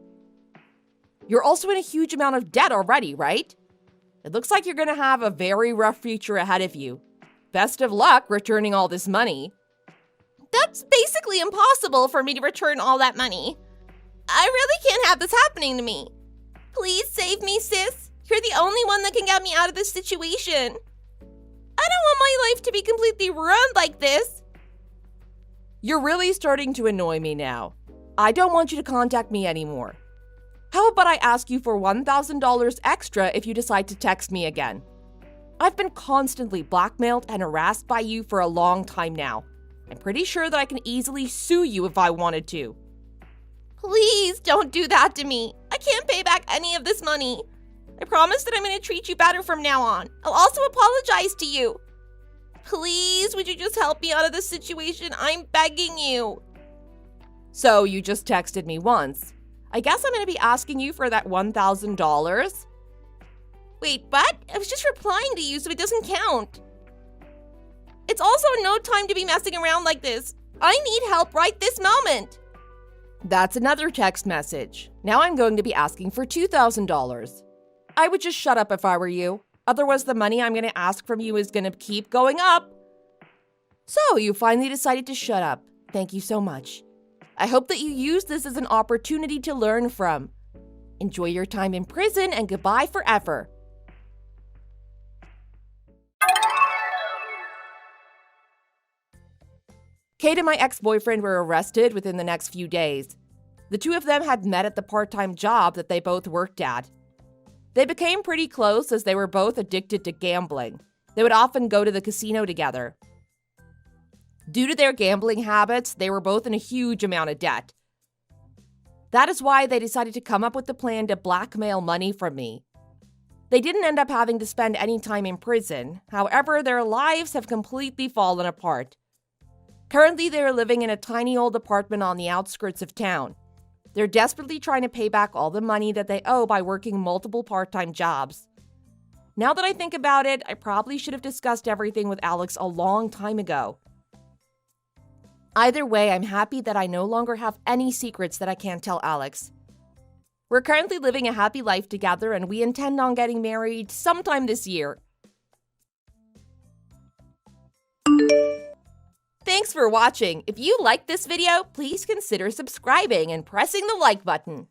F: You're also in a huge amount of debt already, right? It looks like you're going to have a very rough future ahead of you. Best of luck returning all this money.
H: That's basically impossible for me to return all that money. I really can't have this happening to me. Please save me, sis. You're the only one that can get me out of this situation. I don't want my life to be completely ruined like this.
F: You're really starting to annoy me now. I don't want you to contact me anymore. How about I ask you for $1,000 extra if you decide to text me again? I've been constantly blackmailed and harassed by you for a long time now. I'm pretty sure that I can easily sue you if I wanted to.
H: Please don't do that to me. I can't pay back any of this money. I promise that I'm going to treat you better from now on. I'll also apologize to you. Please, would you just help me out of this situation? I'm begging you.
F: So you just texted me once. I guess I'm going to be asking you for that $1,000.
H: Wait, what? I was just replying to you, so it doesn't count. It's also no time to be messing around like this. I need help right this moment.
F: That's another text message. Now I'm going to be asking for $2,000. I would just shut up if I were you. Otherwise, the money I'm going to ask from you is going to keep going up. So, you finally decided to shut up. Thank you so much. I hope that you use this as an opportunity to learn from. Enjoy your time in prison and goodbye forever. Kate and my ex-boyfriend were arrested within the next few days. The two of them had met at the part-time job that they both worked at. They became pretty close as they were both addicted to gambling. They would often go to the casino together. Due to their gambling habits, they were both in a huge amount of debt. That is why they decided to come up with the plan to blackmail money from me. They didn't end up having to spend any time in prison. However, their lives have completely fallen apart. Currently, they are living in a tiny old apartment on the outskirts of town. They're desperately trying to pay back all the money that they owe by working multiple part-time jobs. Now that I think about it, I probably should have discussed everything with Alex a long time ago. Either way, I'm happy that I no longer have any secrets that I can't tell Alex.
H: We're currently living a happy life together and we intend on getting married sometime this year. Thanks for watching. If you liked this video, please consider subscribing and pressing the like button.